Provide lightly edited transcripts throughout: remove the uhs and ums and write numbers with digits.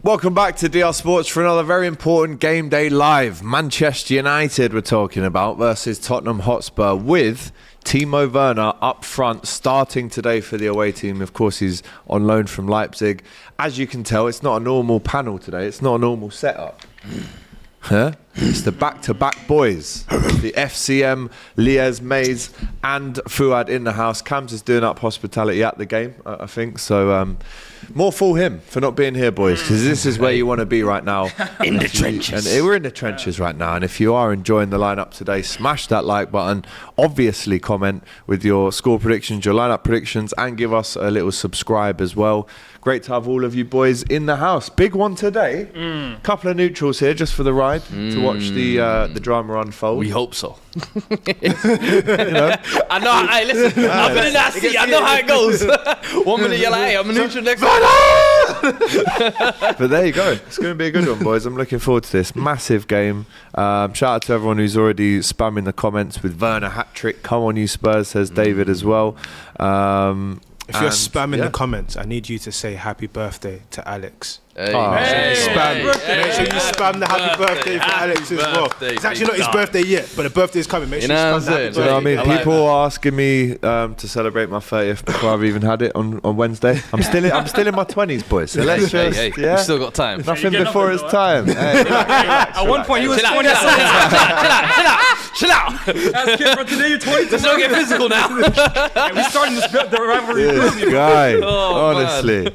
Welcome back to DR Sports for another very important game day live. Manchester United we're talking about versus Tottenham Hotspur with Timo Werner up front starting today for the away team. Of course, he's on loan from Leipzig. As you can tell, it's not a normal panel today. It's not a normal setup. It's the back-to-back boys. The FCM, Liez, Mays and Fuad in the house. Cams is doing up hospitality at the game, I think. So more for him for not being here, boys, because this is where you want to be right now. In the trenches. And we're in the trenches right now. And if you are enjoying the lineup today, smash that like button. Obviously, comment with your score predictions, your lineup predictions, and give us a little subscribe as well. Great to have all of you boys in the house. Big one today. Couple of neutrals here just for the ride to watch the drama unfold. We hope so. You know? I know. Hey, listen. I've been in that seat. I know how it goes. 1 minute you're like, hey, I'm a neutral next one. But there you go. It's going to be a good one, boys. I'm looking forward to this massive game. Shout out to everyone who's already spamming the comments with Werner hat-trick. Come on, you Spurs, says David as well. If you're spamming the comments, I need you to say happy birthday to Alex. Hey. Make sure you spam the happy birthday for Alex as well. It's actually not his birthday yet, but the birthday is coming. Make sure you spam the happy birthday. Do you know what I mean? People are asking me to celebrate my 30th before I've even had it on Wednesday. I'm still in my 20s, boys. So let's just, We've still got time. Nothing before it's time. Hey. At one point, he was 20. Chill out. As kid from today, you're 20. Let's not get physical now. And we're starting the rivalry. This guy, Oh, honestly.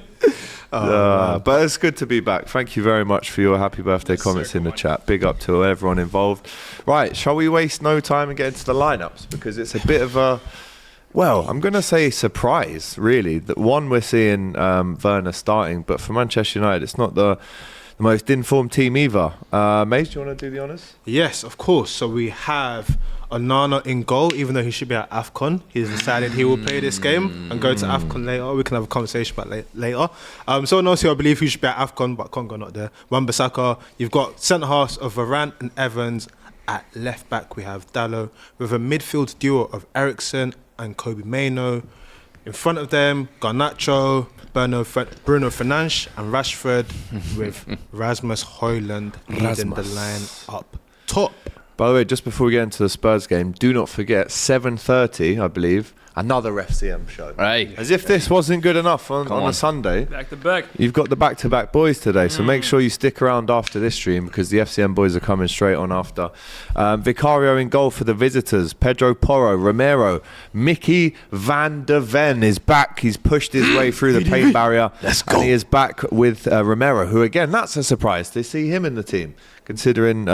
But it's good to be back. Thank you very much for your happy birthday comments in the chat. Big up to everyone involved. Right, shall we waste no time and get into the lineups? Because it's a bit of a, well, I'm going to say surprise, really. That one, we're seeing Werner starting, but for Manchester United, it's not the most informed team either. Mace, do you want to do the honours? Yes, of course. So we have Onana in goal, even though he should be at AFCON. He's decided he will play this game and go to AFCON later. We can have a conversation about later. Someone else who I believe he should be at AFCON, but Congo not there. Wan-Bissaka. You've got centre halves of Varane and Evans. At left back, we have Dalot with a midfield duo of Eriksen and Kobe Mainoo. In front of them, Garnacho, Bruno Fernandes and Rashford with Rasmus Højlund leading the line up top. By the way, just before we get into the Spurs game, do not forget 7:30, I believe, another FCM show. Right. As if this wasn't good enough on a Sunday. Back to back. You've got the back-to-back boys today, so make sure you stick around after this stream because the FCM boys are coming straight on after. Vicario in goal for the visitors. Pedro Porro, Romero, Mickey van der Ven is back. He's pushed his way through the paint barrier. Let's go. And he is back with Romero, who again, that's a surprise to see him in the team, considering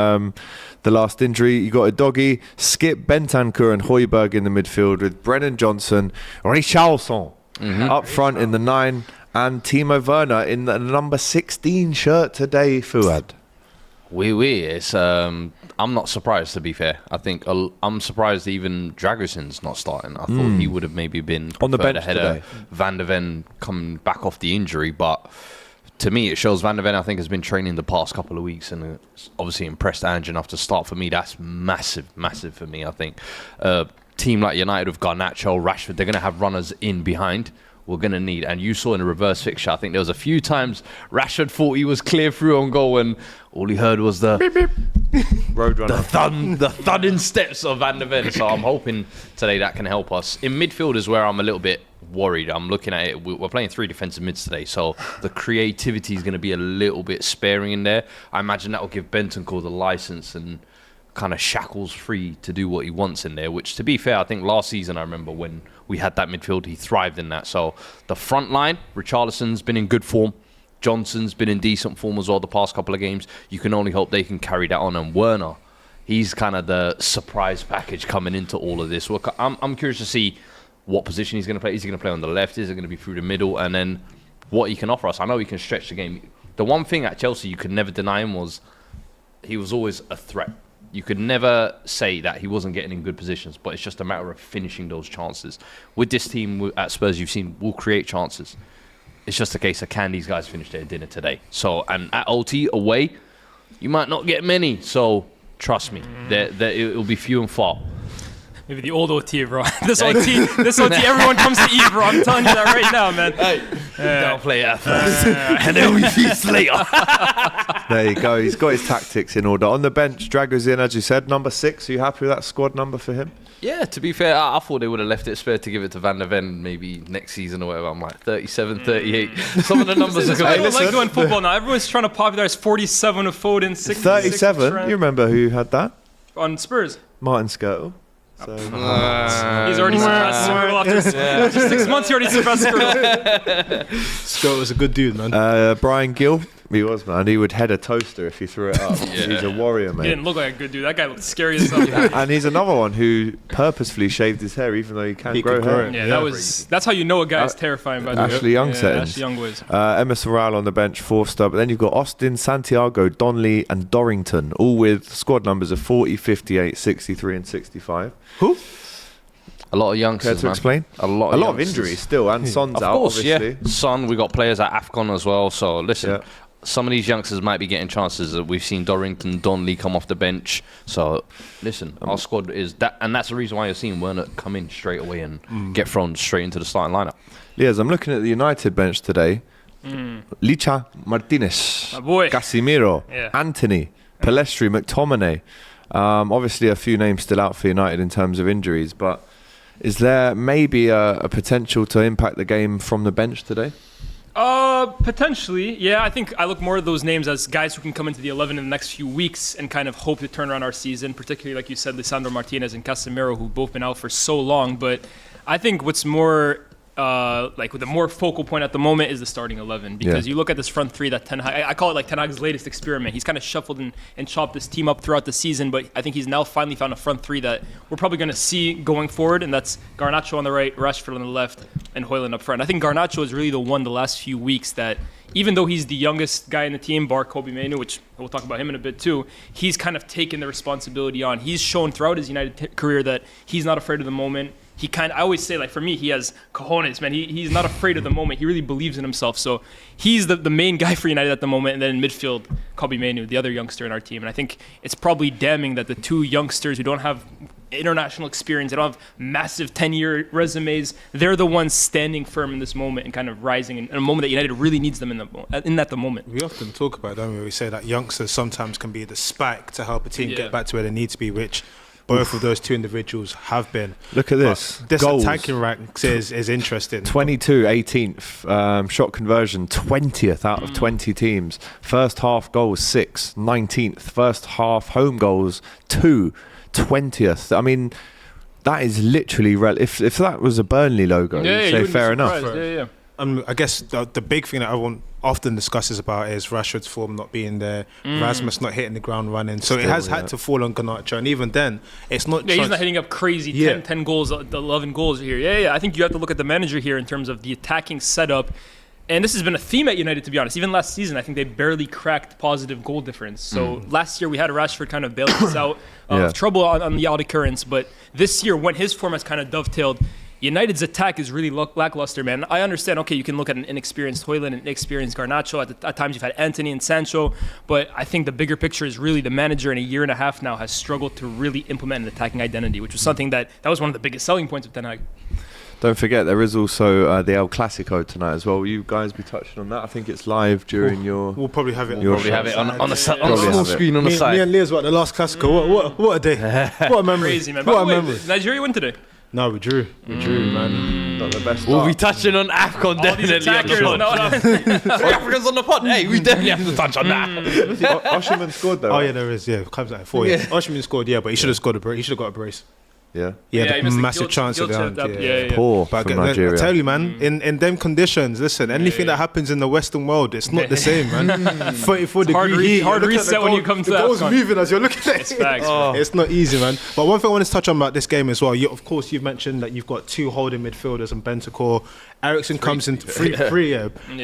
the last injury. You got a doggy, Skip, Bentancur and Højbjerg in the midfield with Brennan Johnson, Richarlison up front in the 9 and Timo Werner in the number 16 shirt today, Fuad. It's I'm not surprised, to be fair. I think I'm surprised even Dragoson's not starting. I thought he would have maybe been on the bench ahead today. of Van der Ven coming back off the injury, but to me, it shows Van der Ven, I think, has been training the past couple of weeks and obviously impressed Ange enough to start. For me, that's massive for me, I think. Team like United with Garnacho, Rashford, they're going to have runners in behind. We're going to need, and you saw in the reverse fixture, I think there was a few times Rashford thought he was clear through on goal and all he heard was the beep, beep. Roadrunner. the thudding steps of Van der Ven. So I'm hoping today that can help us. In midfield is where I'm a little bit worried. I'm looking at it. We're playing 3 defensive mids today, so the creativity is going to be a little bit sparing in there. I imagine that will give Bentancur the license and kind of shackles free to do what he wants in there, which, to be fair, I think last season, I remember when we had that midfield, he thrived in that. So the front line, Richarlison's been in good form. Johnson's been in decent form as well the past couple of games. You can only hope they can carry that on. And Werner, he's kind of the surprise package coming into all of this. I'm curious to see what position he's going to play. Is he going to play on the left? Is it going to be through the middle? And then what he can offer us. I know he can stretch the game. The one thing at Chelsea you could never deny him was he was always a threat. You could never say that he wasn't getting in good positions, but it's just a matter of finishing those chances. With this team at Spurs, you've seen we'll create chances. It's just a case of can these guys finish their dinner today? So, and at OT away, you might not get many. So trust me, it will be few and far. Maybe the old OT, bro. This OT, everyone comes to eat, bro. I'm telling you that right now, man. Downplay at first, and then we feast later. There you go. He's got his tactics in order. On the bench, Drago's in, as you said, number 6. Are you happy with that squad number for him? Yeah, to be fair, I thought they would have left it spare to give it to Van der Ven maybe next season or whatever. I'm like 37, 38. Some of the numbers are good. I don't like doing football now. Everyone's trying to popularize 47 of Foden, 66 37? You remember who had that? on Spurs. Martin Skirtle. So, He's already surpassed Skirtle after 6 months. He already surpassed Skirtle. Skirtle was a good dude, man. Brian Gill. He was, man. He would head a toaster if you threw it up. He's a warrior, mate. He didn't look like a good dude. That guy looked scary as hell. And he's another one who purposefully shaved his hair, even though he can grow hair. Yeah, that's how you know a guy is terrifying. By the way. Ashley Young settings. Ashley Young was. Emerson Royale on the bench, 4th star. But then you've got Austin, Santiago, Donnelly, and Dorrington, all with squad numbers of 40, 58, 63, and 65. Who? A lot of youngsters, Care to explain? A lot of injuries still, and Son's of out, course, obviously. Yeah. Son, we got players at AFCON as well. So listen, some of these youngsters might be getting chances. We've seen Dorrington, Donnelly come off the bench. So listen, our squad is that, and that's the reason why you're seeing Werner come in straight away and get thrown straight into the starting lineup. Liaz, I'm looking at the United bench today. Licha, Martinez, My boy. Casemiro, Antony, Pelestri, McTominay. Obviously, a few names still out for United in terms of injuries, but is there maybe a potential to impact the game from the bench today? Potentially, yeah. I think I look more at those names as guys who can come into the 11 in the next few weeks and kind of hope to turn around our season, particularly, like you said, Lisandro Martinez and Casemiro, who've both been out for so long. But I think what's more, like the more focal point at the moment is the starting 11, because you look at this front three that Ten Hag, I call it like Ten Hag's latest experiment. He's kind of shuffled and chopped this team up throughout the season, but I think he's now finally found a front three that we're probably going to see going forward, and that's Garnacho on the right, Rashford on the left, and Højlund up front. I think Garnacho is really the one the last few weeks that, even though he's the youngest guy in the team, bar Kobe Mainoo, which we'll talk about him in a bit too, he's kind of taken the responsibility on. He's shown throughout his United career that he's not afraid of the moment. I always say, like, for me, he has cojones, man. He's not afraid of the moment. He really believes in himself. So he's the main guy for United at the moment. And then in midfield, Kobe Mainoo, the other youngster in our team. And I think it's probably damning that the two youngsters who don't have international experience, they don't have massive 10-year resumes, they're the ones standing firm in this moment and kind of rising in a moment that United really needs them in at the moment. We often talk about, don't we? We say that youngsters sometimes can be the spike to help a team get back to where they need to be, which both of those two individuals have been. Look at this. But this goals. attacking rank is interesting. 22, 18th. Shot conversion, 20th out of 20 teams. First half goals, 6, 19th. First half home goals, 2, 20th. I mean, that is literally... if that was a Burnley logo, you'd say fair enough. I guess the big thing that everyone often discusses about is Rashford's form not being there, Rasmus not hitting the ground running. So it has had to fall on Garnacho, and even then, it's not. Yeah, he's not hitting up crazy 10 goals, 11 goals here. Yeah. I think you have to look at the manager here in terms of the attacking setup. And this has been a theme at United, to be honest. Even last season, I think they barely cracked positive goal difference. So last year, we had Rashford kind of bailing us out of trouble on the odd occurrence. But this year, when his form has kind of dovetailed, United's attack is really lackluster, man. I understand, okay, you can look at an inexperienced Højlund and inexperienced Garnacho. At times you've had Antony and Sancho. But I think the bigger picture is really the manager in a year and a half now has struggled to really implement an attacking identity, which was something that was one of the biggest selling points of Ten Hag. Don't forget, there is also the El Clasico tonight as well. Will you guys be touching on that? I think it's live during your... We'll probably have it. We'll probably have it on the small screen on the side. Me and Liaz were at the last Clasico. What a day. What a memory. Crazy, man. What a memory. Nigeria win today? No, we drew. We drew, man. Not the best We'll start. be touching on AFCON definitely on the pod. Africans on the pod. Hey, we definitely have to touch on that. Osherman scored though. Oh yeah, there is. Yeah, comes out 4. Osherman scored. Yeah, but he should have scored a brace. He should have got a brace. Yeah. Yeah, he missed a massive chance at the end. Yeah. Poor But from Nigeria. I tell you, man, in them conditions, listen, anything that happens in the Western world, it's not the same, man. 34 degree heat. Hard reset when you come to the that. goal's moving as you're looking at It's it. facts, bro. It's not easy, man. But one thing I want to touch on about this game as well, of course, you've mentioned that you've got 2 holding midfielders and Bentancur. Ericsson comes into three.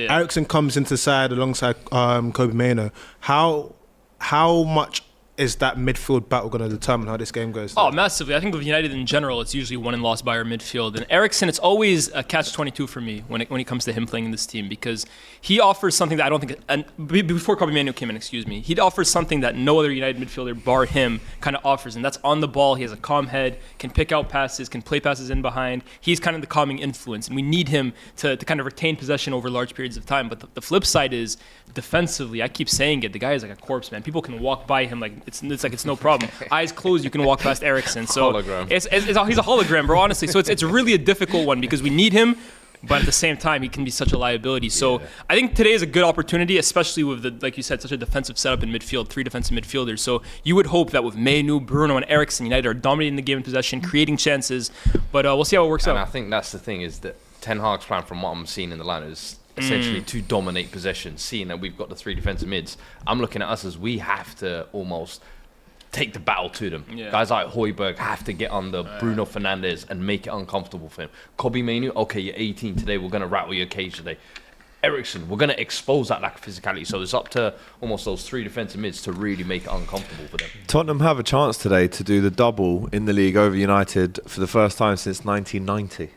Ericsson comes into the side alongside Kobe Mainoo. How much is that midfield battle going to determine how this game goes? Oh, massively. I think with United in general, it's usually won and lost by our midfield. And Eriksen, it's always a catch-22 for me when it comes to him playing in this team, because he offers something that I don't think, and before Kobe Manu came in, he offers something that no other United midfielder, bar him, kind of offers. And that's on the ball. He has a calm head, can pick out passes, can play passes in behind. He's kind of the calming influence. And we need him to kind of retain possession over large periods of time. But the flip side is, defensively, I keep saying it, the guy is like a corpse, man. People can walk by him like it's like it's no problem. Eyes closed, you can walk past Eriksen. So hologram. He's a hologram, bro. Honestly, so it's really a difficult one because we need him, but at the same time, he can be such a liability. So I think today is a good opportunity, especially with like you said, such a defensive setup in midfield, 3 defensive midfielders. So you would hope that with Manu, Bruno, and Eriksen, United are dominating the game in possession, creating chances. But we'll see how it works out. And I think that's the thing, is that Ten Hag's plan, from what I'm seeing in the line, is essentially to dominate possession. Seeing that we've got the 3 defensive mids, I'm looking at us as we have to almost take the battle to them. Yeah. Guys like Højbjerg have to get under Bruno Fernandes and make it uncomfortable for him. Kobe Manu, okay, you're 18 today, we're going to rattle your cage today. Eriksen, we're going to expose that lack of physicality. So it's up to almost those 3 defensive mids to really make it uncomfortable for them. Tottenham have a chance today to do the double in the league over United for the first time since 1990.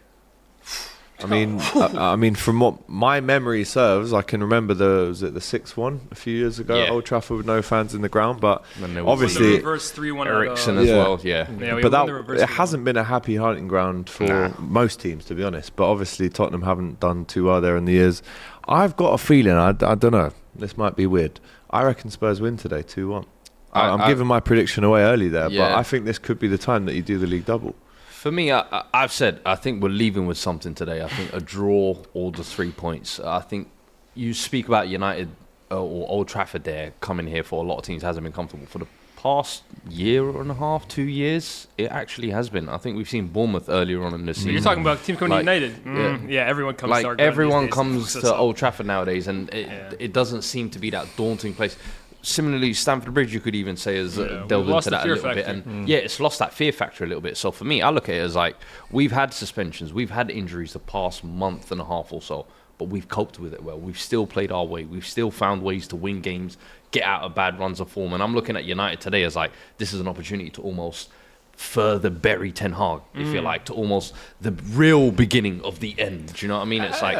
I mean, from what my memory serves, I can remember the 6-1 a few years ago at Old Trafford with no fans in the ground. But obviously, the reverse 3-1 Eriksen as well. But it hasn't been a happy hunting ground for most teams, to be honest. But obviously, Tottenham haven't done too well there in the years. I've got a feeling, I don't know, this might be weird. I reckon Spurs win today, 2-1. I'm giving my prediction away early there, but I think this could be the time that you do the league double. For me, I've said, I think we're leaving with something today. I think a draw or the 3 points. I think you speak about United or Old Trafford there, coming here for a lot of teams hasn't been comfortable. For the past year and a half, 2 years, it actually has been. I think we've seen Bournemouth earlier on in the season. You're talking about teams coming to United? Yeah, everyone comes to everyone comes to Old Trafford nowadays, and it doesn't seem to be that daunting place. Similarly, Stamford Bridge, you could even say, has delved into that a little bit. And it's lost that fear factor a little bit. So for me, I look at it as like, we've had suspensions, we've had injuries the past month and a half or so, but we've coped with it well. We've still played our way. We've still found ways to win games, get out of bad runs of form. And I'm looking at United today as like, this is an opportunity to almost further bury Ten Hag, if you like, to almost the real beginning of the end. Do you know what I mean? It's like,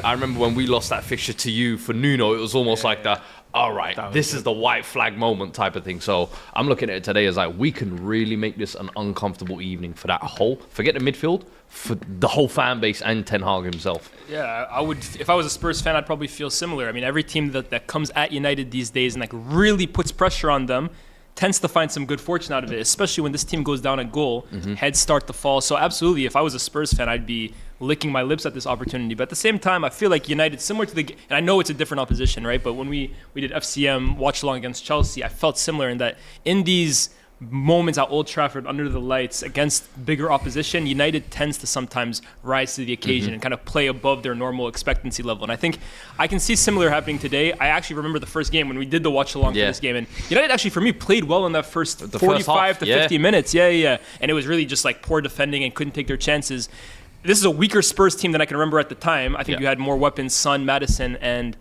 I remember when we lost that fixture to you for Nuno, it was almost like the, all right, this is the white flag moment type of thing. So I'm looking at it today as like, we can really make this an uncomfortable evening for that whole, forget the midfield, for the whole fan base and Ten Hag himself. Yeah, I would, if I was a Spurs fan, I'd probably feel similar. I mean, every team that comes at United these days and like really puts pressure on them tends to find some good fortune out of it, especially when this team goes down a goal, heads start to fall. So absolutely, if I was a Spurs fan, I'd be licking my lips at this opportunity. But at the same time, I feel like United, similar to and I know it's a different opposition, right? But when we did FCM watch along against Chelsea, I felt similar in that in these moments at Old Trafford under the lights against bigger opposition, United tends to sometimes rise to the occasion and kind of play above their normal expectancy level. And I think I can see similar happening today. I actually remember the first game when we did the watch along for this game, and United actually, for me, played well in that first 45 to 50 minutes. And it was really just like poor defending and couldn't take their chances. This is a weaker Spurs team than I can remember at the time. I think you had more weapons, Son, Maddison, and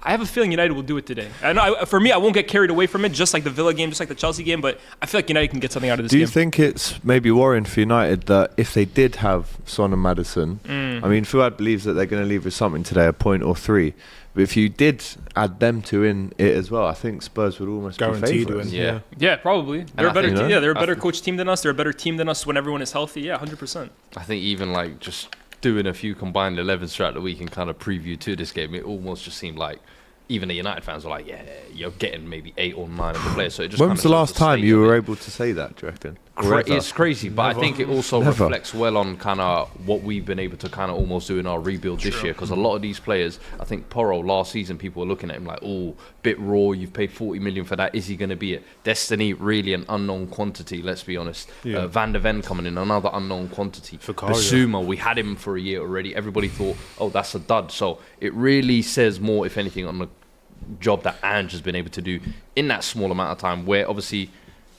I have a feeling United will do it today. I know, for me, I won't get carried away from it, just like the Villa game, just like the Chelsea game, but I feel like United can get something out of this game. Do you think it's maybe worrying for United that if they did have Son and Maddison, I mean, Fuad believes that they're going to leave with something today, a point or 3. But if you did add them two in it as well, I think Spurs would almost guaranteed be favourites. Yeah, probably. They're a better team. Yeah, they're a better coach team than us. They're a better team than us when everyone is healthy. Yeah, 100%. I think even like just doing a few combined 11s throughout the week and kind of preview to this game, it almost just seemed like even the United fans were like, you're getting maybe 8 or 9 of the players. So it just when was the last time you were able to say that, do you reckon? It's crazy, but I think it also reflects well on kind of what we've been able to kind of almost do in our rebuild this year. Because a lot of these players, I think Porro last season, people were looking at him like, oh, bit raw, you've paid 40 million for that. Is he going to be it? Destiny, really an unknown quantity, let's be honest. Van der Ven coming in, another unknown quantity. Basuma, we had him for a year already. Everybody thought, oh, that's a dud. So it really says more, if anything, on the job that Ange has been able to do in that small amount of time, where obviously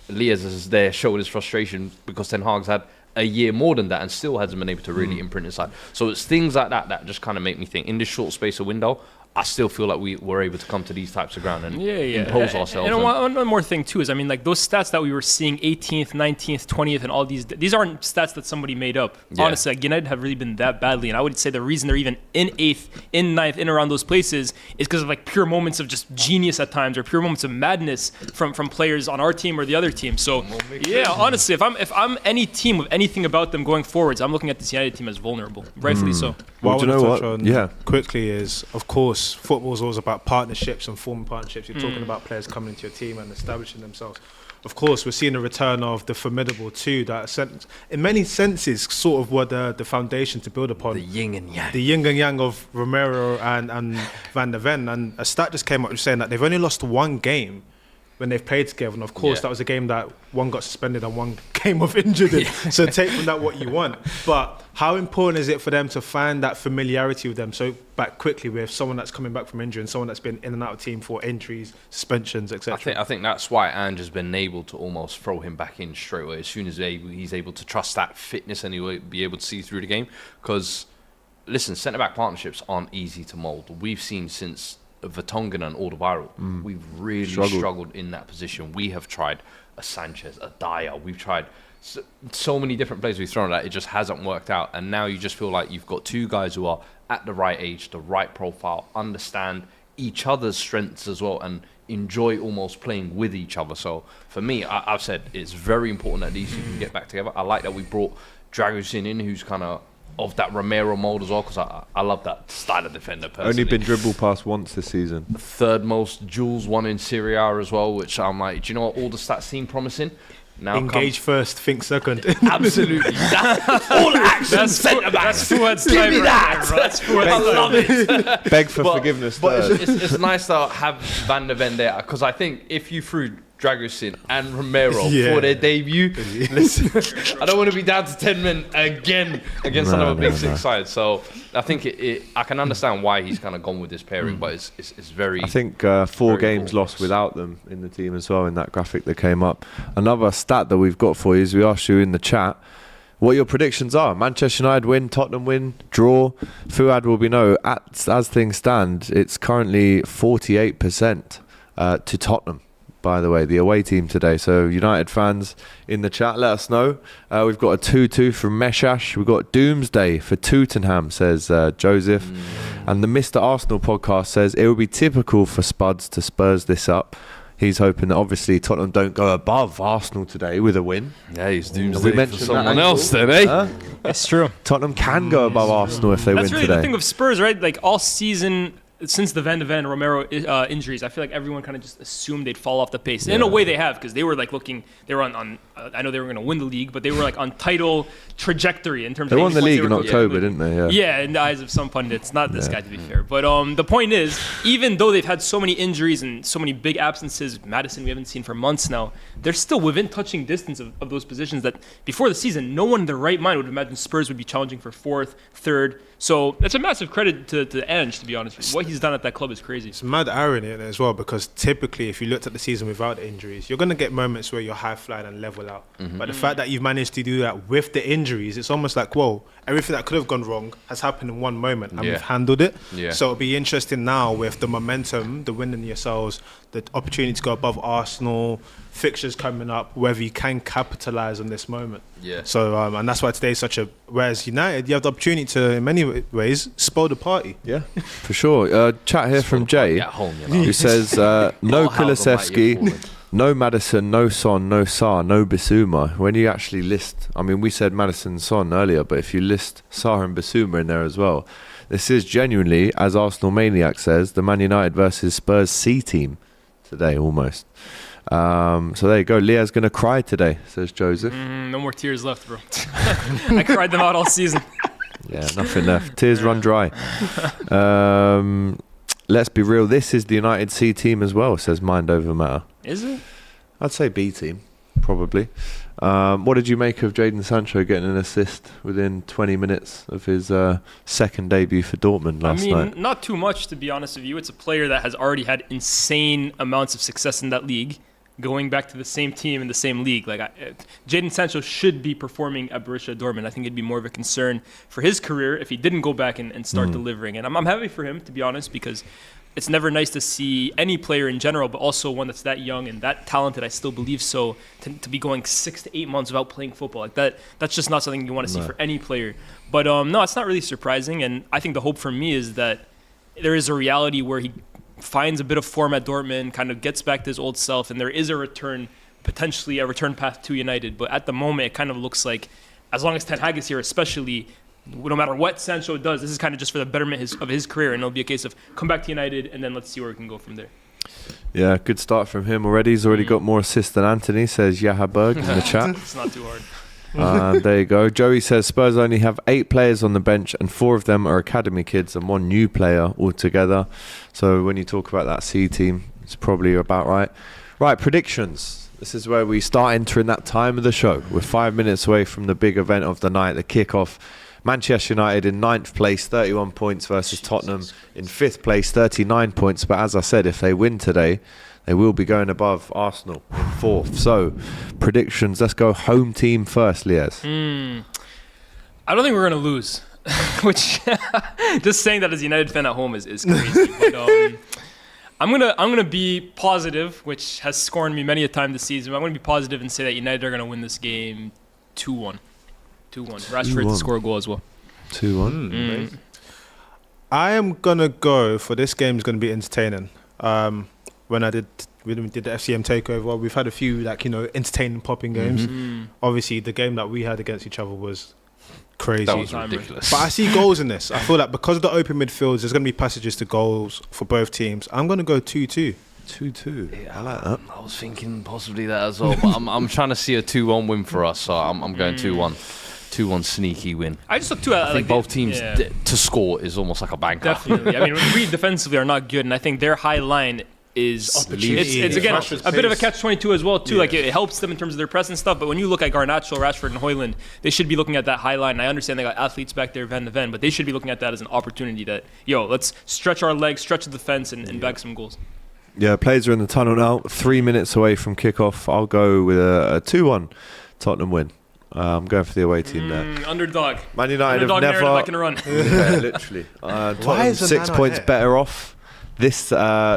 Lias is there showing his frustration because Ten Hag's had a year more than that and still hasn't been able to really imprint inside. So it's things like that that just kind of make me think in this short space of window, I still feel like we were able to come to these types of ground and impose ourselves. And one more thing too is, I mean, like those stats that we were seeing, 18th, 19th, 20th, and all these aren't stats that somebody made up. Yeah. Honestly, like, United have really been that badly, and I would say the reason they're even in 8th, in 9th, in around those places is because of like pure moments of just genius at times, or pure moments of madness from players on our team or the other team. So yeah, honestly, if I'm any team with anything about them going forwards, I'm looking at this United team as vulnerable, rightfully so. What Well, I do you want know to touch what? on quickly is, of course, football is always about partnerships and forming partnerships. You're talking about players coming into your team and establishing themselves. Of course, we're seeing a return of the formidable two that, in many senses, sort of were the foundation to build upon. The yin and yang. The yin and yang of Romero and Van der Ven. And a stat just came up saying that they've only lost one game when they've played together. And of course, that was a game that one got suspended and one came off injured in. So take from that what you want. But how important is it for them to find that familiarity with them so back quickly with someone that's coming back from injury and someone that's been in and out of team for injuries, suspensions, etc.? I think that's why Ange has been able to almost throw him back in straight away as soon as he's able to trust that fitness and he'll be able to see through the game. Because, listen, centre-back partnerships aren't easy to mould. We've seen since Vertonghen and Alderweireld, we've really struggled in that position. We have tried a Sanchez, a Dyer. We've tried so many different players we've thrown at it. It just hasn't worked out. And now you just feel like you've got two guys who are at the right age, the right profile, understand each other's strengths as well, and enjoy almost playing with each other. So for me, I've said it's very important that these two can get back together. I like that we brought Dragusin in, who's kind of that Romero mold as well, because I love that style of defender personally. Only been dribbled past once this season. Third most duels won in Serie A as well, which I'm like, do you know what? All the stats seem promising. Now Engage first, think second. Absolutely. That's all action centre back. That's Fuad's Give type me right that. there, bro. That's Fuad's I type. love it. Beg for forgiveness. But third. it's nice to have Van der Ven there, because I think if you threw Dragusin and Romero for their debut, listen, I don't want to be down to 10 men again against another big six side. So I think I can understand why he's kind of gone with this pairing, but it's very. I think 4 games lost without them in the team as well in that graphic that came up. Another stat that we've got for you is we asked you in the chat what your predictions are. Manchester United win, Tottenham win, draw. Fuad will be as things stand, it's currently 48% to Tottenham. By the way, the away team today. So United fans in the chat, let us know. We've got a 2-2 from Meshash. We've got Doomsday for Tottenham, says Joseph. And the Mr. Arsenal podcast says it will be typical for Spuds to Spurs this up. He's hoping that obviously Tottenham don't go above Arsenal today with a win. Yeah, he's We Doomsday for mentioned someone that else then, eh? Huh? It's true. Tottenham can go above Arsenal if they That's win really today. the thing with Spurs, right? Like all season, since the Van de Ven Romero injuries, I feel like everyone kind of just assumed they'd fall off the pace. In a way, they have, because they were like they were on I know they were going to win the league, but they were like on title trajectory in terms of. They won the league in once October, didn't they? Yeah. Yeah, in the eyes of some pundits, not this guy to be fair. But the point is, even though they've had so many injuries and so many big absences, Maddison we haven't seen for months now, they're still within touching distance of those positions that before the season, no one in their right mind would imagine Spurs would be challenging for 4th, 3rd. So it's a massive credit to Ange, to be honest with you. What he's done at that club is crazy. It's mad irony in it as well, because typically if you looked at the season without the injuries, you're going to get moments where you're high flying and level out. But the fact that you've managed to do that with the injuries, it's almost like, whoa, everything that could have gone wrong has happened in one moment and we've handled it. Yeah. So it'll be interesting now with the momentum, the winning yourselves, the opportunity to go above Arsenal, fixtures coming up, whether you can capitalise on this moment. Yeah. So, and that's why today's such a... Whereas United, you have the opportunity to, in many ways, spoil the party. Yeah, for sure. Chat here from Jay, At home, you know. who says, no Kulusevski, no Maddison, no Son, no Sarr, no Bissouma. When you actually list, I mean, we said Maddison and Son earlier, but if you list Sarr and Bissouma in there as well, this is genuinely, as Arsenal Maniac says, the Man United versus Spurs C team today, almost. So there you go. Leah's going to cry today, says Joseph. No more tears left, bro. I cried them out all season. Yeah, nothing left. Tears run dry. Let's be real. This is the United C team as well, says Mind Over Matter. Is it? I'd say B team, probably. What did you make of Jadon Sancho getting an assist within 20 minutes of his second debut for Dortmund last night? Not too much, to be honest with you. It's a player that has already had insane amounts of success in that league. going back to the same team in the same league. Like, Jadon Sancho should be performing at Borussia Dortmund. I think it'd be more of a concern for his career if he didn't go back and start delivering. And I'm happy for him, to be honest, because it's never nice to see any player in general, but also one that's that young and that talented, I still believe so, to be going 6 to 8 months without playing football. Like that's just not something you want to see for any player. But no, it's not really surprising. And I think the hope for me is that there is a reality where he finds a bit of form at Dortmund, kind of gets back to his old self, and there is a return, potentially a return path to United. But at the moment, it kind of looks like, as long as Ten Hag is here, especially, no matter what Sancho does, this is kind of just for the betterment of his career, and it'll be a case of come back to United, and then let's see where we can go from there. Yeah, good start from him already. He's already got more assists than Antony, says Yahaberg in the chat. It's not too hard. There you go. Joey says Spurs only have 8 players on the bench and 4 of them are academy kids and 1 new player altogether. So when you talk about that C team, it's probably about right. Right, predictions. This is where we start entering that time of the show. We're 5 minutes away from the big event of the night, the kickoff. Manchester United in 9th place, 31 points versus Tottenham in 5th place, 39 points. But as I said, if they win today, they will be going above Arsenal in 4th. So, predictions. Let's go home team first, Liaz. I don't think we're going to lose. Which, just saying that as a United fan at home is crazy. But, I'm gonna be positive, which has scorned me many a time this season. But I'm going to be positive and say that United are going to win this game 2-1. 2-1. Rashford to score a goal as well. 2-1. I am going to go for this game is going to be entertaining. When we did the FCM takeover, we've had a few entertaining popping games. Obviously, the game that we had against each other was crazy. That was ridiculous. But I see goals in this. I feel like because of the open midfields, there's going to be passages to goals for both teams. I'm going to go 2-2. 2-2. Yeah, I like that. I was thinking possibly that as well, but I'm trying to see a 2-1 win for us, so I'm going 2-1. 2-1 sneaky win. I just look too at I think both teams to score is almost like a banker. Definitely. I mean, we defensively are not good, and I think their high line is it's again a bit of a catch-22 as well too. Like it helps them in terms of their press and stuff. But when you look at Garnacho, Rashford, and Højlund, they should be looking at that high line. And I understand they got athletes back there, Van de Ven, but they should be looking at that as an opportunity that let's stretch our legs, stretch the defense, and bag some goals. Yeah, players are in the tunnel now. 3 minutes away from kickoff. I'll go with a 2-1 Tottenham win. I'm going for the away team there. Underdog. Man United underdog have never. I can run. Yeah, literally. Tottenham 6 points better off. This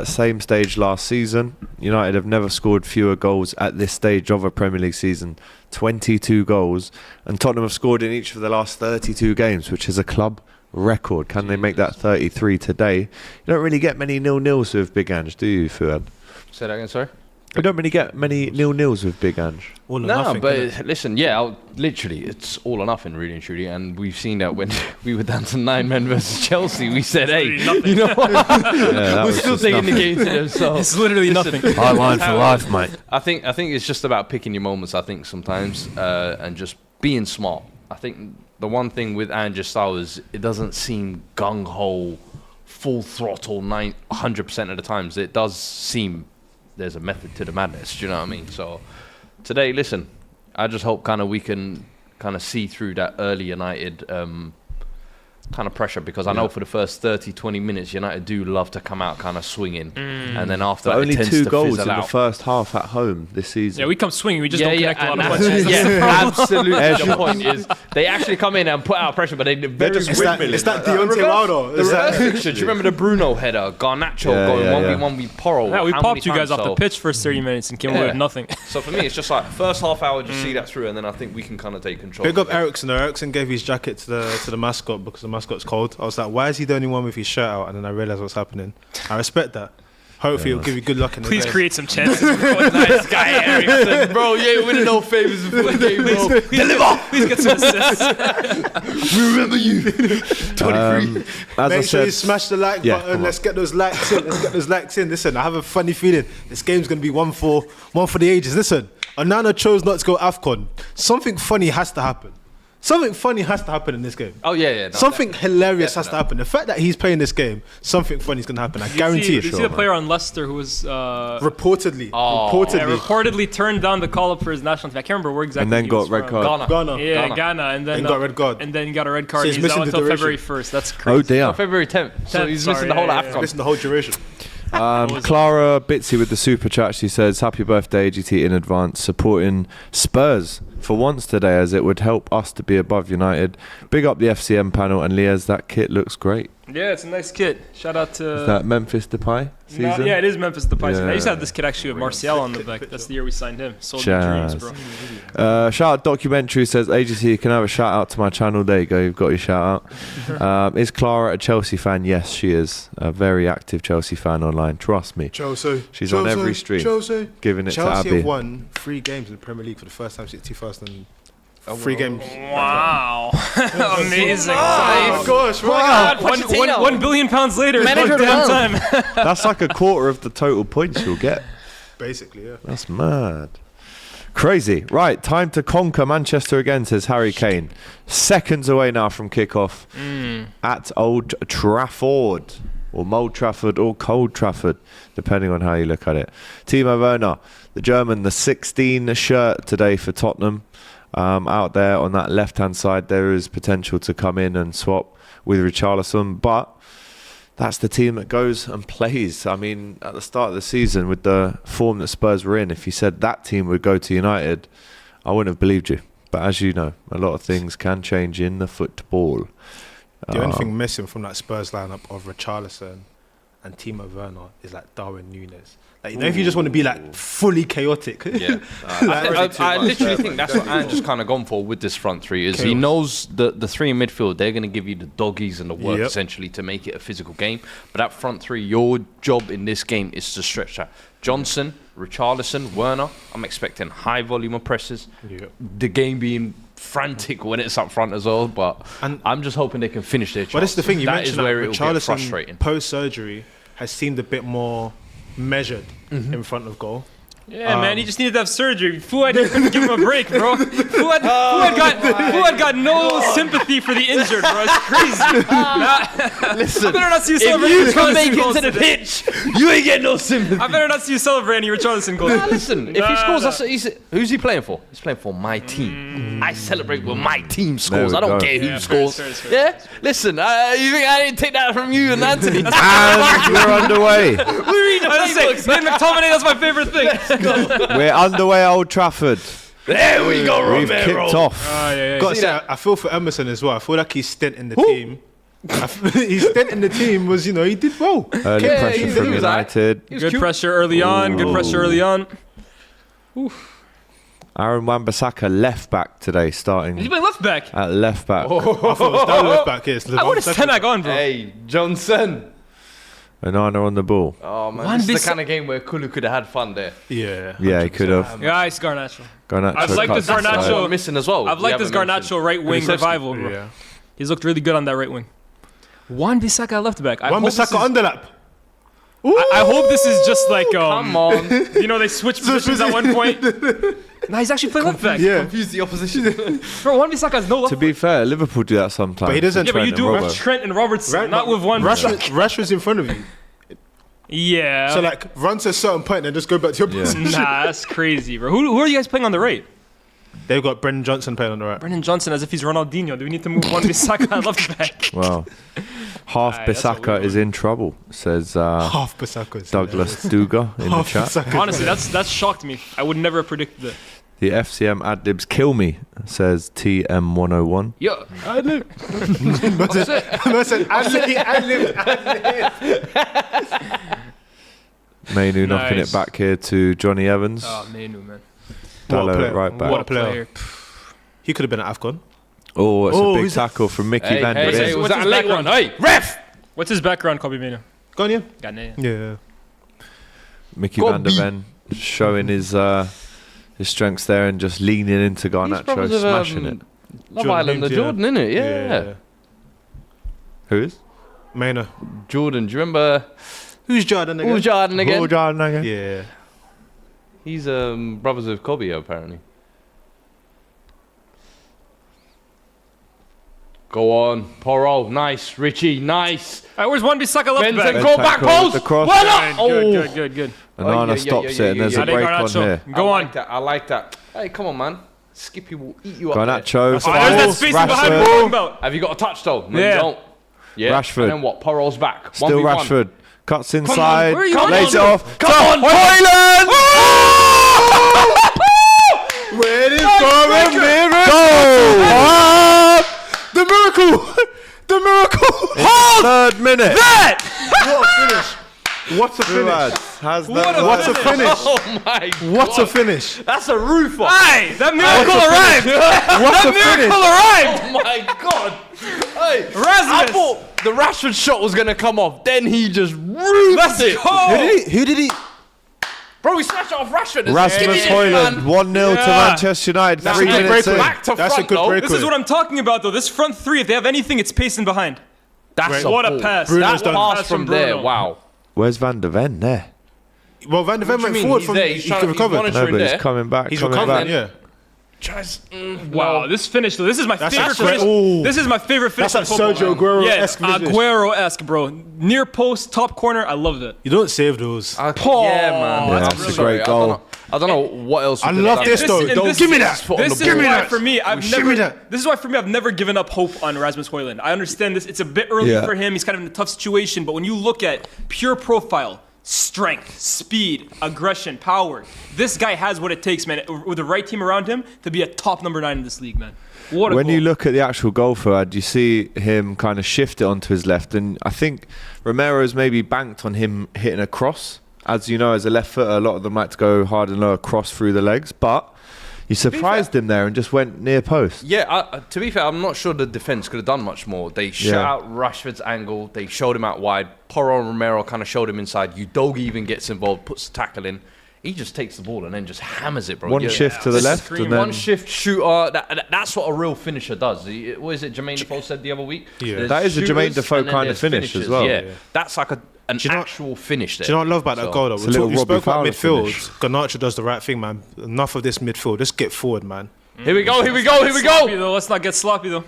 same stage last season, United have never scored fewer goals at this stage of a Premier League season. 22 goals. And Tottenham have scored in each of the last 32 games, which is a club record. Can they make that 33 today? You don't really get many 0-0s with Big Ange, do you, Fuad? Say that again, sorry? You don't really get many 0-0s with Big Ange. Listen, literally, it's all or nothing, really and truly. And we've seen that when we were down to 9 men versus Chelsea, we said, hey, you know what? We're still taking the game to them. So it's literally nothing. High line for life, mate. I think it's just about picking your moments, I think, sometimes, and just being smart. I think the one thing with Ange's style is it doesn't seem gung-ho, full throttle 100% of the times. It does seem there's a method to the madness, do you know what I mean? So today, listen, I just hope we can see through that early United pressure, because I know for the first 30-20 minutes United do love to come out swinging, and then after that, only it tends 2 to goals fizzle in out. the first half at home this season. Yeah, we come swinging. We just don't connect a lot of punches. Absolutely. The point is, they actually come in and put out pressure, but it's that Deontay Wilder. The reverse picture. Do you remember the Bruno header? Garnacho going 1v1 with Porro. Yeah, we popped you guys off the pitch for 30 minutes and came away with nothing. So for me, it's just like first half hour, just see that through, and then I think we can take control. Big up Ericsson. Ericsson gave his jacket to the mascot because the mascot's cold. I was like, why is he the only one with his shirt out? And then I realised what's happening. I respect that. Hopefully it'll give you good luck in the Please day. create some chances. Nice guy, Ericsson. Bro, you ain't winning no favours before the game, bro. Deliver! Please get some assists. We remember you. 23. Make sure you smash the like button. Let's get those likes in. Listen, I have a funny feeling this game's going to be one for the ages. Listen, Onana chose not to go AFCON. Something funny has to happen. Something funny has to happen in this game. Oh, yeah. No, something hilarious has to happen. The fact that he's playing this game, something funny is going to happen. I guarantee it. Did you see the player on Leicester who was... reportedly reportedly turned down the call-up for his national team. I can't remember where exactly and then got red card. Ghana. And then got red card. And then got a red card. So he's out until February 1st. That's crazy. Oh, dear. February 10th. So he's missing the whole AFCON. Missing the whole duration. Clara Bitsy with the super chat. She says, "Happy birthday, AGT in advance. Supporting Spurs for once today, as it would help us to be above United. Big up the FCM panel, and Liaz, that kit looks great." Yeah, it's a nice kit. Shout out to... Is that Memphis Depay season? Yeah, it is Memphis Depay. Yeah. I used to have this kit actually with Martial on the back. That's the year we signed him. Sold your dreams, bro. Shout out documentary says, "AGT, you can have a shout out to my channel." There you go, you've got your shout out. Is Clara a Chelsea fan? Yes, she is a very active Chelsea fan online. Trust me. Chelsea. She's on every stream, giving it to Chelsea Abby. have won 3 games in the Premier League for the first time since 2000. 3 games. Wow. Amazing. Oh, gosh. Wow. Wow. £1 billion later. Manager It's about damn time. That's like a quarter of the total points you'll get. Basically, yeah. That's mad. Crazy. Right, time to conquer Manchester again, says Harry Kane. Seconds away now from kickoff at Old Trafford. Or Mold Trafford or Cold Trafford, depending on how you look at it. Timo Werner, the German, the 16 shirt today for Tottenham. Out there on that left-hand side, there is potential to come in and swap with Richarlison, but that's the team that goes and plays. I mean, at the start of the season, with the form that Spurs were in, if you said that team would go to United, I wouldn't have believed you. But as you know, a lot of things can change in the football. The only thing missing from that Spurs lineup of Richarlison and Timo Werner is like Darwin Núñez. Like, you know, if you just want to be like fully chaotic. Yeah, I literally think that's what Ant just kind of gone for with this front three. Is he knows the 3 in midfield, they're going to give you the doggies and the work essentially to make it a physical game. But that front three, your job in this game is to stretch that. Johnson, Richarlison, Werner. I'm expecting high volume of presses. The game being frantic when it's up front as well, but I'm just hoping they can finish their. But that's the thing you that mentioned. is where it will get Richarlison frustrating. Post-surgery has seemed a bit more measured in front of goal. Yeah, man, he just needed to have surgery. Fuad couldn't give him a break, bro. Fuad got no sympathy for the injured, bro. It's crazy. Listen, I better not see you celebrating. If you can't make it to the pitch, you ain't getting no sympathy. I better not see you celebrating Richarlison goal. Nah, listen, if he scores, who's he playing for? He's playing for my team. I celebrate when my team scores. I don't care who scores. Fair. Listen, you think I didn't take that from you and Antony? And we're underway. We read the playbooks. Man, Mctominay, that's my favorite thing. We're underway at Old Trafford. There we go, Romero. We've kicked off. Got to say, I feel for Emerson as well. I feel like his stint in the team. His stint in the team was, he did well. Early pressure from United. Good pressure early on. Good pressure early on. Aaron Wan-Bissaka left back today, starting. Did he play left back? At left back. I thought it was down left back here. What is Tenak on, bro? Hey, Johnson. Onana on the ball. Oh man, this is the kind of game where Kulu could have had fun there. Yeah. Yeah, he could have. Guys, Garnacho. I've liked this Garnacho. Missing as well. I've liked this Garnacho right wing revival, bro. Yeah. He's looked really good on that right wing. Wan-Bissaka left back. Wan-Bissaka underlap. I hope this is just like Come on. they switched positions at one point. Nah, he's actually playing left back. Yeah. Confuse the opposition. Bro, Wan-Bissaka has no left. To be fair, Liverpool do that sometimes. But he doesn't. Yeah, but you do Robbo. with Trent and Robertson, not with Wan-Bissaka. Rashford's in front of you. Yeah. So like, run to a certain point and then just go back to your position. Nah, that's crazy, bro. Who are you guys playing on the right? They've got Brendan Johnson playing on the right. Brendan Johnson, as if he's Ronaldinho. Do we need to move Wan-Bissaka left back? Wow. Half That's a Bissaka weird is in trouble, says Half Bissaka. Douglas Duga in the Half chat. Bissaka. Honestly, that's shocked me. I would never have predicted that. The FCM ad-libs kill me, says TM101. Yo, Mainu knocking Nice. it back here to Johnny Evans. Oh, Mainu, man. Dallo player. right back. What a player. He could have been at AFCON. Oh, it's a big who's that? tackle from Mickey hey, Van Der hey, Ven. was What's that his a late one? background? Hey, ref! What's his background, Kobe Mainu? Gone, yeah? Ghanaian. Yeah. Mickey Go Van Der Ven showing his strengths there and just leaning into Garnacho, smashing it. Love Jordan Island, the named, Jordan, innit? Yeah. Who is? Maynard. Jordan, do you remember? Who's Jordan again? Who's Jordan again? Oh, Jordan again. Yeah. He's brothers with Kobe, apparently. Go on, Poro, nice. Richie, nice. All right, where's Wan-Bissaka left Benson, back? go back post. The cross. Well up. Oh, Good. Onana stops it and there's a break on here. Go on. I like that. Hey, come on, man. Skippy will eat you up. Garnacho. Oh, there's that spacing behind Rashford. me. Have you got a touch though? No, Yeah. you don't. Yeah. Rashford. And then what? Poro's back. Still 1v1. Rashford. Cuts inside. where are you Lays it going? off. Come on, Højlund! Where is going? Goal! The miracle! The miracle! Third minute. What a finish! What a finish! Has What a finish! Oh my God. What a finish! That's a roof off. Hey, that miracle arrived. What a finish! arrived. Oh my God. Hey, I Rasmus. thought the Rashford shot was going to come off. Then he just roofed it. Who did he? Bro, we snatched it off Rashford. Give Rasmus it, Højlund, man. 1-0 to Yeah. Manchester United. That's 3 a good minutes in. breakaway. Back to That's a front, good though. breakaway. This is what I'm talking about, though. This front three, if they have anything, it's pacing behind. That's What a ball. pass. Bruno's That done. pass Pass from Bruno. there. Wow. Where's Van der Ven there? Well, Van der Ven What do went you mean? forward He's from. there. He's He trying to- he's recovered. monitoring. No, but there. he's coming back. He's coming recovering. back. Yeah. Wow, this finish, though. This is my favorite great- finish. Ooh. This is my favorite finish. That's like in football, Sergio man. Aguero-esque Yeah, finish. Aguero-esque, bro. Near post, top corner. I loved it. You don't save those. Yeah, man. Yeah, I'm it's a sorry. great goal. I don't know what else. I we could love have this done. though. and Don't this give me is- that. foot on This the is ball. why, for me, Give me that. This is why, for me, I've never given up hope on Rasmus Højlund. I understand this; it's a bit early Yeah. for him. He's kind of in a tough situation. But when you look at pure profile, strength, speed, aggression, power, this guy has what it takes, man. With the right team around him, to be a top number 9 in this league, man. What a When goal. you look at the actual goal for Ad, you see him kind of shift it onto his left, and I think Romero's maybe banked on him hitting a cross. As you know, as a left footer, a lot of them like to go hard and low across through the legs, but you surprised him there and just went near post. Yeah, to be fair, I'm not sure the defense could have done much more. They shut Yeah. out Rashford's angle. They showed him out wide. Porro and Romero kind of showed him inside. Udogie even gets involved, puts the tackle in. He just takes the ball and then just hammers it, bro. One Yeah. shift to the This is left, screaming. and then One shift shooter. That's what a real finisher does. What is it Jermaine Defoe said the other week? Yeah. There's That is a Jermaine shooters Defoe and then kind of there's finish as finishers. well. Yeah, Yeah. that's like an Do you know- actual finish there. Do you know what I love about that So- goal though? It's a little We spoke Robbie about Fowler midfield. finish. Garnacho does the right thing, man. Enough of this midfield. Just get forward, man. Here we go. Here we go. Here we Sloppy, go. though. Let's not get sloppy, though.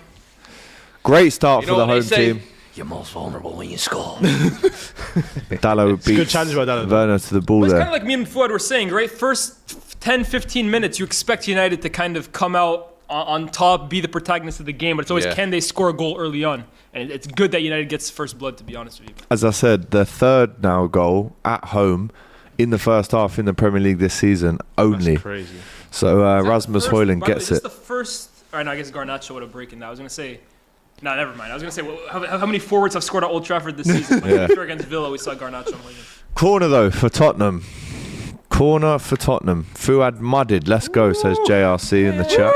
great start You for know the what home they say? team. You're most vulnerable when you score. Dallo a good beats challenge by Dallo. Werner to the ball But it's kind there. of like me and Fuad were saying, right? First 10, 15 minutes, you expect United to kind of come out on top, be the protagonist of the game, but it's always, Yeah. can they score a goal early on? And it's good that United gets first blood, to be honest with you. As I said, the third now goal at home in the first half in the Premier League this season only. That's crazy. So Rasmus Højlund By the way, gets this it. is the first. All right, no, I guess Garnacho would have broken that. I was gonna say. No, never mind. I was gonna say, well, how many forwards have scored at Old Trafford this season? Like, Yeah. I'm sure against Villa, we saw Garnacho and Højlund. Corner though for Tottenham. Corner for Tottenham. Fuad mudded. Let's go, says JRC in the chat.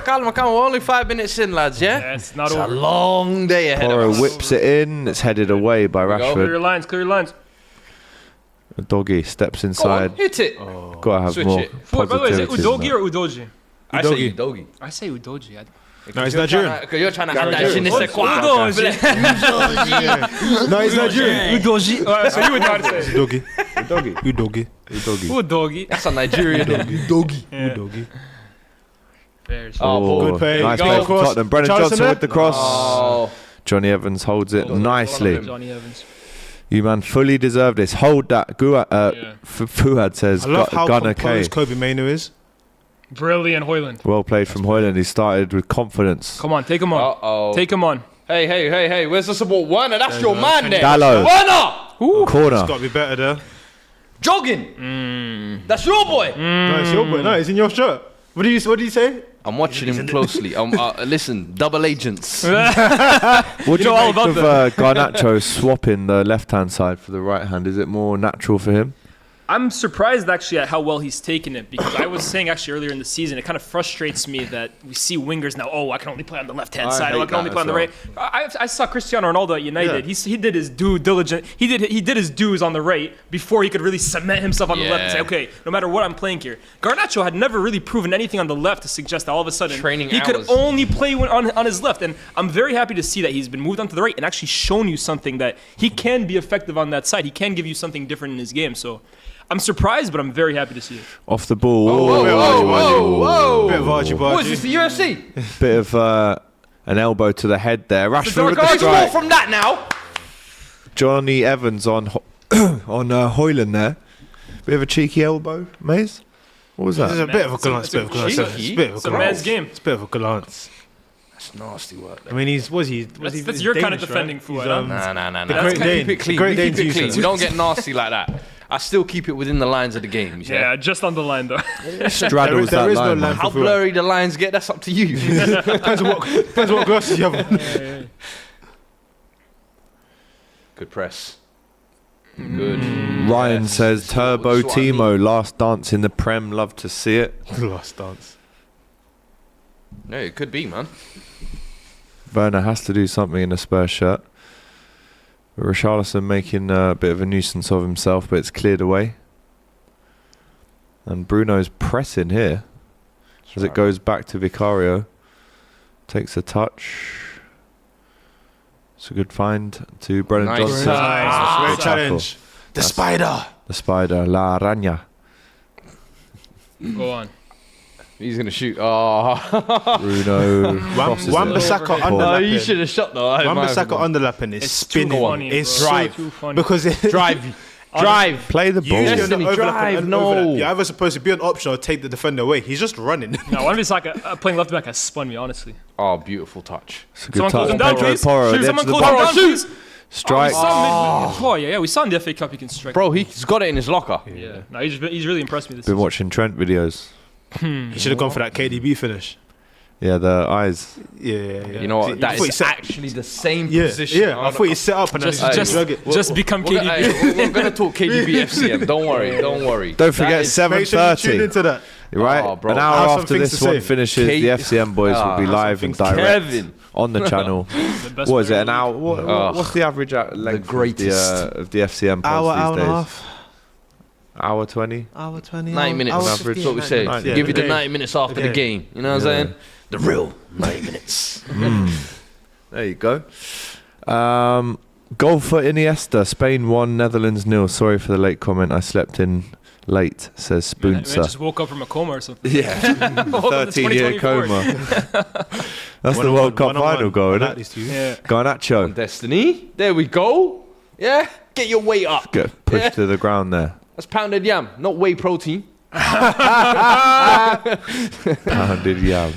Calma. We're only 5 minutes in, lads. Yeah. Yeah, it's not It's a over. long day ahead Porro of us. whips it in. It's headed away by we go. Clear Rashford. your lines. Clear your lines. Doggy steps Go on, inside. hit it. Gotta have Switch more it. Fuad, by the way, is it positivity. Udogie or Udoji? I say Udogie. I say Udoji. No, he's Nigerian. You're trying to hand that Nigerian. je ne sais quoi. No, he's Nigerian. Udoji. So you would not say Doggy. Doggy. Udogi. Doggy. Udogi. That's a Nigerian. Udogie. Udogi. Bears. Oh, Good play. Nice Go. play from Tottenham. Brennan Richarlison Johnson there? with the cross. Oh. Johnny Evans holds it nicely. Johnny Evans. You man fully deserve this. Hold that. Yeah. Fuad says I love how Gunner K. composed Kobe Mainoo is. Brilliant, Højlund. Well played from Højlund. He started with confidence. Come on, take him on. Uh-oh. Take him on. Hey. Where's the support? Werner, that's your man there. Dallo. Werner! Corner. It's got to be better there. Jogging. That's your boy. No, it's your boy. No, it's in your shirt. What do you say? I'm watching him closely. Listen, double agents. What do you know all make about of Garnacho swapping the left-hand side for the right hand? Is it more natural for him? I'm surprised actually at how well he's taken it, because I was saying actually earlier in the season, it kind of frustrates me that we see wingers now, I can only play on the left-hand I side, hate I can only that play on the as right. I saw Cristiano Ronaldo at United. Yeah. He did his due diligence. He did his dues on the right before he could really cement himself on the left and say, Yeah. okay, no matter what I'm playing here. Garnacho had never really proven anything on the left to suggest that all of a sudden Training he could hours. only play on his left. And I'm very happy to see that he's been moved onto the right and actually shown you something that he can be effective on that side. He can give you something different in his game. So I'm surprised, but I'm very happy to see it. Off the ball. Whoa. Bit of argy What bargy. is this, the UFC? Bit of an elbow to the head there. Rashford with the Guys, more strike. from that now. Johnny Evans on Højlund there. Bit of a cheeky elbow, Maze. What was This is that? a bit of a glance. It's a Bit of a glance. cheeky. It's a bit of a It's a man's glance. game. It's a bit of a glance. That's nasty work. I mean, That's your kind of defending for it. Nah. The Great Dane. Keep it clean. Great Dane's Keep it clean. useless. We don't get nasty like that. I still keep it within the lines of the games. Yeah, just on the line though. Straddles There that is no line. line. man. How blurry the lines get, that's up to you. Depends what glasses you have on. Good press. Good. Ryan Yes. says Turbo That's what I Timo, mean. last dance in the Prem, love to see it. Last dance. No, it could be, man. Werner has to do something in a Spurs shirt. Richarlison making a bit of a nuisance of himself, but it's cleared away. And Bruno's pressing here as it goes back to Vicario. Takes a touch. It's a good find to Brennan Nice. Johnson. Great Good challenge. The spider. The spider, La Araña. Go on. He's going to shoot. Oh. Bruno. crosses it. Wan-Bissaka No, underlapping. you should have shot though. Wan-Bissaka underlapping is It's too spinning. funny, It's bro. so Drive. Too funny. because it Drive. Drive. Play the ball. usually on the Destiny, overlap drive, and no. overlap, you're either supposed to be an option or take the defender away. He's just running. No, one of his playing left back has spun me, honestly. Oh, beautiful touch. It's a good Someone close touch. him down, Pedro please. Porro, Shoot, the someone edge of the close him box. down, please. Strike. We saw in the FA Cup he can strike. Bro, he's got it in his locker. Yeah. No, he's really impressed me this Been season. watching Trent videos. He should have gone for that KDB finish. Yeah, the eyes. Yeah. You know what? I That thought he is set- actually the same Yeah, position. yeah. I thought he set up and then Just drug it. just become We're KDB. going to talk KDB FCM. Don't worry. Don't worry. Don't forget, That is- Make sure you tune 7:30. into that. Right? Oh, bro. An I hour have some after things this to one say. finishes, the FCM boys will be I have live some and things to say. direct Kevin. on the channel. The best What is it? player An hour? What's the average length greatest. of the FCM pods Hour these and a days? half. Hour 20? Hour 20. 90 minutes. hour average. 15, That's what we say. 90 Yeah, Give you the Okay. 90 minutes after the Okay. game. You know what I'm saying? The real 90 minutes. There you go. Goal for Iniesta. Spain 1, Netherlands 0. Sorry for the late comment. I slept in late, says Man, Spoonser. just woke up from a coma or something. Yeah, Welcome to 13-year 2024. coma. That's the World Cup final goal, isn't it? Yeah. Garnacho. Destiny. There we go. Yeah. Get your weight up. Get pushed Yeah. to the ground there. That's pounded yam, not whey protein. Pounded yam.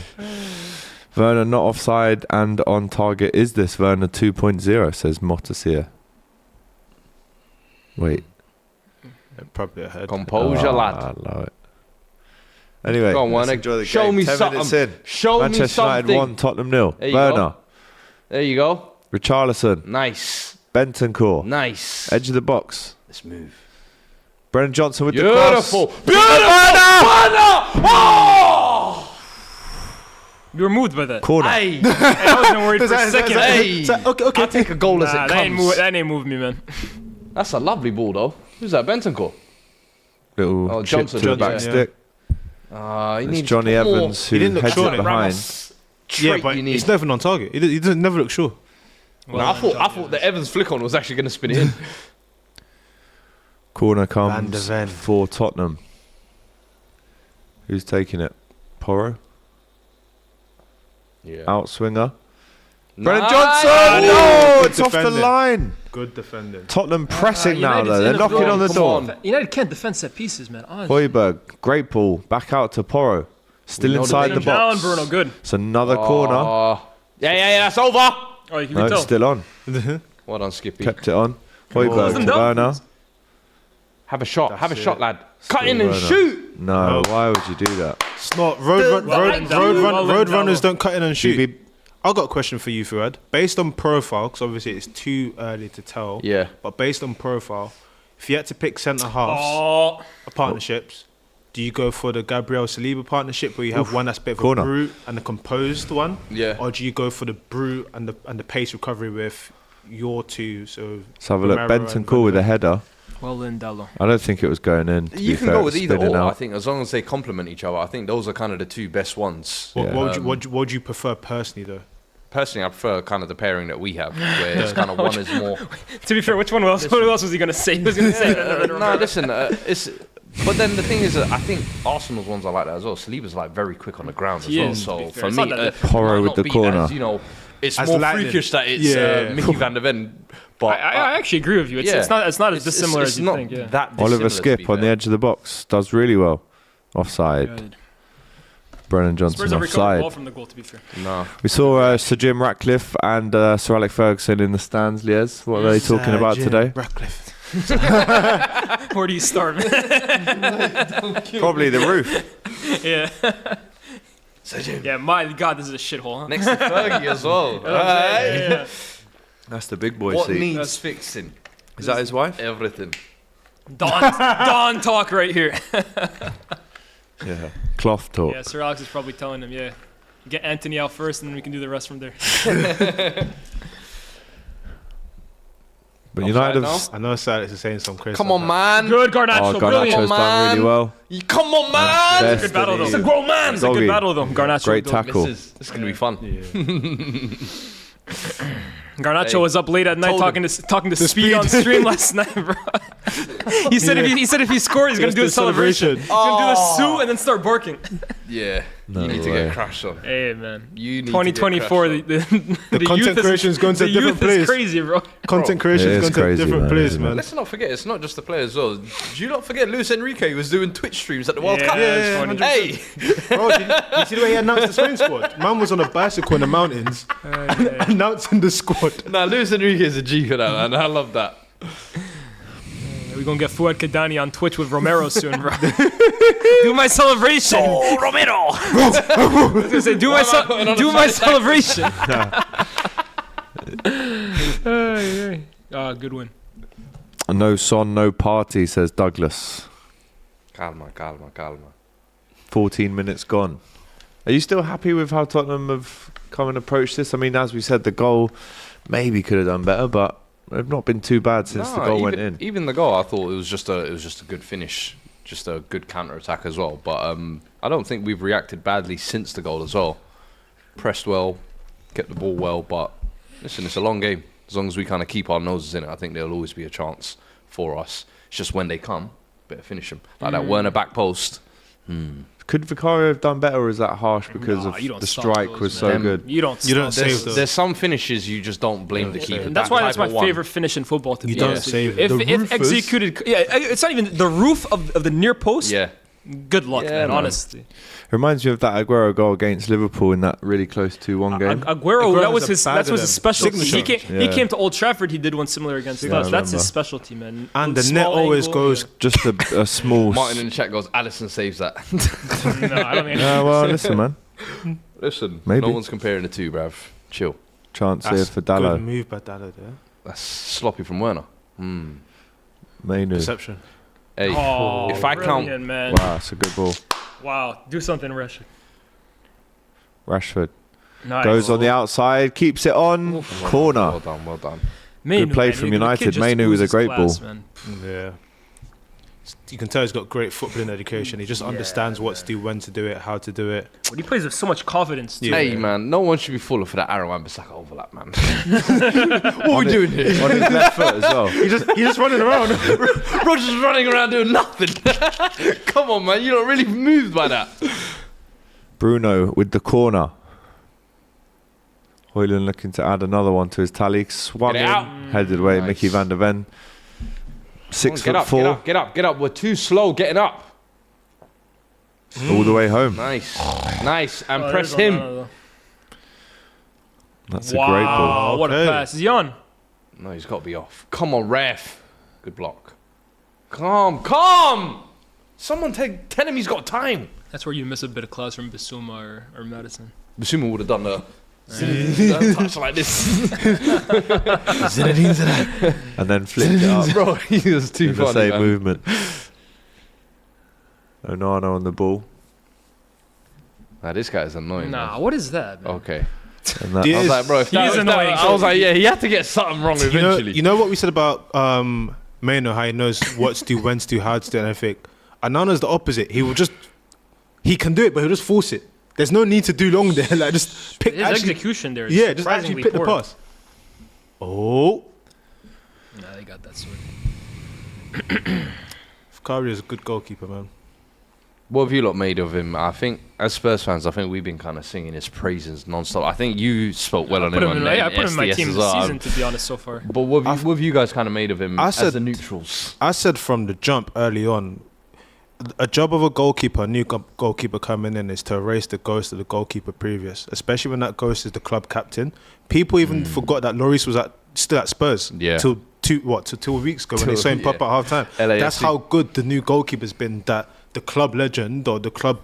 Werner not offside and on target. Is this Werner 2.0, says Motasir. Wait. Probably ahead. Composure, lad. I love it. Anyway, Go on, let's Werner. enjoy the Show game. me 10 minutes something. in. Show me Manchester United something. 1, Tottenham 0. There you Werner, go. There you go. Richarlison, Nice. Bentancur, Nice. edge of the box. Let's move. Brennan Johnson with Beautiful. the cross. Beautiful. Werner. Oh! You were moved by that. Corner. Hey. I wasn't worried for a second. Hey. Okay. I'll take a goal as Nah, it that ain't, comes. that ain't moved me, man. That's a lovely ball, though. Who's that? Bentancur? Little Oh, chip Johnson, to the yeah. back stick. He It's needs Johnny more Evans He who didn't look heads sure it on it. behind. Yeah, trait but you need. he's never on target. He doesn't never look sure. No, I thought the Evans flick on was actually going to spin it in. Corner Van der comes Ven. for Tottenham. Who's taking it? Porro. Yeah. Outswinger. Brennan Nice. Johnson! No, Good it's off the defending. line. Good defending. Tottenham pressing now, United's though. in They're the knocking goal. on the Come door. on. United can't defend set pieces, man. Honestly. Hoiberg, great ball. Back out to Porro. Still We know the inside the danger. box. Down, Bruno. Good. It's another corner. Yeah, that's over. Oh, you can No, tell. it's still on. Well done, Skippy. Kept it on. Close Hoiberg them to down. Werner. Have a shot. Have a That's shot, it. lad. Cut in Still and Werner. shoot. No, No. why would you do that? It's not road Well, runners don't cut in and shoot. BB, I've got a question for you, Fuad. Based on profile, because obviously it's too early to tell. Yeah. But based on profile, if you had to pick centre halves, Oh, partnerships, do you go for the Gabriel Saliba partnership where you have one that's a bit of Corner. a brute and a composed one? Yeah. Or do you go for the brute and the pace recovery with your two? So let's have a look. Romero and Bentancur with a header. well then, Dallo. I don't think it was going in. to You be can fair. go It with was either spinning or. I out. think as long as they complement each other, I think those are kind of the two best ones. what, Yeah. what would you prefer personally though? Personally, I prefer kind of the pairing that we have, where it's kind of one is more. To be fair, which one else? What else was he gonna say? He was gonna say that. No, listen, it's. But then the thing is, I think Arsenal's ones are like that as well. Saliba's like very quick on the ground as He well. is, to So be fair. for It's me, not that it Porro might with not the be corner. As, it's As more lightning. freakish that it's Yeah. Mickey Van der Ven. But I actually agree with you. It's, yeah. it's not as dissimilar it's as you not think. Yeah. that Oliver dissimilar, to Skip be on the fair. edge of the box does really well. Offside. Good. Brennan Johnson Spurs have recovered offside. well from the goal, to be fair. No. We saw Sir Jim Ratcliffe and Sir Alex Ferguson in the stands, Liez. What are they talking about today? Ratcliffe. Where do you start, man? Probably the roof. Yeah. Yeah, my God, this is a shithole, huh? Next to Fergie as well. Yeah. That's the big boy What seat. needs fixing? Is that his wife? Everything. Don talk right here. Yeah. Cloth talk. Yeah, Sir Alex is probably telling him, yeah, get Antony out first, and then we can do the rest from there. But United Offside have... I know Sir Alex is saying some crazy Come stuff. on, man. Good Garnacho, Oh, brilliant. Garnacho's done really well. Come on, man. Best Good battle, of though. the- It's a grown man. It's a Doggy. good battle, though. Garnacho. Great though. tackle. This is going to be fun. Garnacho Hey, was up late at night told talking to Speed on stream last night, bro. He said if he scores, he's gonna do a celebration. He's gonna do a suit and then start barking. Yeah. No you need to way. get crashed on. Hey man, You need 2024, to get the content creation is going to a the different youth is place. crazy, bro. Content creation It is is going to a crazy, different man, place, isn't it? man. Let's not forget, it's not just the players as well. Do you not forget Luis Enrique was doing Twitch streams at the World Yeah, Cup? yeah, it's funny. Hey! Bro, did you see the way he announced the Spain squad? Man was on a bicycle in the mountains announcing the squad. Nah, Luis Enrique is a G for that, man. I love that. We're gonna get Fuad Kadani on Twitch with Romero soon, bro. Do my celebration. Oh, Romero! I was gonna say, do my celebration. Good win. No son, no party, says Douglas. Calma. 14 minutes gone. Are you still happy with how Tottenham have come and approached this? I mean, as we said, the goal maybe could have done better, but they've not been too bad since the goal went in. Even the goal, I thought it was just a good finish, just a good counter attack as well. But I don't think we've reacted badly since the goal as well. Pressed well, kept the ball well, but listen, it's a long game. As long as we kind of keep our noses in it, I think there'll always be a chance for us. It's just when they come, better finish them. Like that Werner back post. Could Vicario have done better, or is that harsh because Nah, you of don't the stop strike those, was man. so good? You don't save those. There's some finishes you just don't blame the keeper. And that's why it's my type of one. favorite finish in football. To You be don't honest with save you. it. The If roof is- executed, it's not even the roof of the near post. Yeah. Good luck, Yeah, man. man. Honestly, Reminds me of that Aguero goal against Liverpool in that really close 2-1 game. Aguero, Aguero that was was a his. bad That was of his them. specialty. Signature. He came to Old Trafford. He did one similar against Yeah, I us. That's his remember. specialty, man. And the Small net always angle, goes. Just a small... Martin in the chat goes, Alisson saves that. yeah. No, I don't mean. well, listen, man. Listen, Maybe. no one's comparing the two, bruv. Chill. Chance here That's for good Dallo. move by Dallo there. That's sloppy from Werner. Mainu. Perception. Hey, Oh, if I count, brilliant, man. Wow, it's a good ball. Wow, do something, Rashford. Rashford Nice. goes on the outside, keeps it on. Corner. well done. Mainu, Good play man, from the kid United. just Mainu was a oozes great class, ball. man. Yeah. You can tell he's got great footballing education. He just understands what to do, when to do it, how to do it. But he plays with so much confidence. Too. Yeah. Hey, man, no one should be falling for that Aaron Wan-Bissaka overlap, man. What are we doing here? On his left foot as well. He's just running around. Roger's running around doing nothing. Come on, man, you're not really moved by that. Bruno with the corner. Hoyland looking to add another one to his tally. Swung Get it in, out. headed away. Nice. Mickey van der Ven. Get up, 6'4", get up. We're too slow getting up. all the way home. Nice. And Oh, press there's him. Onana, That's a great ball. Wow, what a Okay. pass. Is he on? No, he's got to be off. Come on, ref. Good block. Come. Someone tell him he's got time. That's where you miss a bit of class from Bissouma or Madison. Basuma would have done the touch like this. And then flicked it up Bro, he was too in the funny, same man. movement. Onana on the ball. Nah, this guy is annoying. Nah, man. what is that, man? Okay. And that, Yeah. I was like, bro, if He that is was annoying. that, I was like, yeah, he had to get something wrong eventually. You know what we said about Maino, how he knows what to do, when to do, how to do it, and everything. Anana's the opposite. He can do it, but he'll just force it. There's no need to do long there. Like just pick. His Actually, execution there is yeah, just actually surprisingly pick the poor. pass. Oh, Nah, they got that sword. Vicario is a good goalkeeper, man. What have you lot made of him? I think, as Spurs fans, I think we've been kind of singing his praises non-stop. I think you spoke well on him on I put him in my SDS team as this well. season, to be honest, so far. But what have you guys kind of made of him I as said- the neutrals? I said from the jump early on, a job of a goalkeeper, a new goalkeeper coming in, is to erase the ghost of the goalkeeper previous, especially when that ghost is the club captain. People even forgot that Lloris was still at Spurs till 2 weeks ago when they saw him pop at half time. That's how good the new goalkeeper's been, that the club legend or the club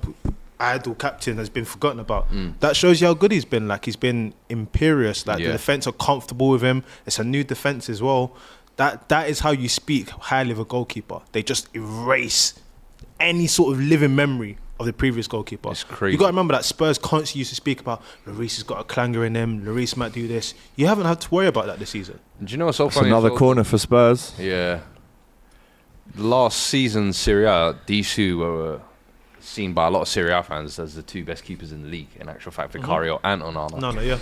idol captain has been forgotten about. That shows you how good he's been. Like, he's been imperious. Like, the defence are comfortable with him. It's a new defence as well. That is how you speak highly of a goalkeeper. They just erase any sort of living memory of the previous goalkeeper. It's crazy. You got to remember that Spurs constantly used to speak about Lloris has got a clanger in him, Lloris might do this. You haven't had to worry about that this season. Do you know what's so It's funny? another corner for Spurs. Yeah. Last season, Serie A, these two were seen by a lot of Serie A fans as the two best keepers in the league. In actual fact, Vicario and Onana. No, yeah.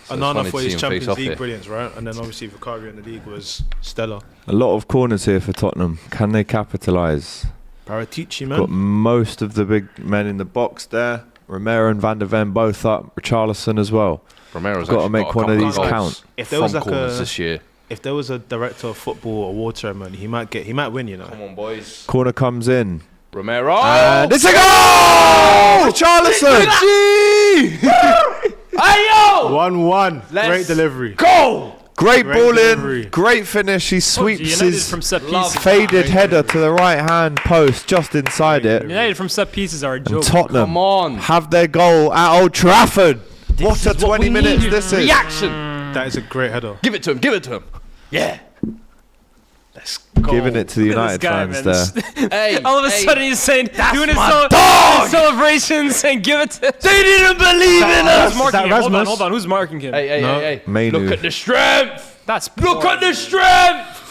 So Onana for see his him Champions face off League here. brilliance, right? And then obviously Vicario in the league was stellar. A lot of corners here for Tottenham. Can they capitalise? Paratici, Got man. most of the big men in the box there. Romero and Van de Ven both up. Richarlison as well. Romero's Got to actually make got a one of couple these goals count. If there was from like corners a- this year. If there was a director of football award ceremony, he might win, you know. Come on, boys. Corner comes in. Romero. And it's a goal! Richarlison! Ayo! 1-1. Let's Great delivery. Go! Great Great ball delivery. in. Great finish. He sweeps United his from set pieces. faded header to the right hand post just inside it. United from set pieces are a And joke. Tottenham Come on. have their goal at Old Trafford. What a is what 20 we minutes needed. this is. Reaction. That is a great header. Give it to him. Give it to him. Yeah. Let's go. Giving it to the Look United at this guy, fans man. there. Hey, All of a hey. sudden he's saying, doing his, my dog! celebrations, saying, give it to. They didn't believe in Who's us. marking him? Hold on, Rasmus? hold on. Who's marking him? Hey, No. hey. Mainu. Look at the strength. That's poor. Look at the strength.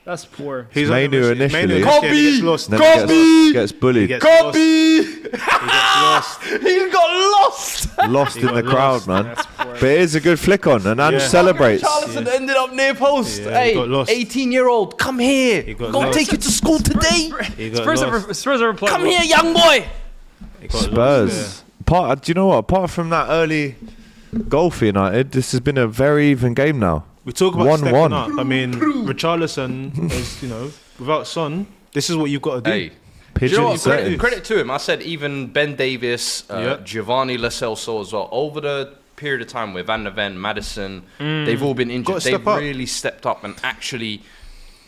That's poor. He's Mainu initially. Mainu gets lost. Then Copy! he gets bullied. He gets lost. Copy. He gets lost. He's got lost. Lost in got the crowd, lost. man. That's poor. But it is a good flick on, and Ange Yeah. celebrates. Charlison ended up near post. Yeah, he Hey, got lost. 18-year-old, come here. He got Gonna lost. take you to school today. He got Spurs lost. are playing. Come here, young boy. He got lost, Spurs. Do you know what? Apart from that early goal for United, this has been a very even game now. We talk about 1-1. stepping up. I mean, Richarlison is, without Son, this is what you've got to do. Hey, do Pigeon you know what? settings. Credit to him. I said even Ben Davies, Yeah. Giovanni Lo Celso as well. Over the period of time with Van der Ven, Madison, they've all been injured. Gotta They've step up. really stepped up and actually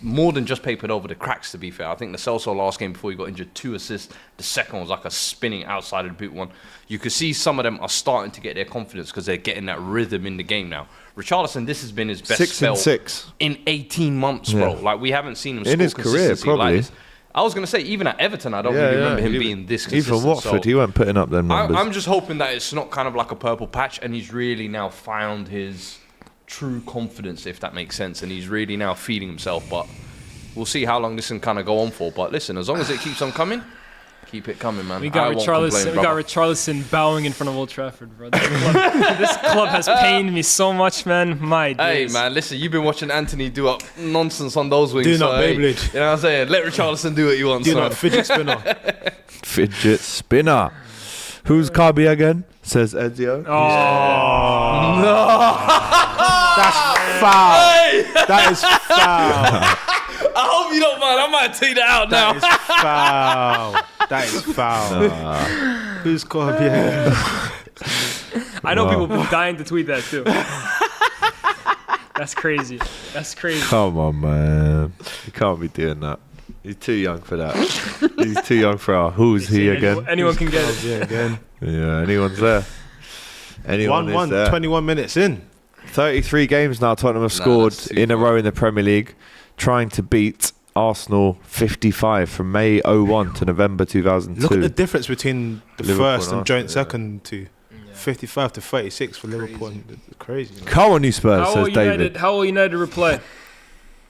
more than just papered over the cracks, to be fair. I think the Celso last game before he got injured, 2 assists. The second was like a spinning outside of the boot one. You could see some of them are starting to get their confidence because they're getting that rhythm in the game now. Richarlison, this has been his best 6 spell and 6. in 18 months, bro. Yeah. Like, we haven't seen him In score his career, consistency like probably. this. I was going to say, even at Everton, I don't really remember him being this consistent. Even Watford, So he weren't putting up them numbers. I'm just hoping that it's not kind of like a purple patch and he's really now found his true confidence, if that makes sense, and he's really now feeding himself. But we'll see how long this can kind of go on for. But listen, as long as it keeps on coming, keep it coming, man. We got I won't complain, Richarlison bowing in front of Old Trafford, bro. This club has pained me so much, man. My Hey, days. man, listen, you've been watching Antony do up nonsense on those wings. Do so, not hey, Beyblade. you know what I'm saying? Let Richarlison do what he wants. Do so. not fidget spinner. Fidget spinner. Who's Kabi again? Says Ezio. That's foul. That is foul. I hope you don't mind. I might take that out now. That is foul. Who's got to be here? I know people have been dying to tweet that too. That's crazy. That's crazy. Come on, man. You can't be doing that. He's too young for that. He's too young for our who's he again. Anyone can get it. Yeah, again. Yeah, anyone's there. Anyone is 1-1, there. 21 minutes in. 33 games now Tottenham have scored that's too in a far. row in the Premier League, trying to beat Arsenal 55 from May 01 to November 2002. Look at the difference between the Liverpool first and and joint Arsenal, yeah. second to 55 to 36 for Liverpool. It's crazy. Man. Come on, you Spurs, How says will David. United reply?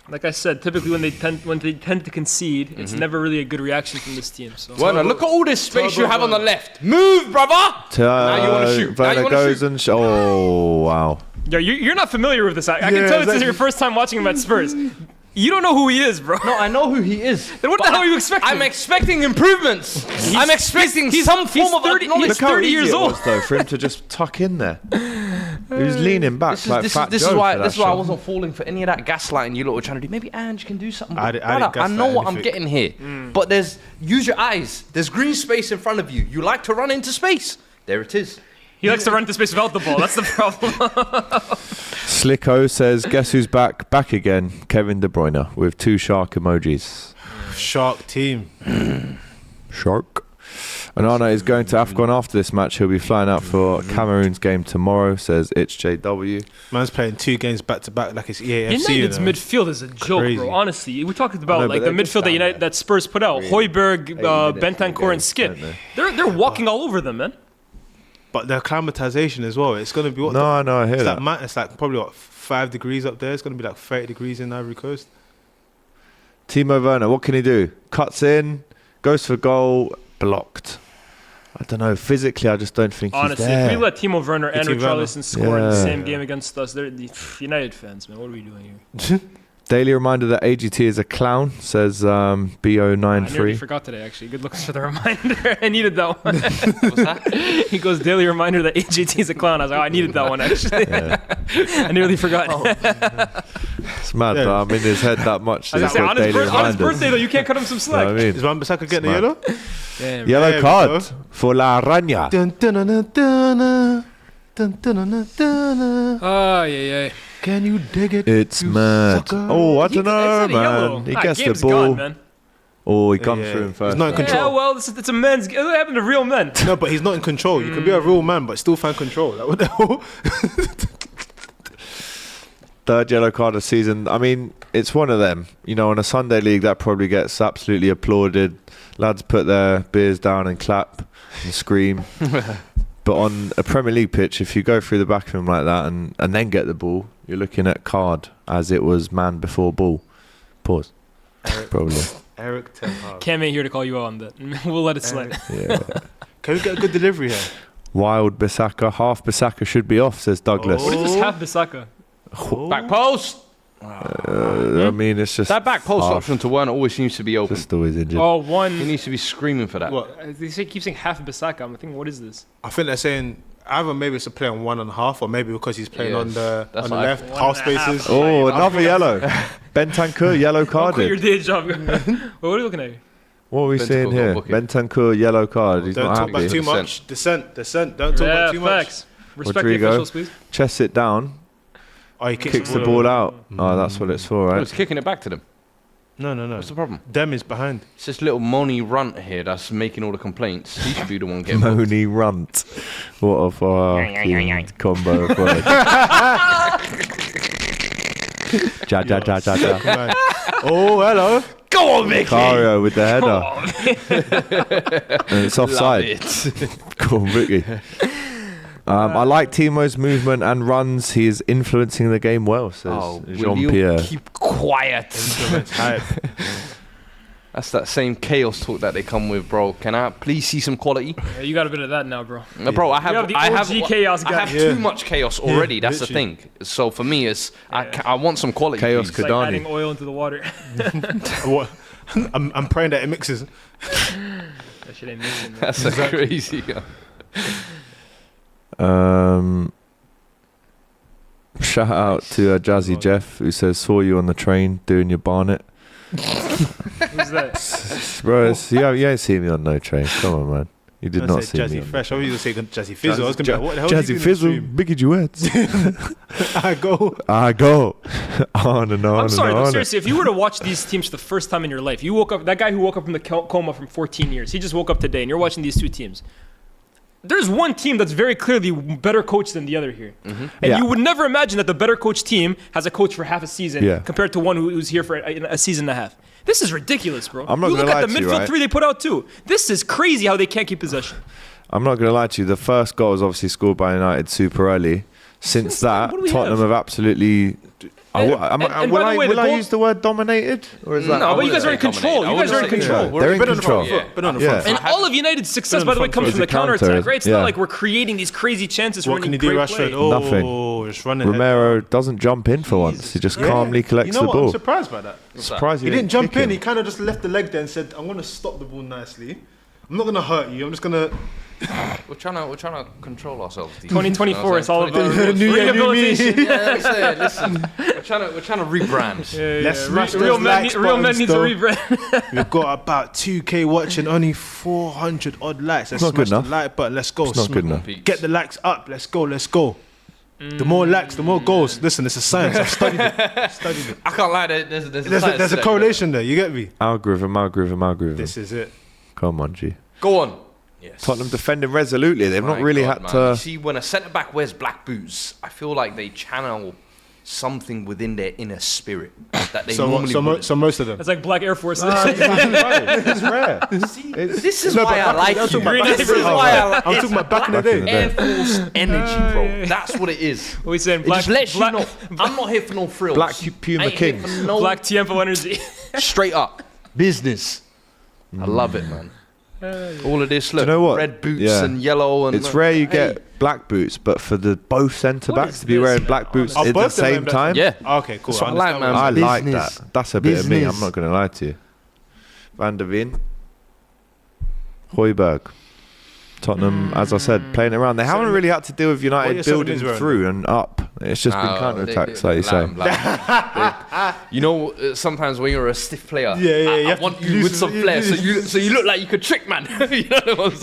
Like I said, typically when they tend to concede, it's never really a good reaction from this team. So Werner, look at all this space you Turbo have on the Werner. left. Move, brother. Now you want to shoot. Now you Werner want to goes shoot. and oh wow. yeah, you're not familiar with this. I can Yeah, tell this is exactly. your first time watching him at Spurs. You don't know who he is, bro. No, I know who he is. Then what the But hell are you expecting? I'm expecting improvements. I'm expecting some form of 30 acknowledgement. Look how 30 easy years it old. was, though, for him to just tuck in there. He was leaning back like Fat this Joe is why for that this is why I shot. wasn't falling for any of that gaslighting you lot were trying to do. Maybe Ange can do something. I didn't Brother, I gaslight know what I'm anything. getting here. But use your eyes. There's green space in front of you. You like to run into space. There it is. He likes to run into space without the ball. That's the problem. Slicko says, guess who's back? Back again. Kevin De Bruyne with 2 shark emojis. Shark team. Shark. Onana is going to AFCON after this match. He'll be flying out for Cameroon's game tomorrow, says It's JW. Man's playing 2 games back to back like it's EAFC. United's you know? midfield is a joke, Crazy. bro. Honestly, we talked about I know, like but the they're just midfield down that Spurs put out. Højbjerg, minutes of the Bentancur, game, and Skip. don't they? They're walking all over them, man. But the acclimatization as well. It's going to be what? No, I know, I hear it's that. like it's like probably what 5 degrees up there. It's going to be like 30 degrees in Ivory Coast. Timo Werner, what can he do? Cuts in, goes for goal, blocked. I don't know. Physically, I just don't think Honestly, he's there. if we let Timo Werner and Timo Werner. Richarlison score in the Yeah. same game against us, they're the United fans, man. What are we doing here? Daily reminder that AGT is a clown, says I nearly BO93. forgot today, actually. Good looks for the reminder. I needed that one. What's that? He goes, daily reminder that AGT is a clown. I was like, I needed that one, actually. I nearly forgot. It's mad, Yeah. but I'm in his head that much. I was He's gonna got say, daily on his reminders. birthday, though, you can't cut him some You know what I slack. mean? Is Wan-Bissaka getting the Smart. yellow? Damn. Yellow There we card go. for La Araña. Dun, dun, dun, dun, dun, dun, dun, dun, dun, dun. Oh, yeah. Can you dig it? It's you mad. sucker? Oh, I don't know, Yellow. man. He gets the game's ball. gone, man. Oh, he comes Yeah. through him first. He's not in man. control. Yeah, well, it's a men's game. What happened to real men? No, but he's not in control. You can be a real man, but still find control. Like, what the hell? Third yellow card of season. I mean, it's one of them. You know, on a Sunday league, that probably gets absolutely applauded. Lads put their beers down and clap and scream. But on a Premier League pitch, if you go through the back of him like that and then get the ball, you're looking at card as it was man before ball. Pause. Probably. Eric Ten Hag. Cam ain't here to call you out on that. We'll let it slide. Yeah. Can we get a good delivery here? Wild Bissaka. Half Bissaka should be off, says Douglas. What is this half Bissaka? Back post. I mean, it's just That back post half. option to Werner always seems to be open. Just always injured. Oh, He one. needs to be screaming for that. What? They keep saying half Bissaka. I'm thinking, what is this? I think they're saying either maybe it's a play on 1.5, or maybe because he's playing Yes, on the that's on the what I left think. half 1.5. spaces. Oh, I another yellow. Bentancur, yellow Don't quit your carded. day job. What are you looking at? What are we Bentancur seeing got here? booking. Bentancur, yellow card. He's Don't not talk happy. about too Descent. much. Descent. Don't talk Yeah, about too much. facts. Respect the Rodrigo. officials, please. Chests it down, Oh, he kicks the ball out. Oh, that's what it's for, No, right? it's kicking it back to them. No. What's the problem? Dem is behind. It's this little Moni runt here that's making all the complaints. He should be the one getting booked. Moni Runt. What a fucking combo of words. Ja. Come on. Oh, hello. Go on, Mickey! Cario with the header. And it's Love offside. it. Cool, Vicky. I like Timo's movement and runs. He is influencing the game well, says Oh, will Jean-Pierre. you keep quiet? Hype. That's that same chaos talk that they come with, bro. Can I please see some quality? Yeah, you got a bit of that now, bro. Bro, I have, have the I have, OG chaos I guy. have Yeah. too much chaos already. That's the literally. thing. So for me, it's I want some quality. Chaos please. It's like Kadani. adding oil into the water. What? I'm praying that it mixes. That shit ain't mixing, man. That's crazy. Shout out to Jazzy Jeff, who says, saw you on the train doing your Barnet. Who's that? Bro, you ain't seen me on no train. Come on, man. You did not see me. Jazzy on Fresh. I was going to say Jazzy Fizzle. I was going to be like, what the hell Jazzy Fizzle, biggie duets. I go. I go on and on I'm sorry, and though, on. seriously, if you were to watch these teams for the first time in your life, you woke up, that guy who woke up from the coma from 14 years, he just woke up today, and you're watching these two teams. There's one team that's very clearly better coached than the other here. And Yeah. you would never imagine that the better coached team has a coach for half a season Yeah. compared to one who's here for a season and a half. This is ridiculous, bro. I'm not you gonna look lie at the to you, midfield right? three they put out too. This is crazy how they can't keep possession. I'm not going to lie to you. The first goal was obviously scored by United super early. Since that, what do we Tottenham have? have absolutely... And will by the I way, the goal- use the word dominated? Or is that... No, but you guys are in control. You guys are in control. They're in Been on the control. front foot. Been on the Yeah. front foot. And all of United's success, Been by on the way, the comes front from the foot. counter-attack, Counter, right? It's yeah. not like we're creating these crazy chances What for can any he do, great play. Rashford? Oh, Nothing. just running. Romero doesn't jump in for once. He just calmly collects You know the what? I'm ball. surprised by that. Surprised He didn't jump kick in. him. He kind of just left the leg there and said, I'm going to stop the ball nicely. I'm not going to hurt you. I'm just going to... We're trying to control ourselves. 2024, it's all about New year, new me. rehabilitation. Yeah, that's it. Listen, we're trying to rebrand. Let's smash Real those men, likes real men buttons, need to though. rebrand. We've got about 2K watching, only 400 odd likes. Let's not good smash enough. the like button. Let's go. It's not good enough. Get the likes up. Let's go. Let's go. The more likes, the more goals. Listen, it's a science. I've studied it. I can't lie. There's There's a correlation there. You get me? Algorithm. This is it. Come on, G. Go on. Yes. Tottenham defending resolutely. They've not My really God, had man. to. You see, when a centre back wears black boots, I feel like they channel something within their inner spirit that they normally wouldn't. So most of them. It's like Black Air Force. It's rare. This is why I like you. This is why I like I'm talking about back in the day. Air Force energy, bro. That's what it is. What we saying? It Black, just lets black, you know, I'm not here for no frills. Black Puma I ain't here Kings. for no Black Tiempo energy. straight up business. I love it, man. All of this, look, you know what? red boots Yeah. and yellow, and It's rare you get black boots, but for the both centre What backs is to be this, wearing man? black boots Oh, at the both them same wearing time. Yeah, Okay, cool. That's what I like, man. I like Business. that. That's a bit of me. Business. I'm not going to lie to you. Van der Ven, Højbjerg, Tottenham, as I said, playing around. They haven't really had to deal with What are United your building 70s wearing? through and up. It's just been counter-attacks, like you say. You know, sometimes when you're a stiff player, you I have want to you lose with some it, flair, you- so you look like you could trick, man. You know the ones.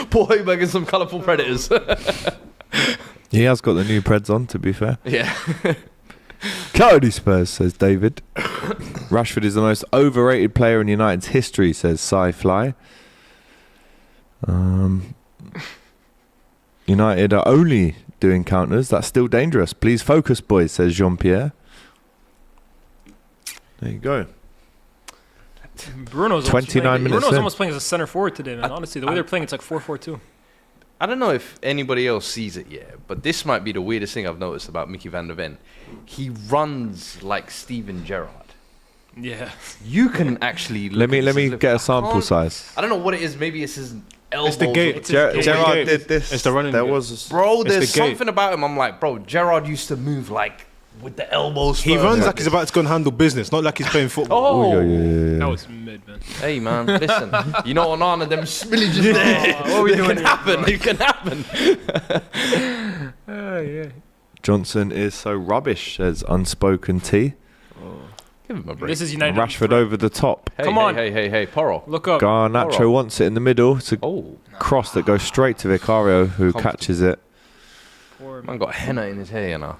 Poor Højbjerg and some colourful predators. He has got the new Preds on, to be fair. Yeah. Cowardly Spurs, says David. Rashford is the most overrated player in United's history, says Sci-Fly. United are only doing counters. That's still dangerous. Please focus, boys, says Jean-Pierre. There you go. Bruno's 29 minutes Bruno's in. almost playing as a center forward today, man. Honestly, the way they're playing, it's like 4-4-2. I don't know if anybody else sees it yet, but this might be the weirdest thing I've noticed about Mickey van der Ven. He runs like Steven Gerrard. Yeah. You can actually Let me get a sample size. I don't know what it is. Maybe it's his elbows. It's the gate. or- It's his gate. Gerrard did this. It's the running There gate. was Bro, It's there's the gate. something about him. I'm like, bro, Gerrard used to move like with the elbows. He first. runs like he's about to go and handle business, not like he's playing football. Oh, That was mid, man. hey man, listen. You know, Onana, them spillages there. what are we doing It can here, happen. bro? It can happen. Yeah. Johnson is so rubbish, says Unspoken T. Give him a break. This is United. Rashford over the top. Hey, Come hey, on. Hey, Poro. Look up. Garnacho Alright. wants it in the middle. It's a Oh, cross that goes straight to Vicario, who Comfortable. catches it. Poor man got henna in his hair, you know.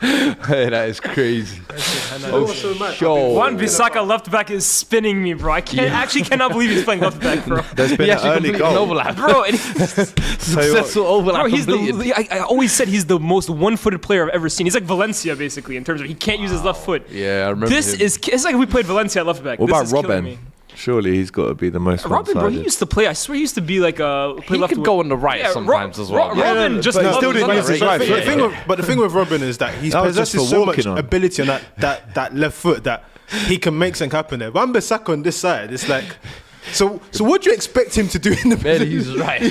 Hey, that is crazy. Sure. One Bissaka left back is spinning me, bro. I cannot believe he's playing left back, bro. There's been He an actually early completed an goal. overlap. Bro, Successful overlap he's completed. I always said he's the most one-footed player I've ever seen. He's like Valencia, basically, in terms of he can't use his left foot. Yeah, I remember This him. is it's like we played Valencia at left back. What This about is killing Robben? me. Surely he's got to be the most Robin, bro, he one-sided. used to play. I swear, he used to be like a play He left. could go on the right sometimes as well. Robin just but he loves still didn't the use his right. right But foot. the thing with- but the thing with Robin is that he That was just possesses for so much walking on. ability on that left foot that he can make something happen there. Wan Bissaka on this side, it's like, so what do you expect him to do in the Barely uses right.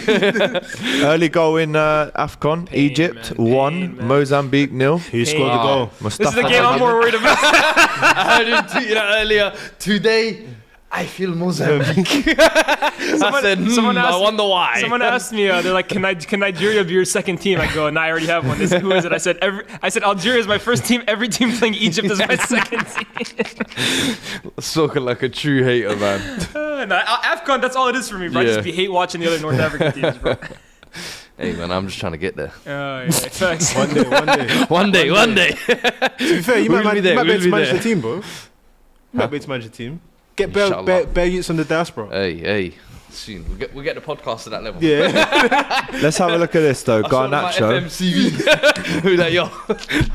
Early goal in AFCON. Pain, Egypt man. 1, Pain, man. Mozambique 0. Who scored the goal? This is the game I'm more worried about. I heard him tweet that earlier. Today, I feel Mozambique. I said, I wonder why. Someone asked me, they're like, can Nigeria be your second team? I go, nah, I already have one. Who is it? I said Algeria is my first team. Every team playing Egypt is my second team. Spoken like a true hater, man. AFCON, that's all it is for me, bro. I Yeah. just hate watching the other North African teams, bro. Hey, man, I'm just trying to get there. Yeah, facts. One day. One day. To be fair, you We'll might be be there, able we'll to be manage there. the team, bro. You might be able to manage the team. Get Inshallah. bare youths from the diaspora. Hey. Soon. We'll get the podcast to that level. Yeah. Let's have a look at this, though. I saw my Garnacho. FMCV. Who that, yo?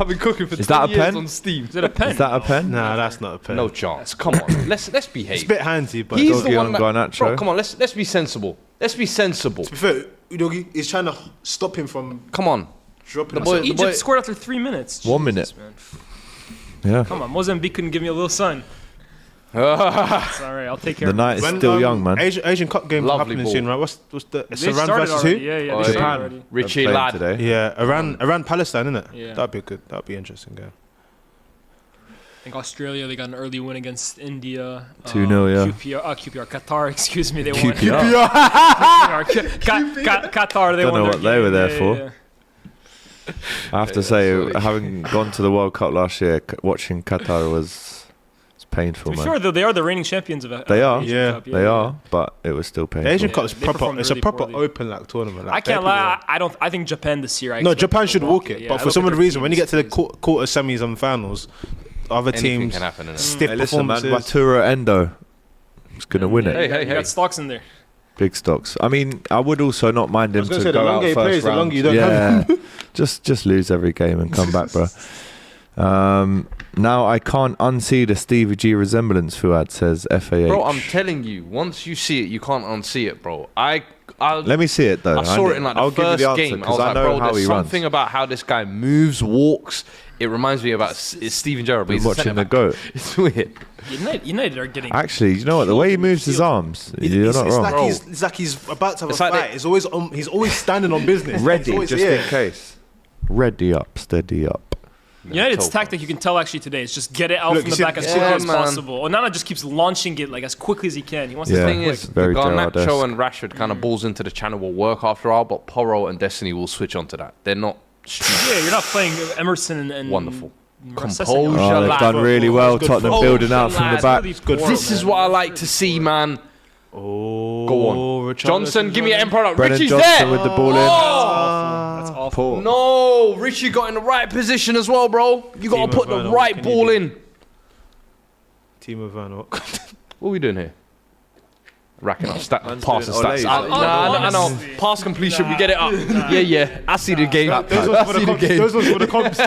I've been cooking for Is that 10 a years pen? on Steam. Is it a pen? Is that a pen? Nah, that's not a pen. No chance. Come on. Let's behave. It's a bit handy, but He's Doggy the on one that, Garnacho. bro, come on, let's be sensible. Let's be sensible. to be fair, Udogi is trying to stop him from Come on. dropping. The us. boy- Egypt scored after 3 minutes. 1 Jesus, minute. man. Yeah. Come on, Mozambique couldn't give me a little sun. It's all right. I'll take care The of night is When, still young, man. Asian Cup game Lovely happening ball. soon, right? What's the? It's They Iran started versus already. who? Yeah, Oh, they started Japan. already. Richie Playing lad. today. Yeah, Iran Palestine, isn't it? Yeah. That'd be good. That'd be interesting game. I think Australia, they got an early win against India. 2-0, yeah. QPR, Qatar, excuse me, they won. QPR. Qatar, they Don't won. know their what they were game. there Yeah, for. yeah, I have to say, having gone to the World Cup last year, watching Qatar was painful, To be man. fair, though, they are the reigning champions of They are. Asian Yeah, Cup. They are, but it was still painful. The Asian Yeah, Cup is they proper. performed It's a really proper poorly. open like tournament. Like, I can't they're lie. I think Japan this year. No, expect Japan them to should walk it. Yeah, But I for look some at odd their reason, when you teams, get to the it's crazy. quarter semis and finals, other Anything teams can happen, innit? stiff Hey, listen, man. performances. Matura Endo is going to win it. Hey, You got- hey, you hey. got stocks in there. Big stocks. I mean, I would also not mind him was to gonna say, the go out longer he first plays, the round. longer you don't yeah, just lose every game and come back, bro. Now I can't unsee the Stevie G resemblance. Fuad says FAH. Bro, I'm telling you, once you see it, you can't unsee it, bro. Let me see it though. I saw it in like the I'll give you first the answer game. I because was I like, know bro, how he there's runs. something about how this guy moves, walks. It reminds me about it's Steven Gerrard, but Been he's a watching the centre-back. goat. It's weird. United are getting. Actually, you know what? The way he moves his arms, you're not it's wrong. like Bro. it's like he's about to have It's a like fight. He's always standing on business. He's Ready, always, just yeah. in case. Ready up, steady up. United's Top. tactic, you can tell actually today, is just get it out Look, from you the see- back as yeah, quickly as man. possible. Onana just keeps launching it like as quickly as he can. He wants Yeah. to The stay thing quick. is, Very the Garnacho Gerrard-esque. and Rashford kind of balls into the channel will work after a while, but Porro and Destiny will switch onto that. They're not stupid. Yeah, you're not playing Emerson and Wonderful. Composure. Composure. Oh, they've lad. done really well. Good Tottenham football. building out from the Lad. back. Really good poor, This is man. what I like to see, man. Oh, Go on. Johnson, give me an end product. Brennan Richie's Johnson there. with the ball in. That's awful. No, Richie got in the right position as well, bro. You got Team to put of the Werner, right what can you ball do? in. Team of Werner. What are we doing here? Racking up Man's pass doing stats. Ole's. I know. Honestly. Pass completion, we get it up. Yeah. I see the game. Those ones for the comps. Those ones for the comps.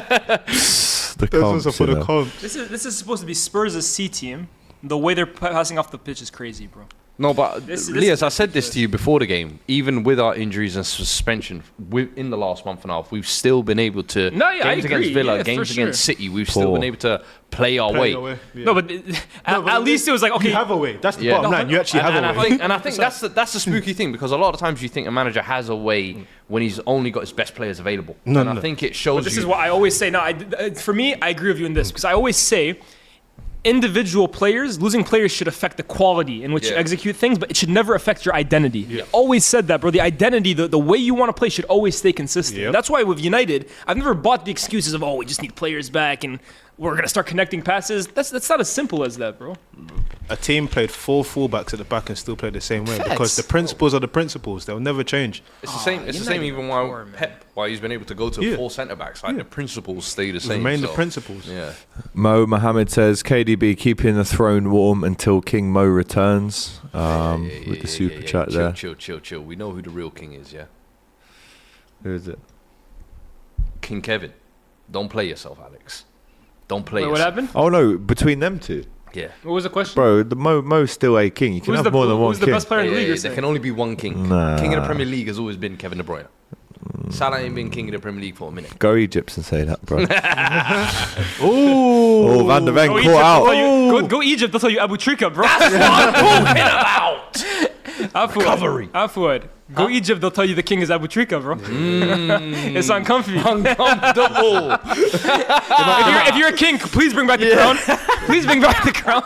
The Those ones are comps, for you the know. comps. This is supposed to be Spurs' C team. The way they're passing off the pitch is crazy, bro. No, but This Lias, is I said this to you before the game. Even with our injuries and suspension in the last month and a half, we've still been able to. No, yeah, I games agree. against Villa, Yeah, games for sure. against City, we've still Poor. been able to play our way. Yeah. No, but at least it was like, okay, You have a way. That's the Yeah. bottom No, line. You actually have and a I way. think, and I think that's the spooky thing, because a lot of times you think a manager has a way when he's only got his best players available. No, and no. I think it shows this you. is what I always say. No, for me, I agree with you in this because I always say individual players, losing players should affect the quality in which you Yeah. execute things, but it should never affect your identity. Always said that, bro. The identity, the way you want to play should always stay consistent. Yep. That's why with United, I've never bought the excuses of, we just need players back and we're going to start connecting passes. That's not as simple as that, bro. A team played 4 fullbacks at the back and still played the same way Facts. because the principles are the principles. They'll never change. It's the same. It's the same. United Even are why poor, man. Pep, why he's been able to go to Yeah. 4 centre backs, like the principles stay the same. Remain the so, principles. Yeah. Mo Mohammed says KDB keeping the throne warm until King Mo returns. With the super chat there. Chill. We know who the real king is. Yeah. Who is it? King Kevin. Don't play yourself, Alex. Don't play Wait, what yourself. happened? Oh no, between them two, Yeah. What was the question? bro. The Mo's still a king. You can Who's have the, more than one who's the king. best player in the league? You're There saying? can only be one king. Nah. King of the Premier League has always been Kevin De Bruyne. Salah ain't been king of the Premier League for a minute. Go Egypt and say that, bro. Oh, Van der Ven Go caught Egypt, out. go Egypt, they'll tell you Abu Trika, bro. Recovery. Afuad. Go Egypt, they'll tell you the king is Abu Trika, bro. It's uncomfy. Uncomfortable. If you're a king, please bring back the crown. Please bring back the crown.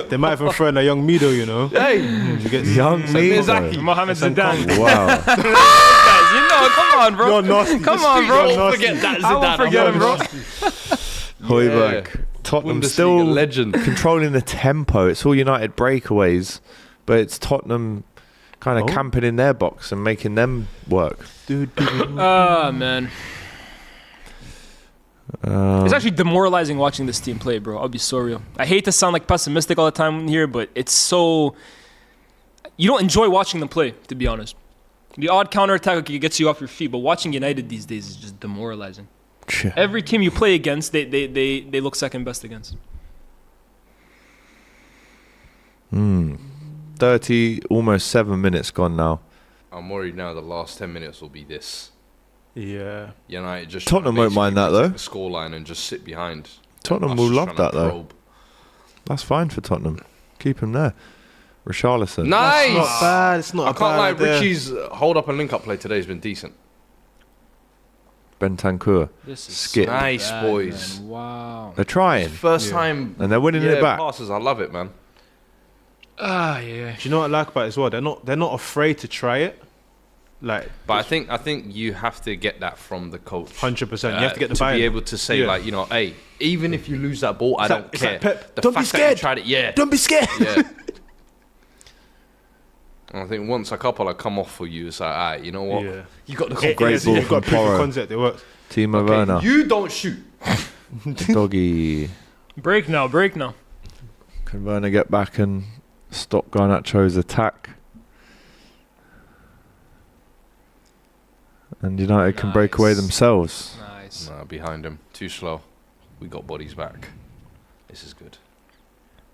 They might even throw in a young Mido, you know. Hey. You get Young me. Miyazaki. Mohammed Zidane. Wow. Guys, you know, come on, bro. You're nasty. Come on, bro. You're nasty. Forget that I won't Zidane. forget him, bro. Højbjerg. Tottenham Bundesliga still legend. controlling the tempo. It's all United breakaways, but it's Tottenham kind of camping in their box and making them work. Ah, man. It's actually demoralizing watching this team play, bro. I'll be so real. I hate to sound like pessimistic all the time here, but it's so... You don't enjoy watching them play, to be honest. The odd counterattack gets you off your feet, but watching United these days is just demoralizing. Every team you play against, they look second best against. 30, almost 7 minutes gone now. I'm worried now the last 10 minutes will be this. Yeah. United just Tottenham won't mind that, though. The scoreline and just sit behind. Tottenham Us will just love trying to that, though. probe. That's fine for Tottenham. Keep him there. Richarlison. Nice. It's not bad. It's not I a can't lie. bad idea. Richie's hold up and link up play today has been decent. Bentancur. This is Skip. Nice, bad, boys. man. Wow. They're trying. First time. And they're winning it back. Passes. I love it, man. Yeah. Do you know what I like about it as well? They're not afraid to try it. Like, But I think you have to get that from the coach. 100%. You have to get the to buy-in. be able to say like, you know, hey, even if you lose that ball, I don't it's care. like Pep, the don't be fact that you scared. tried it, yeah. Don't be scared. Yeah. And I think once a couple have come off for you, it's like, all right, you know what? Yeah. You got the Great confidence. ball You've got from proof of Porro. concept. It works. Timo Okay, Werner. you don't shoot. Doggy. Break now. Can Werner get back and stop Garnacho's attack? And United can break away Nice. themselves. Nice. Nah, behind him. Too slow. We got bodies back. This is good.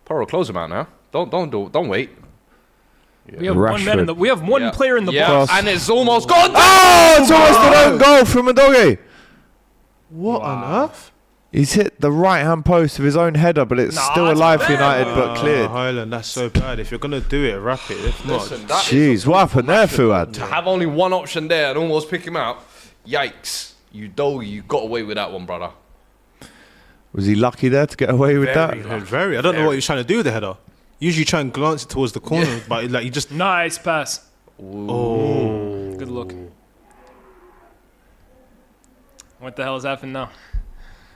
Poro, close him out now. Don't wait. We have one man in the. We have one Yeah. player in the Yeah, box. and it's almost gone. Oh, it's almost an own goal from Doggy. What on earth? He's hit the right-hand post of his own header, but it's Nah, still that's alive for bad. United, but cleared. Highland, that's so bad. If you're going to do it, wrap it. If not, Listen, that is Jeez, what happened there, Fuad? to have only one option there and almost pick him out. Yikes. You got away with that one, brother. Was he lucky there to get away with that? very. I don't know what he was trying to do with the header. Usually try and glance it towards the corner, but like you just. Nice pass. Oh. Good look. What the hell is happening now?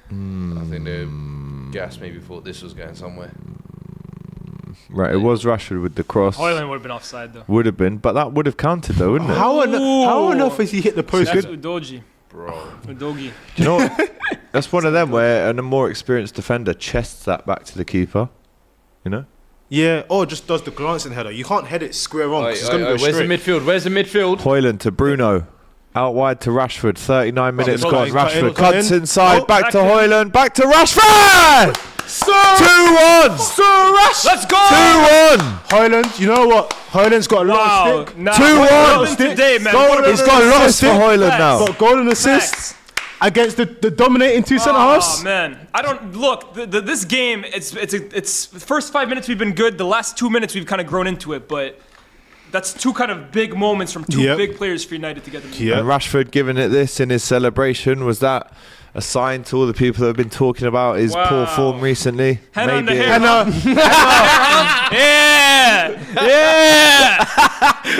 I think the gas maybe thought this was going somewhere. Right, it was Rashford with the cross. Hoyland would have been offside though. Would have been, but that would have counted though, wouldn't it? How on earth has he hit the post? That's Udogi. Bro. Udogi. Do you know what? That's one of them where a more experienced defender chests that back to the keeper. You know? Yeah, or just does the glancing header. You can't head it square on because it's going to go Where's straight. the midfield? Where's the midfield? Hoyland to Bruno. Out wide to Rashford. 39 minutes cut gone. in, cut in, Rashford cut cuts in. inside. Oh, back to back in. Hoyland. Back to Rashford! 2-1! Let's go! 2-1! Hoyland, you know what? Hoyland's got a lot Wow. of stick. Nah, 2-1. Hoyland today, man. Golden He's got lost for Hoyland now. Got golden assists against the dominating two centre halves. Oh man, I don't look. This game, it's the first 5 minutes we've been good. The last 2 minutes we've kind of grown into it, but that's two kind of big moments from two Yep. big players for United together. Yeah. And Rashford giving it this in his celebration. Was that a sign to all the people that have been talking about his poor Wow. form recently? Hand on the Maybe hair. Yeah.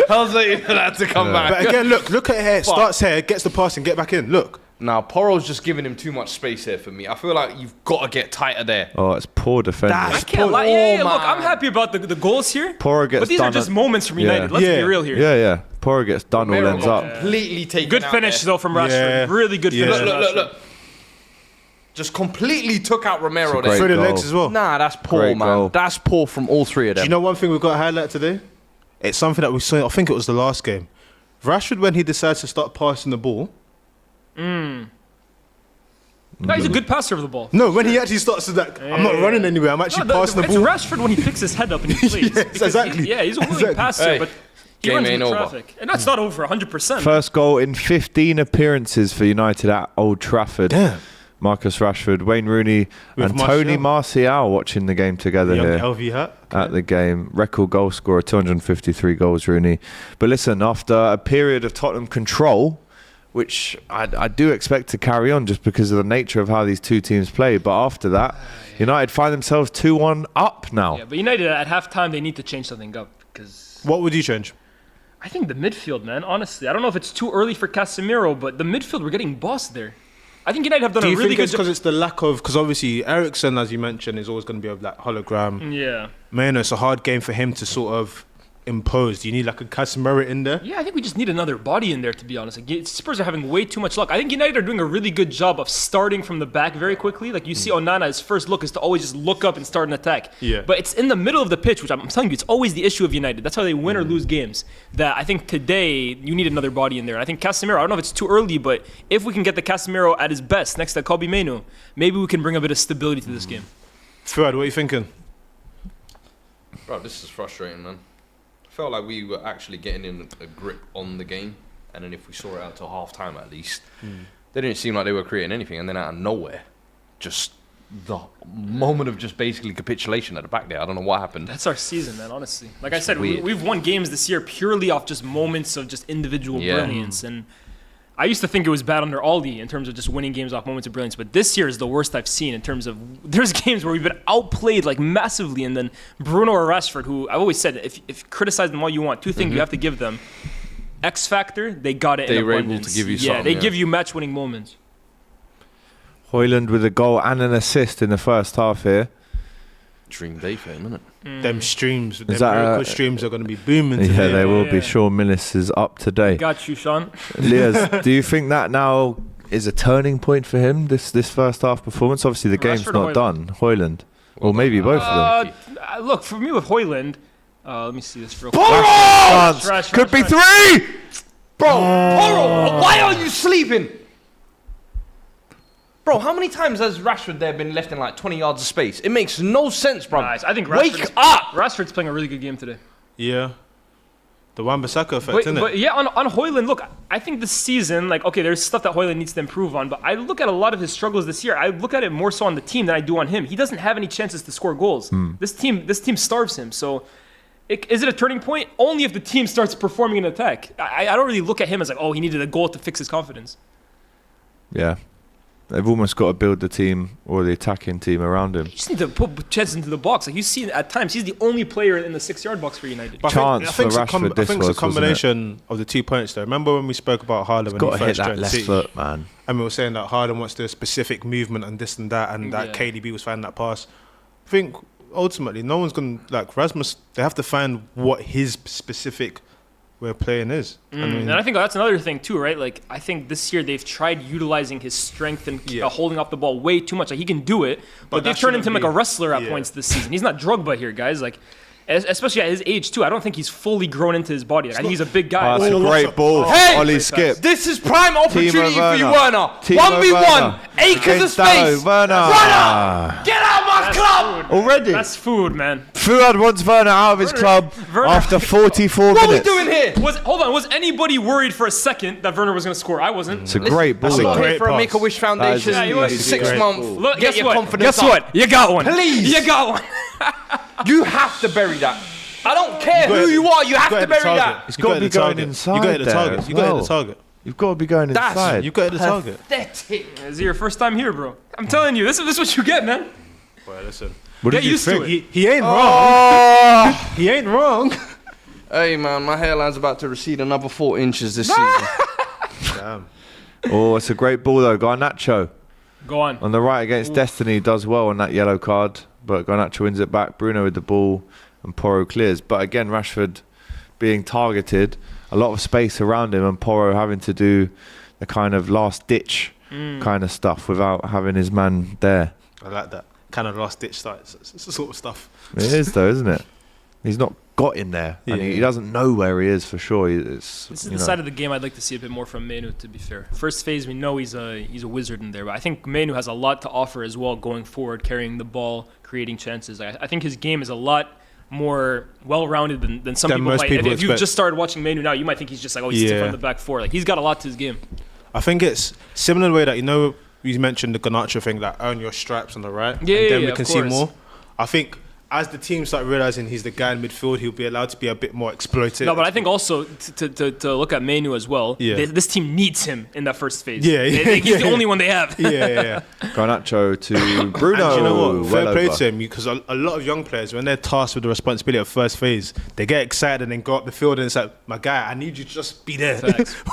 I was waiting for that to come back. But again, look at here. Starts here, gets the pass and get back in. Look. Now, Poro's just giving him too much space here for me. I feel like you've got to get tighter there. Oh, it's poor defending. I can't lie. Yeah, look, I'm man. happy about the goals here. Porro gets But these done are just at- moments from Yeah. United. Let's Yeah. be real here. Yeah. Porro gets done, all Romero ends got up. completely taken Good out finish there. though from Rashford. Yeah. Really good Yeah. finish. Look, from look, Rashford. look. Just completely took out Romero It's a there. Through the goal. legs as well. Nah, that's poor, Great man. goal. That's poor from all three of Do them. you know one thing we've got to highlight today? It's something that we saw, I think it was the last game. Rashford, when he decides to start passing the ball. No, he's a good passer of the ball. No, when he actually starts to like, I'm not running anywhere, I'm actually passing the it's ball. Rashford when he picks his head up and he plays. Yes, Because exactly. he's a willing Exactly. passer, Hey, but he game runs ain't into over. traffic. And that's not over 100%. First goal in 15 appearances for United at Old Trafford. Damn. Marcus Rashford, Wayne Rooney, With and Tony Martial watching the game together Young here LV hat. at the game. Record goal scorer, 253 goals, Rooney. But listen, after a period of Tottenham control, which I do expect to carry on just because of the nature of how these two teams play, but after that, United find themselves 2-1 up now. Yeah, but United at halftime, they need to change something up. Because What would you change? I think the midfield, man, honestly. I don't know if it's too early for Casemiro, but the midfield, we're getting bossed there. I think United have done Do a you really think good it's because it's the lack of, because obviously Eriksen, as you mentioned, is always going to be of that hologram. Yeah. Man, it's a hard game for him to sort of impose. Do you need like a Casemiro in there? Yeah, I think we just need another body in there, to be honest. Like, Spurs are having way too much luck. I think United are doing a really good job of starting from the back very quickly. Like, you see Onana, his first look is to always just look up and start an attack. Yeah. But it's in the middle of the pitch, which I'm telling you, it's always the issue of United. That's how they win or lose games. That I think today, you need another body in there. I think Casemiro, I don't know if it's too early, but if we can get the Casemiro at his best next to Kobe Mainoo, maybe we can bring a bit of stability to this game. Fuad, what are you thinking? Bro, this is frustrating, man. I felt like we were actually getting in a grip on the game, and then if we saw it out till half time at least, they didn't seem like they were creating anything, and then out of nowhere, just the moment of just basically capitulation at the back there. I don't know what happened. That's our season, man, honestly. Like I said, weird. we've won games this year purely off just moments of just individual brilliance. And I used to think it was bad under Aldi in terms of just winning games off moments of brilliance. But this year is the worst I've seen in terms of there's games where we've been outplayed like massively. And then Bruno or Rashford, who I've always said, if criticize them all you want, two things you have to give them. X factor, they got it in abundance. They were able to give you something. Yeah, they give you match-winning moments. Højlund with a goal and an assist in the first half here. Dream day for him, isn't it? Them streams, them that miracle streams are going to be booming today. Yeah, they will be. Yeah. Sean Millis is up today. Got you, Sean. Liaz, do you think that now is a turning point for him, this first half performance? Obviously, the game's Rashford not or done. Højlund. Or maybe both of them. Look, for me with Højlund, let me see this real quick. Chance. Could be three! Bro, why are you sleeping? Bro, how many times has Rashford there been left in like 20 yards of space? It makes no sense, bro. Nice. I think Wake up! Rashford's playing a really good game today. Yeah. The Wan-Bissaka effect, isn't it? But yeah, on Højlund, look, I think this season, like, okay, there's stuff that Højlund needs to improve on, but I look at a lot of his struggles this year. I look at it more so on the team than I do on him. He doesn't have any chances to score goals. This team starves him. So, is it a turning point? Only if the team starts performing in attack. I don't really look at him as like, oh, he needed a goal to fix his confidence. Yeah. They've almost got to build the team or the attacking team around him. You just need to put chances into the box. Like you see, at times he's the only player in the 6-yard box for United. But Chance I think for it's Rashford I think this it's a combination of the 2 points though. Remember when we spoke about Haaland when Got he to hit first that joined left City? foot, man. And we were saying that Haaland wants the specific movement and this and that, and that Yeah. KDB was finding that pass. I think ultimately no one's going to, like Rasmus, they have to find what his specific way of playing is. And I think that's another thing too, right? Like I think this year they've tried utilizing his strength and holding off the ball way too much. Like he can do it, but they've turned into him like a wrestler at points this season. He's not Drogba here, guys. Like especially at his age too. I don't think he's fully grown into his body. Like, I think he's a big guy. That's a great ball. Hey! Ollie skip. This is prime opportunity for you, Werner. Timo 1v1, Werner. acres of Against space. Dalot. Werner. Werner! Get out of my club! Already? That's food, man. Fuad wants Werner out of his club Werner. after 44 What are we minutes. doing here? Hold on. Was anybody worried for a second that Werner was going to score? I wasn't. It's a great ball. I'm not though. here for a pass. Make-A-Wish Foundation That is a 6 great month. ball. Look, Get guess your what? confidence Guess up. what? You got one. Please. You got one. You have to bury that. I don't care got who it. you are. You have got to it, the bury target. that. It's You got got to be it, the going target. inside You got it, the there target. as You got it, the well. target. You've got to be going That's- inside. You got it, the target. Pathetic. Is it your first time here, bro? I'm telling you, this is what you get, man. Well, listen. What Get did you used to think? it. He ain't wrong. Oh! He ain't wrong. Hey, man, my hairline's about to recede another 4 inches this season. Damn. Oh, it's a great ball though. Garnacho Go on. on the right against Destiny does well on that yellow card, but Garnacho wins it back. Bruno with the ball and Porro clears. But again, Rashford being targeted, a lot of space around him, and Porro having to do the kind of last ditch kind of stuff without having his man there. I like that. Kind of last ditch sort of stuff. It is though, isn't it? He's not got him there, and he doesn't know where he is for sure. This is the side of the game I'd like to see a bit more from Menu, to be fair. First phase, we know he's a wizard in there, but I think Menu has a lot to offer as well going forward, carrying the ball, creating chances. I think his game is a lot more well-rounded than some Than people most might. people If you expect. just started watching Menu now, you might think he's just like, oh, he's sitting from the back four. Like, he's got a lot to his game. I think it's similar way that, you know, you mentioned the Garnacho thing, that earn your stripes on the right. Yeah, and then yeah, we of can see course. more. I think as the team start realizing he's the guy in midfield, he'll be allowed to be a bit more exploited. No, but I think also to look at Menu as well, this team needs him in that first phase. Yeah, He's the only one they have. yeah. Garnacho to Bruno. And you know what? Fair well play over. to him, because a lot of young players, when they're tasked with the responsibility of first phase, they get excited and then go up the field and it's like, my guy, I need you to just be there.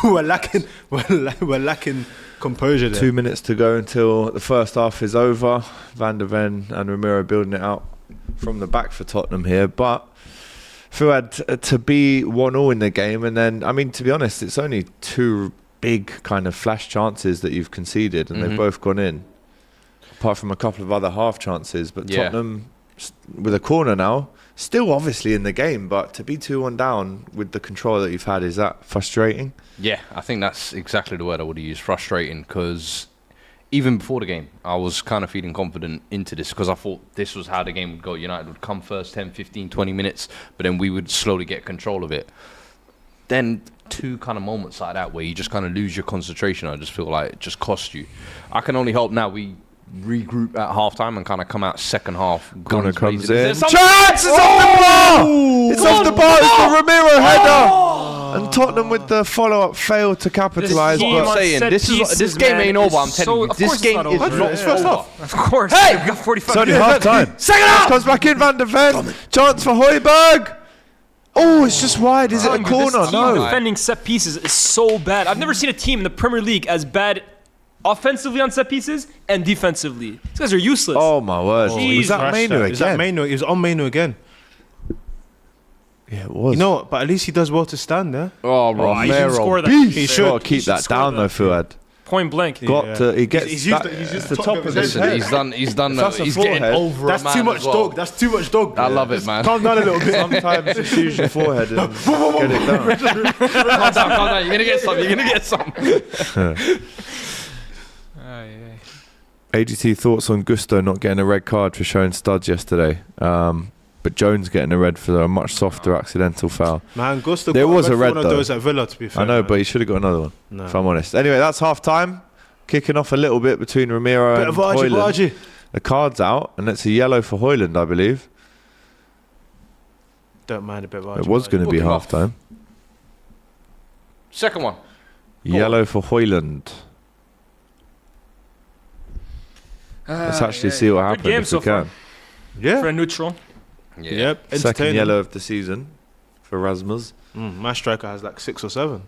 we're lacking composure there. 2 minutes to go until the first half is over. Van der Ven and Ramiro building it out from the back for Tottenham here. But Fuad, to be 1-1 in the game, and then, I mean, to be honest, it's only 2 big kind of flash chances that you've conceded, and they've both gone in, apart from a couple of other half chances. But Tottenham, with a corner now, still obviously in the game, but to be 2-1 down with the control that you've had, is that frustrating? Yeah, I think that's exactly the word I would have used, frustrating, because even before the game, I was kind of feeling confident into this because I thought this was how the game would go. United would come first 10, 15, 20 minutes, but then we would slowly get control of it. Then 2 kind of moments like that where you just kind of lose your concentration, I just feel like it just cost you. I can only hope now we regroup at halftime and kind of come out second half. Corner comes blazing. in. Chance! It's off the bar! It's off the bar. It's the Ramiro header. And Tottenham with the follow-up failed to capitalise. This team But on saying set this pieces, game man, ain't over. is I'm telling you, of this course game it's is not over. not It's first over. half. Of course. Hey! We've got 45 It's only minutes. half-time. Second half! Comes back in, Van de Ven. Chance for Højbjerg. Oh, it's just wide. Is it a This corner? team No. defending set pieces is so bad. I've never seen a team in the Premier League as bad offensively on set pieces and defensively. These guys are useless. Oh, my word. Jeez. Was that Mainu Is that again? Mainu? He was on Mainu again. Yeah, it was. You know what? But at least he does well to stand there. Oh, he should score that. He should. Got to keep that down, though, Fuad. Point blank. Got to. He gets. He's used that- he's used the the top top of of his his head. He's done. That's a He's getting forehead. over That's a man too much as well. dog. That's too much dog. I love it, man. Calm down a little bit. Sometimes just use your forehead and get it down. Calm down. You're gonna get some. AGT thoughts on Gusto not getting a red card for showing studs yesterday, but Jones getting a red for a much softer accidental foul. Man, Gusto There got was a for red, one of though. those at Villa, to be fair. I know, man. but he should have got another one, No. if I'm honest. Anyway, that's half-time. Kicking off a little bit between Ramiro Bit and of Archie Højlund. Bargy. The card's out, and it's a yellow for Højlund, I believe. Don't mind a bit of It Archie was going to be Book him off. half-time. Second one. Yellow for Højlund. Let's actually see what happens game if so we can. far. Yeah. For a neutral. Yeah. Yep. Second entertaining. yellow of the season for Rasmus. My striker has like 6 or 7.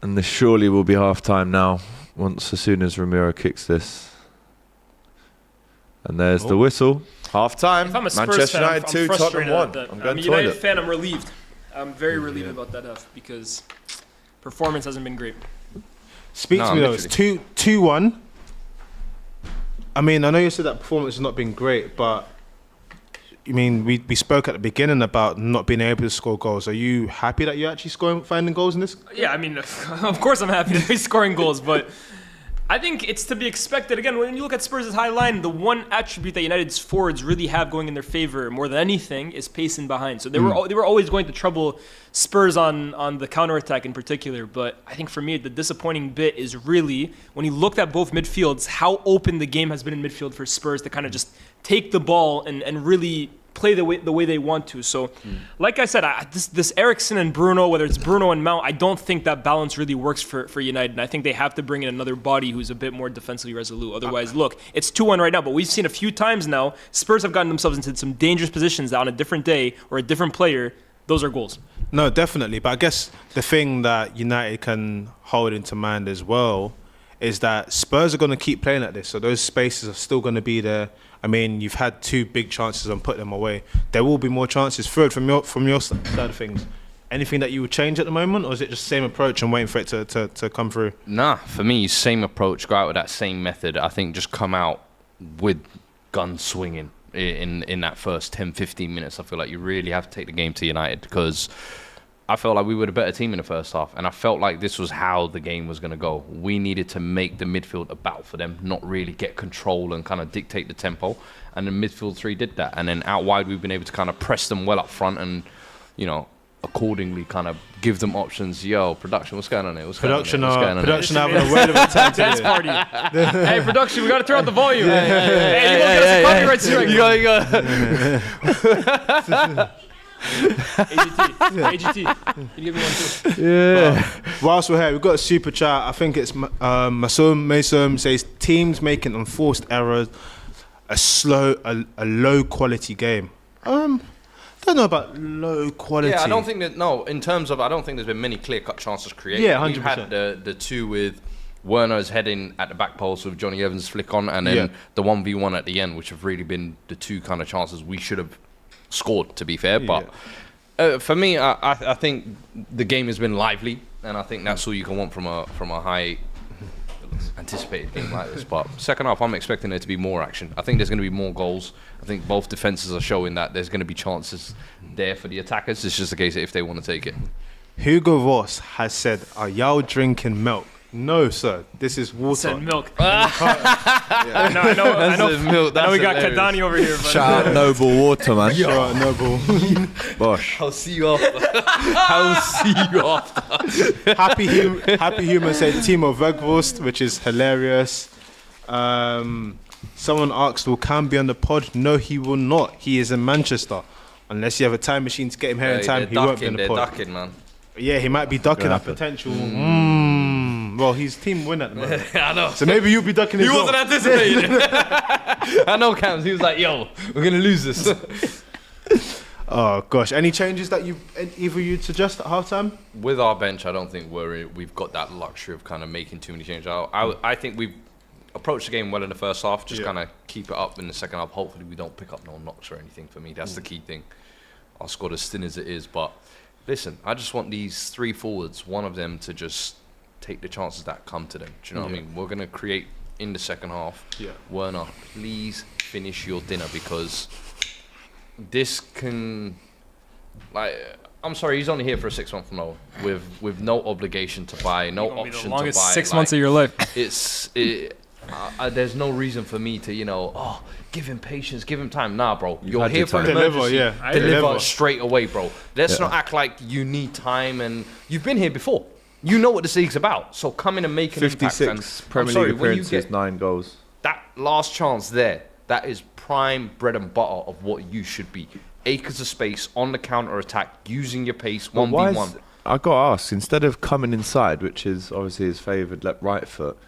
And this surely will be half-time now, as soon as Ramiro kicks this. And there's the whistle. Half-time. If I'm a Spurs Manchester fan, United 2, I'm Tottenham frustrated 1. at that. I'm I'm going a United toilet. fan. I'm relieved. I'm very relieved about that F because performance hasn't been great. Speak No, to me though. It's literally. 2-1. I mean, I know you said that performance has not been great, but I mean, we spoke at the beginning about not being able to score goals. Are you happy that you're actually finding goals in this? Yeah, I mean, of course I'm happy to be scoring goals, but I think it's to be expected. Again, when you look at Spurs' high line, the one attribute that United's forwards really have going in their favor more than anything is pace in behind. So they were always going to trouble Spurs on the counterattack in particular. But I think for me, the disappointing bit is really when you looked at both midfields, how open the game has been in midfield for Spurs to kind of just take the ball and really play the way they want to. So, like I said, this Eriksen and Bruno, whether it's Bruno and Mount, I don't think that balance really works for United. And I think they have to bring in another body who's a bit more defensively resolute. Otherwise, look, it's 2-1 right now, but we've seen a few times now, Spurs have gotten themselves into some dangerous positions that on a different day or a different player, those are goals. No, definitely. But I guess the thing that United can hold into mind as well is that Spurs are going to keep playing at this. So those spaces are still going to be there. I mean, you've had 2 big chances and put them away. There will be more chances. Third, from your side of things, anything that you would change at the moment, or is it just same approach and waiting for it to come through? Nah, for me, same approach. Go out with that same method. I think just come out with gun swinging in that first 10, 15 minutes. I feel like you really have to take the game to United because I felt like we were the better team in the first half, and I felt like this was how the game was going to go. We needed to make the midfield a battle for them, not really get control and kind of dictate the tempo. And the midfield 3 did that. And then out wide, we've been able to kind of press them well up front and, you know, accordingly kind of give them options. Yo, production, what's going on here? Production here? having a word of a time Dance today. party. Hey, production, we got to turn up the volume. Hey, you won't get us a copyright strike. AGT, can you give me one too? Yeah. Whilst we're here, we've got a super chat. I think it's Mason says teams making enforced errors, a low quality game. Don't know about low quality. Yeah, I don't think that. No, in terms of, I don't think there's been many clear-cut chances created. Yeah, 100%. We've had the 2 with Werner's heading at the back post with Johnny Evans' flick on, and then the 1v1 at the end, which have really been the 2 kind of chances we should have scored. To be fair, but for me, I think the game has been lively, and I think that's all you can want from a high anticipated game like this. But second half, I'm expecting there to be more action. I think there's going to be more goals. I think both defenses are showing that there's going to be chances there for the attackers. It's just a case of if they want to take it. Hugo Voss has said, "Are y'all drinking milk?" No, sir. This is water. Said milk. I know. Milk. Now we got Kadani over here. But Shout out Noble Water, man. Shout out Noble. Bosh. I'll see you after. Happy Human said Timo Weghorst, which is hilarious. Someone asked, will Cam be on the pod? No, he will not. He is in Manchester. Unless you have a time machine to get him here in time, he won't be on the pod. They're ducking, man. Yeah, he might be ducking a potential. Well, he's team win at the moment. I know. So maybe you'll be ducking as He well. wasn't anticipating. I know Cams. He was like, yo, we're going to lose this. Oh, gosh. Any changes that either you'd suggest at halftime? With our bench, I don't think we've got that luxury of kind of making too many changes. I think we've approached the game well in the first half. Just kind of keep it up in the second half. Hopefully we don't pick up no knocks or anything. For me, that's the key thing. Our squad as thin as it is, but listen, I just want these three forwards, one of them to just take the chances that come to them. Do you know what I mean? We're going to create in the second half. Yeah. Werner, please finish your dinner, because this can, like, I'm sorry, he's only here for a 6-month loan with no obligation to buy, no option to buy. The longest 6 months of your life. There's no reason for me to, give him patience, give him time. Nah, bro. You're had here your for an time. emergency. Deliver Deliver. straight away, bro. Let's not act like you need time, and you've been here before. You know what this league's about. So come in and make an impact. 56 And Premier League appearances, 9 goals. that last chance there, that is prime bread and butter of what you should be. Acres of space on the counter attack, using your pace, 1v1. I got to ask, instead of coming inside, which is obviously his favoured right foot,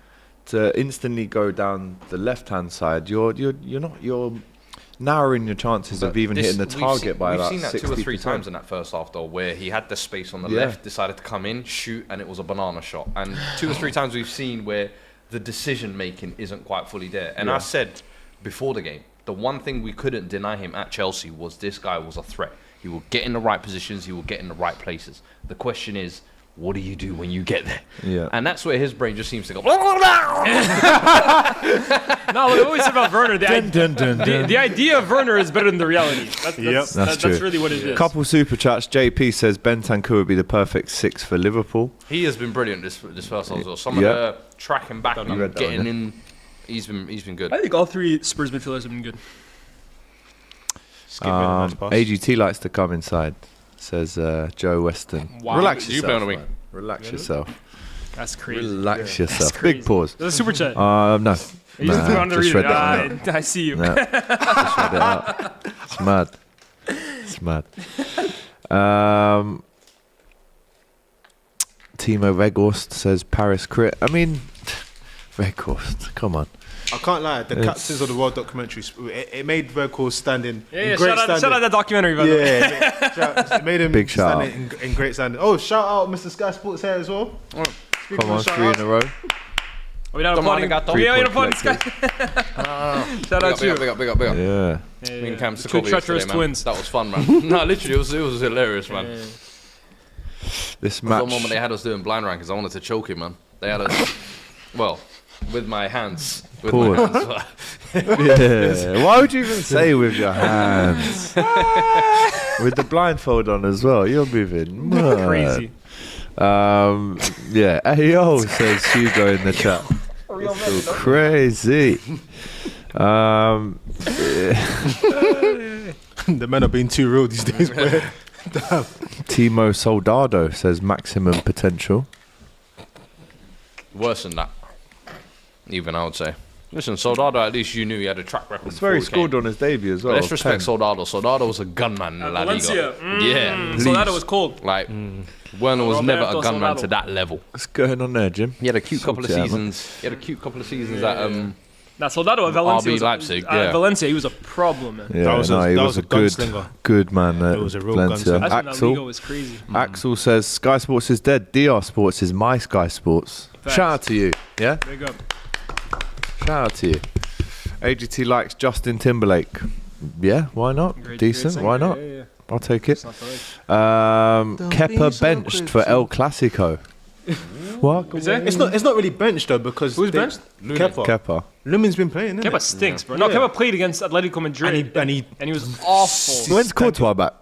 to instantly go down the left-hand side, you're narrowing your chances of even hitting the target by about 60%. We've seen that 2 or 3 times in that first half, though, where he had the space on the left, decided to come in, shoot, and it was a banana shot. And 2 or 3 times we've seen where the decision-making isn't quite fully there. And I said before the game, the one thing we couldn't deny him at Chelsea was this guy was a threat. He will get in the right positions, he will get in the right places. The question is, what do you do when you get there? Yeah. And that's where his brain just seems to go. No, what we always say about Werner, the idea of Werner is better than the reality. That's really what it is. Couple super chats. JP says Bentancur would be the perfect 6 for Liverpool. He has been brilliant this first half as well. Some of the tracking back and getting in, he's been good. I think all 3 Spurs midfielders have been good. AGT likes to come inside, says Joe Weston. Wow. Relax You yourself. me. Relax yourself. That's crazy. Relax yourself. That's crazy. Big pause. That's a super chat. No. just read it. I see you. No. Just read it out. It's mad. It's mad. Timo Weghorst says Paris crit. I mean, Weghorst, come on. I can't lie, the Captains of the World documentary, it made Weghorst stand in great shout out that documentary, by the way. It made him Big shout stand in great standing. Oh, shout out Mr. Sky Sports here as well. Come on, 3 in a row. Are we not applauding? Shout out to you. Big up. Yeah. Me and Cam The two treacherous twins. That was fun, man. No, literally, it was hilarious, man. This One match. moment they had us doing blind rankings, I wanted to choke him, man. They had us, with my hands. Yeah. Why would you even say with your hands? With the blindfold on as well. You're moving mad. Crazy. Ayo says Hugo in the chat. It's so crazy. The men are being too real these days. Timo Soldado says maximum potential. Worse than that, even I would say. Listen, Soldado, at least you knew he had a track record. It's where he scored on his debut as well. Let's respect Soldado. Soldado was a gunman in La Liga. Valencia. Soldado was cold. Like, Werner was never a gunman to that level. What's going on there, Jim? He had a cute couple of seasons. He had a cute couple of seasons at Soldado at Valencia. RB Leipzig. Valencia, he was a problem, man. Yeah, he was a good man. It was a real Valencia. gunslinger. That's when La Liga was crazy. Axel says Sky Sports is dead. DR Sports is my Sky Sports. Facts. Shout out to you. Yeah. Big up. Shout out to you. AGT likes Justin Timberlake. Yeah, why not? Decent. Why not? Yeah. I'll take it. Kepa benched for El Clasico. What? Is that? It's not really benched though, because Who's benched? Kepa. Lumen's been playing. Kepa stinks, bro. No, Kepa played against Atletico Madrid, and he and he was awful. When's Courtois back?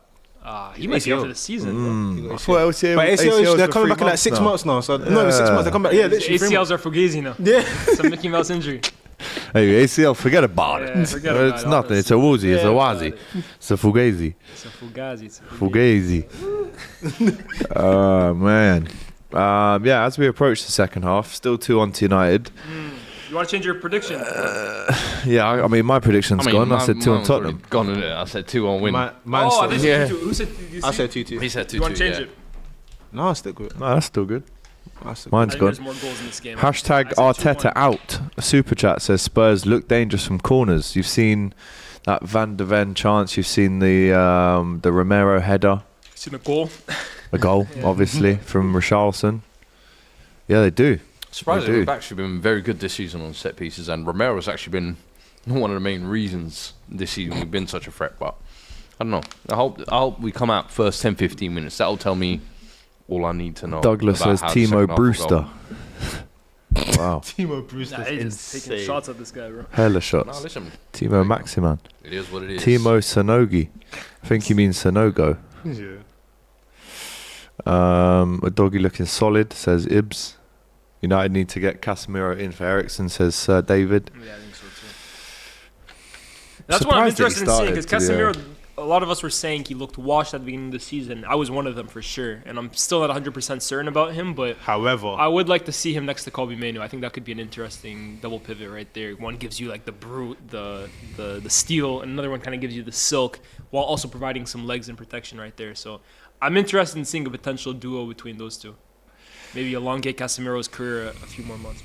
He might be out for the season. I thought LCA, But ACLs, they're were coming 3 back in like 6 months now. So no, 6 months. They come back. Yeah, literally. 3 months. ACLs are fugazi now. Yeah. It's a Mickey Mouse injury. Hey, ACL, forget about Yeah, it. forget about It's it, nothing. It's a woozy. It's a wazi. It's a fugazi. It's a fugazi. It's a fugazi. Fugazi. Oh, man. Yeah, as we approach the second half, still 2-1 to United. You want to change your prediction? Yeah, I mean, my prediction's gone. I said 2 on Tottenham. Gone, isn't it? I said 2-1 win. Man I think said, 2-2. Who said 2-2? I said 2-2. He said 2-2. You want to change it? No, I'll stick with it. No, that's still good. I'll stick Mine's I think gone. there's more goals in this game. Hashtag I said Arteta 2-1. out. A super chat says Spurs look dangerous from corners. You've seen that Van de Ven chance. You've seen the Romero header. Seen the goal? A goal, obviously, from Richarlison. Yeah, they do. Surprisingly, They we've do. actually been very good this season on set pieces, and Romero's actually been one of the main reasons this season we've been such a threat. But I don't know. I hope we come out first 10, 15 minutes. That'll tell me all I need to know. Douglas about says how the second Timo half will Brewster. go. Wow. Timo Brewster. Nah, he's just taking insane. shots at this guy, bro. Hella No, shots. listen, Timo Maximan. it is what it is. Timo Sonogi. I think he means Sonogo. Yeah. A doggy looking solid, says Ibs. United need to get Casemiro in for Ericsson, says Sir David. Yeah, I think so too. That's what I'm Surprised that he interested in seeing because started, Casemiro, a lot of us were saying he looked washed at the beginning of the season. I was one of them for sure, and I'm still not 100% certain about him, but However, I would like to see him next to Kobe Mainoo. I think that could be an interesting double pivot right there. One gives you like the brute, the steel, and another one kind of gives you the silk, while also providing some legs and protection right there. So I'm interested in seeing a potential duo between those two. Maybe elongate Casemiro's career a few more months.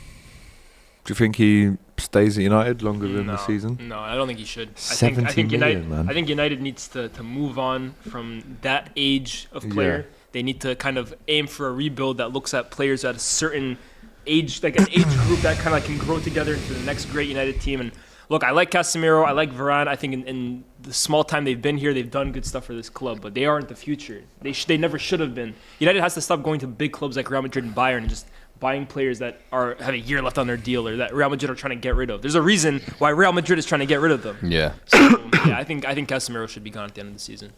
Do you think he stays at United longer than the season? No, I don't think he should. I 70 think million, United, man. I think United needs to move on from that age of player. Yeah. They need to kind of aim for a rebuild that looks at players at a certain age, like an age group that kind of can grow together into the next great United team. And look, I like Casemiro, I like Varane. I think in the small time they've been here, they've done good stuff for this club, but they aren't the future. They never should have been. United has to stop going to big clubs like Real Madrid and Bayern and just buying players that have a year left on their deal or that Real Madrid are trying to get rid of. There's a reason why Real Madrid is trying to get rid of them. Yeah. So, yeah, I think Casemiro should be gone at the end of the season.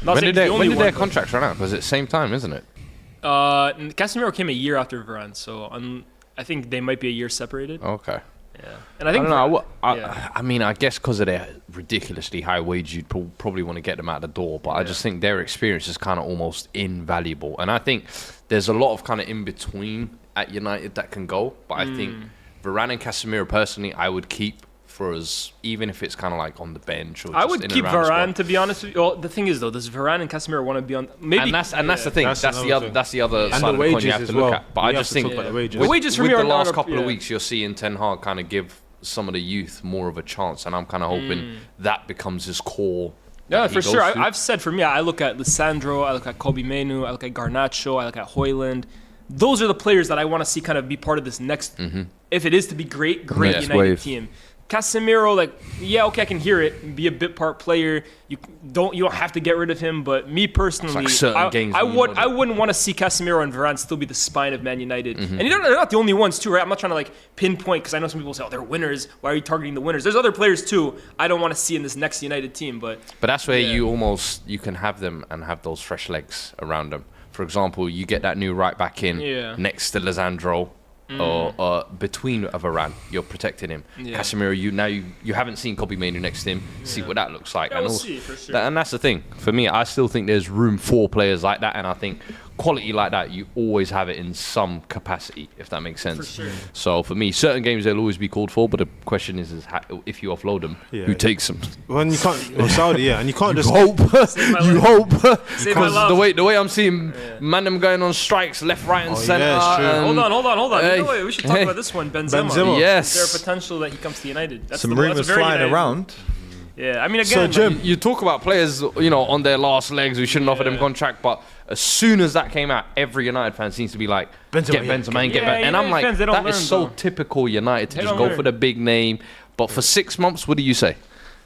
Not When saying did, he's the only their one, but- contracts run out? Because it's same time, isn't it? Casemiro came a year after Varane, so I think they might be a year separated. Okay. Yeah, and I think don't know. yeah. I mean, I guess because of their ridiculously high wage, you'd probably want to get them out the door. But I just think their experience is kind of almost invaluable. And I think there's a lot of kind of in between at United that can go. But I think Varane and Casemiro, personally, I would keep for us, even if it's kind of like on the bench. Or I just would in keep and around the Varane, squad. to be honest with you. Well, the thing is, though, does Varane and Casemiro want to be on? Maybe, And that's the thing. That's That's the another other. thing. That's the other And side the of the coin wages you have to as look well. at. But We I have just to think talk about the wages. The wages for with me the are last not couple of yeah. weeks, you're seeing Ten Hag kind of give some of the youth more of a chance, and I'm kind of hoping that becomes his core. Yeah, that he for goes sure. to. I've said for me, I look at Lissandro, I look at Kobe Mainoo, I look at Garnacho, I look at Højlund. Those are the players that I want to see kind of be part of this next, if it is to be great Next United wave. team. Casemiro, I can hear it. Be a bit part player. You don't have to get rid of him. But me personally, like certain games I when you know that. wouldn't want to see Casemiro and Varane still be the spine of Man United. And they're not the only ones too, right? I'm not trying to pinpoint because I know some people say, "Oh, they're winners. Why are you targeting the winners?" There's other players too. I don't want to see in this next United team. But But that's where Yeah. you can have them and have those fresh legs around them. For example, you get that new right back in Yeah. next to Lissandro or between a Varane. You're protecting him. Yeah. Casemiro, you haven't seen Kobe Mainoo next to him. See what that looks like. Yeah, and we'll also- see, for sure. and that's the thing. For me, I still think there's room for players like that, and I think quality like that, you always have it in some capacity, if that makes sense. sure. So for me, certain games they'll always be called for, but the question is if you offload them, Yeah. who takes them? when you can't, Saudi, yeah, and you can't just Hope. Save my You life. hope. Save my Because love. the way I'm seeing man them going on strikes left, right, and Oh, centre. yeah, it's true. and- Hold on. Hey, You know what? We should talk hey. about this one, Benzema. Benzema. Yes. Is there a potential that he comes to United? That's Some that's a rumours very flying United- around. Yeah, I mean, So, again, Jim, You talk about players, on their last legs. We shouldn't offer them Yeah. contract, but as soon as that came out, every United fan seems to be like, Benzema, get yeah, Benzema and get yeah, back. And I'm United like, fans, they don't that is learn, so though. typical United to They just don't go learn. for the big name. But for 6 months, what do you say?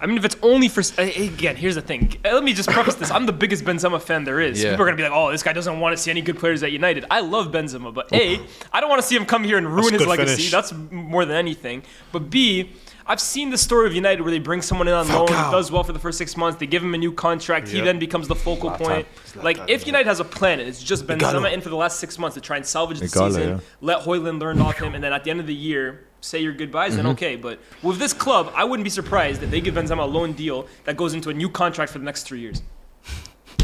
I mean, if it's only for again, here's the thing. Let me just preface this: I'm the biggest Benzema fan there is. Yeah. People are gonna be like, "Oh, this guy doesn't want to see any good players at United." I love Benzema, but A, I don't want to see him come here and ruin his legacy. Finish. That's more than anything. But B, I've seen the story of United where they bring someone in on loan, does well for the first 6 months, they give him a new contract, he then becomes the focal point. Like, if United has a plan and it's just Benzema in for the last 6 months to try and salvage the season, let Højlund learn off him, and then at the end of the year, say your goodbyes, then okay. But with this club, I wouldn't be surprised if they give Benzema a loan deal that goes into a new contract for the next 3 years.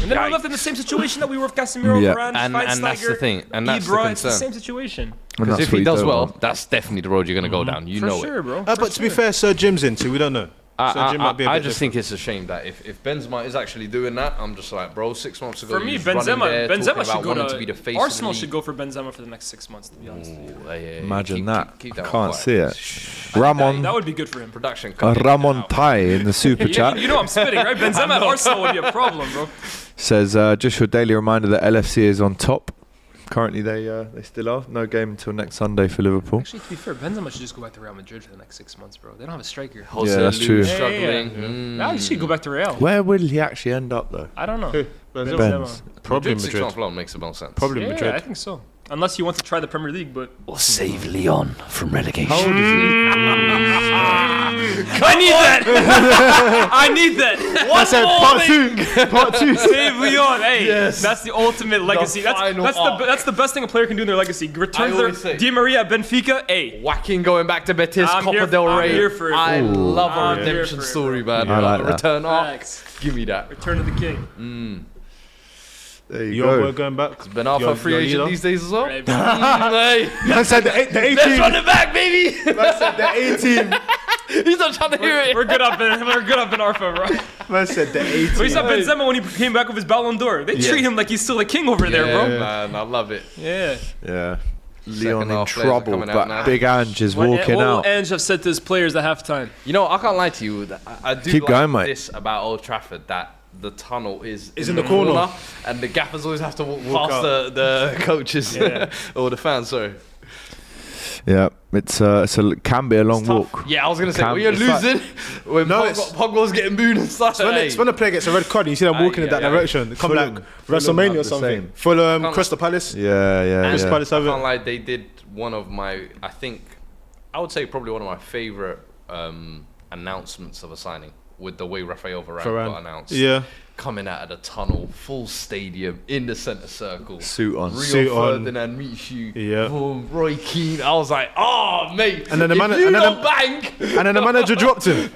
And then we're left in the same situation that we were with Casemiro, Varane, and that's the thing, and that's the Ibra. It's the concern. same situation. Because if he does well, that's definitely the road you're going to go down. You For know sure, it. bro. But to be fair, Sir Jim's into. We don't know. Sir Jim might be a I bit just think it's a shame that if Benzema is actually doing that, I'm just like, bro, 6 months ago, For me, he was running there, Benzema talking should about go wanting to to be the face Arsenal. of the Should go for Benzema for the next 6 months. To be honest with you. Imagine that. Keep I that can't one see it. That Ramon would be good for him. Production. Ramon Tai in the super chat You know I'm spitting, right? Benzema at Arsenal would be a problem, bro. says, just your daily reminder that LFC is on top. Currently, they still are. No game until next Sunday for Liverpool. Actually, to be fair, Benzema should just go back to Real Madrid for the next 6 months, bro. They don't have a striker. Yeah, that's true. Struggling. Nah, he should go back to Real. Where will he actually end up, though? I don't know. Benz. Probably Madrid 6 Madrid. months loan makes the most sense. Probably Yeah, Madrid. I think so. Unless you want to try the Premier League, but Or save Leon from relegation. How old is I need that. I need that. I said part two. Save Leon. Hey, that's the ultimate legacy. final That's the best thing a player can do in their legacy. Return I their always say- Di Maria at Benfica. Hey, Whacking going back to Betis, I'm Copa here- del I'm Rey. here for it. I love I'm a here redemption for it, story, man. I like that. Return up. Facts. Give me that. Return of the King. There you Your go. boy going back. Ben Arfa free your agent leader. these days as well. Right, Hey, Man said the let's 18. run it back, baby. Man said the 18. He's not trying to hear it. We're good up in Arfa, bro. Man said the 18. We saw Benzema when he came back with his Ballon d'Or. They treat him like he's still the king over there, bro. Man, I love it. Yeah. Yeah. Leon in half players are trouble, coming out but now. Big Ange is walking what out. will Ange have said to his players at halftime? You know, I can't lie to you. I do Keep like going, mate. this about Old Trafford, that the tunnel is in the corner. and the gaffers always have to walk Walk past the coaches or the fans. Sorry. Yeah, can be a long Tough. walk. Yeah, I was gonna say Can- when you're it's like- losing, when No, Pogba's getting booed and stuff. It's when a player gets a red card and you see them walking in that direction. They come Fulham- like Fulham WrestleMania have or the something. same. Fulham, Crystal Palace. Yeah. Crystal Palace have I can't it. lie, they did one of my, I would say probably one of my favorite announcements of a signing with the way Rafael Varane got announced. Yeah. Coming out of the tunnel, full stadium, in the centre circle. Suit on. Rio Suit on. Ferdinand meets you. Yeah. Boom, Roy Keane. I was like, oh, mate. And then the if man- you and then don't the- bank, And then the manager dropped him.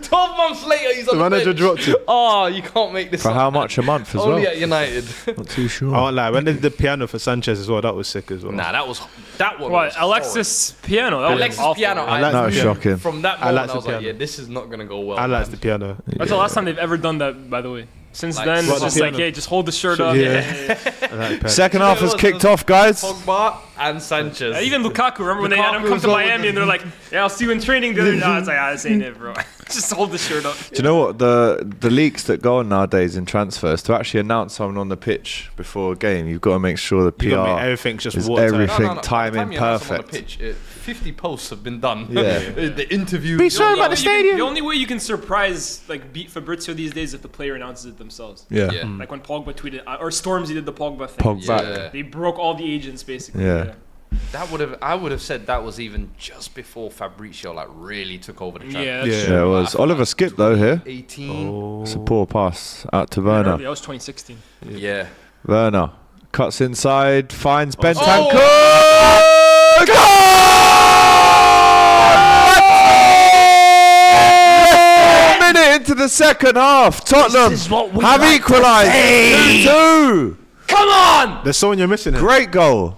12 months later, he's on The the manager bench. dropped him. Oh, you can't make this For up, how man. much a month as Only well? at United. Not too sure. I won't lie. When they did the piano for Sanchez as well, that was sick as well. Nah, that one What? was Alexis Piano. That Alexis was awful. Piano. I like That the was piano. shocking. From that I moment, like I was the like, piano. yeah, this is not going to go well. I like man. the piano. That's the last time they've ever done that, by the way. Since Like, then, what, it's the just like, piano? yeah, just hold the shirt up. Yeah. Yeah. I like the piano. Second half has kicked off, guys. Pogba and Sanchez. Even Lukaku, remember when they had him come Lukaku's to over Miami and they're like, yeah, I'll see you in training. The other night, it's like, this ain't it, bro. Just hold the shirt up. Do you know what the leaks that go on nowadays in transfers, to actually announce someone on the pitch before a game, you've got to make sure the PR You gotta make everything's just is watertight. everything By the timing time you announce them on the perfect. pitch, 50 posts have been done. Yeah. The interview. Be sorry about the stadium. The only way you can surprise, like, beat Fabrizio these days is if the player announces it themselves. Yeah. Yeah. Like when Pogba tweeted, or Stormzy did the Pogba thing. Pogba. Yeah. They broke all the agents, basically. Yeah. I would have said that was even just before Fabrizio like really took over the track. Yeah, that's Yeah. true. Yeah, it was. Oliver skipped though here. 18. It's a poor pass out to Early, Werner. that was 2016. Yeah. Werner cuts inside, finds Bentancur. Goal! Minute into the second half, Tottenham have equalised 2-2. Come on! There's someone you're missing. Great goal.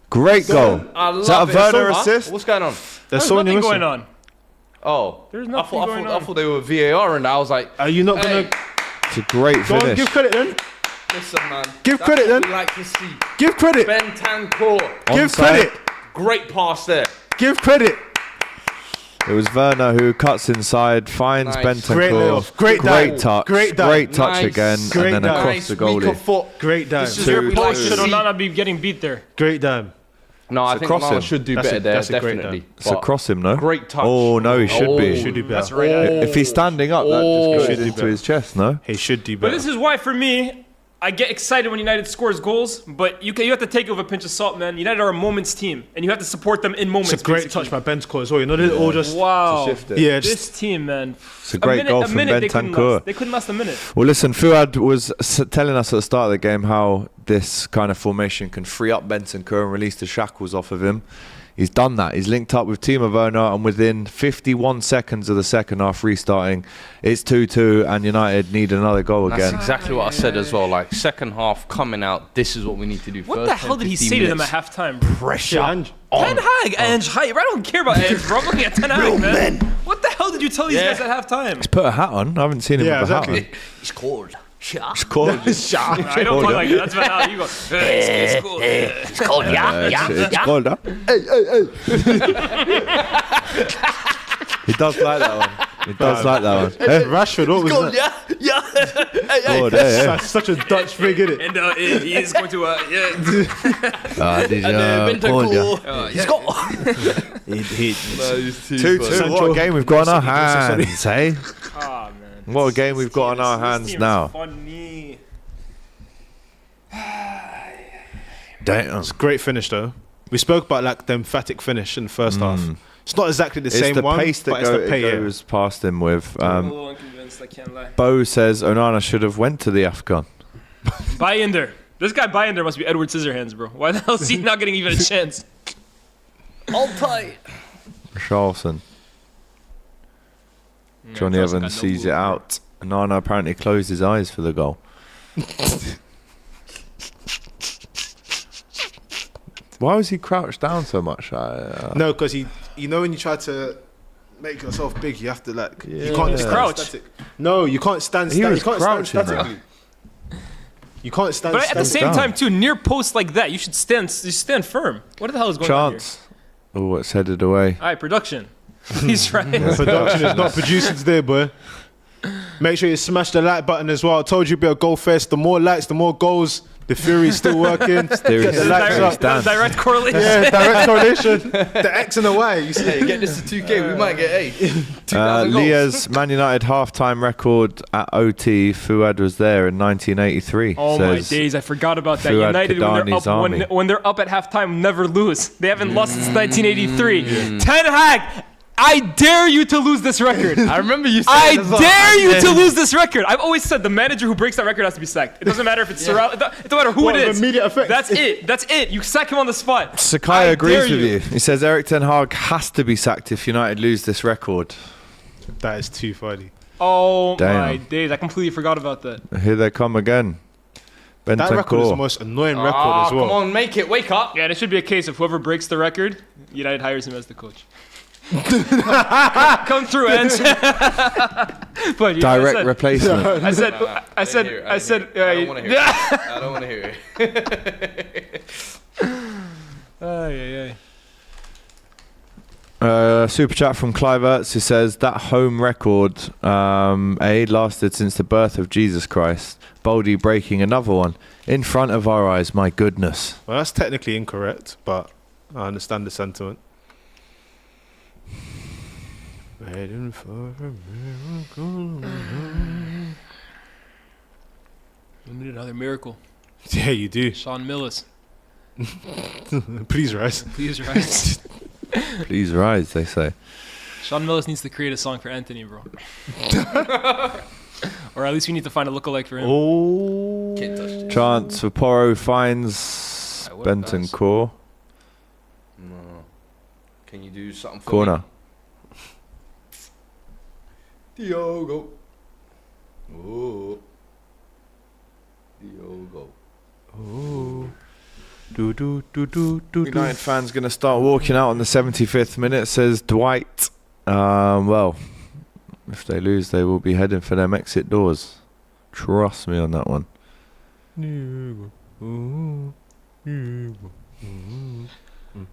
Great goal. I love Is that a it. Werner Huh? assist? What's going on? There's There's someone you're nothing missing. going on. Oh, There's nothing going I on. thought they were VAR, and I was like, Are you not hey, gonna It's a great go on, finish. give credit then? listen, man. Give that's credit what then. we like to see. Give credit. Bentancur. Give Onside. credit. Great pass there. Give credit. It was Werner who cuts inside, finds Nice. Bentancur. Great layoff. Great dive. touch. Great dive. touch Nice. again, Great and then dive. across Nice the weaker goalie. foot. Great dive. This is Two, where we like two. to Should see. Onana be getting beat there? Great dive. No, I So think cross him. Onana should do That's better a- there, that's a great definitely. So But cross him, no? Great touch. Oh, no, he should be. Should do better. That's right. If he's standing up, that just Should goes do into better. his chest, no? He should do But better. this is why, for me, I get excited when United scores goals, but you have to take it with a pinch of salt, man. United are a moments team, and you have to support them in moments. It's a great basically. touch by Bentancur as well. You know, they all just Wow. yeah, This just team, man. It's a great goal from Bentancur. They couldn't last a minute. Well, listen, Fuad was telling us at the start of the game how this kind of formation can free up Bentancur and release the shackles off of him. He's done that. He's linked up with Timo Werner, and within 51 seconds of the second half restarting, it's 2-2, and United need another goal That's again. exactly what I said as well. Like, second half coming out, this is what we need to do. What First the hell 10, did he 15 say to them minutes. at halftime? Pressure. Yeah, Ten Hag, Ange, hi. I don't care about Ange, bro. I'm looking at Ten Hag, man. What the hell did you tell these guys at halftime? He's put a hat on. I haven't seen him Yeah, with a hat exactly. on. It's cold. It's cold. I don't talk like that. That's how you go. It's cool. It's cold, It's cold, huh? He does like that one. He does like that one. Eh? Rashford, what was that? Cold, eh? That's such a Dutch thing, isn't it? And he is going to, Cold, He's got. 2-2. What a game we've got on our hands, eh? Oh, man. What a game we've got on our hands now. Funny. Damn. Great finish though. We spoke about like the emphatic finish in the first half. It's not exactly the It's same the one, pace that but it's the pace. goes past him with. I'm a little unconvinced, I can't lie. Bo says Onana should have went to the AFCON. Bayender. This guy Bayender must be Edward Scissorhands, bro. Why the hell is he not getting even a chance? All tight. Charleston. Johnny Charleston Evans got no sees blue. it out. Onana apparently closed his eyes for the goal. Why was he crouched down so much? No, because you know when you try to make yourself big, you have to like you can't just stand Crouch. static. No, you can't stand. He was you can't stand crouching, statically. You can't stand. But at the statically. same down. time, too, near posts like that, you should stand firm. What the hell is going on here? Chance. Oh, it's headed away. All right, production. He's right. Production is not producing today, boy. Make sure you smash the like button as well. I told you, be a goal fest. The more likes, the more goals. The Fury's still working. Get the likes up. Direct correlation. Yeah, direct correlation. The X and the Y. You see? Hey, get this to 2K. We might get 2,000 goals. Leah's Man United half-time record at OT. Fuad was there in 1983. Oh my says days! I forgot about that. Fuad United, Kadani's army. when they're up at halftime, never lose. They haven't lost since 1983. Ten Hag, I dare you to lose this record. I remember you saying I as well. dare you to lose this record. I've always said the manager who breaks that record has to be sacked. It doesn't matter if it's Sorrell. It don't matter who What, it the is. immediate effect? That's it. That's it. You sack him on the spot. Sakai I agrees dare with you. He says Eric Ten Hag has to be sacked if United lose this record. That is too funny. Oh Damn. my days! I completely forgot about that. Here they come again. That record is the Bentancur. most annoying record as well. Come on, make it. Wake up. Yeah, it should be a case of whoever breaks the record, United hires him as the coach. Come through, Ange. But yeah, Direct replacement. I said, I don't want to hear it. I don't want to hear it. Super chat from Clive Ertz, who says that home record lasted since the birth of Jesus Christ. Baldy breaking another one in front of our eyes. My goodness. Well, that's technically incorrect, but I understand the sentiment. Waiting for a miracle. We need another miracle. Yeah, you do. Sean Millis, Please rise. please rise. Please rise, they say. Sean Millis needs to create a song for Antony, bro. Or at least we need to find a lookalike for him. Oh. Can't touch this. Chance for Porro finds Right, what does? Bentancur. No. Can you do something for Corner. me? Diogo. Oh. Diogo. United fans going to start walking out on the 75th minute, says Dwight. Well, if they lose, they will be heading for them exit doors. Trust me on that one.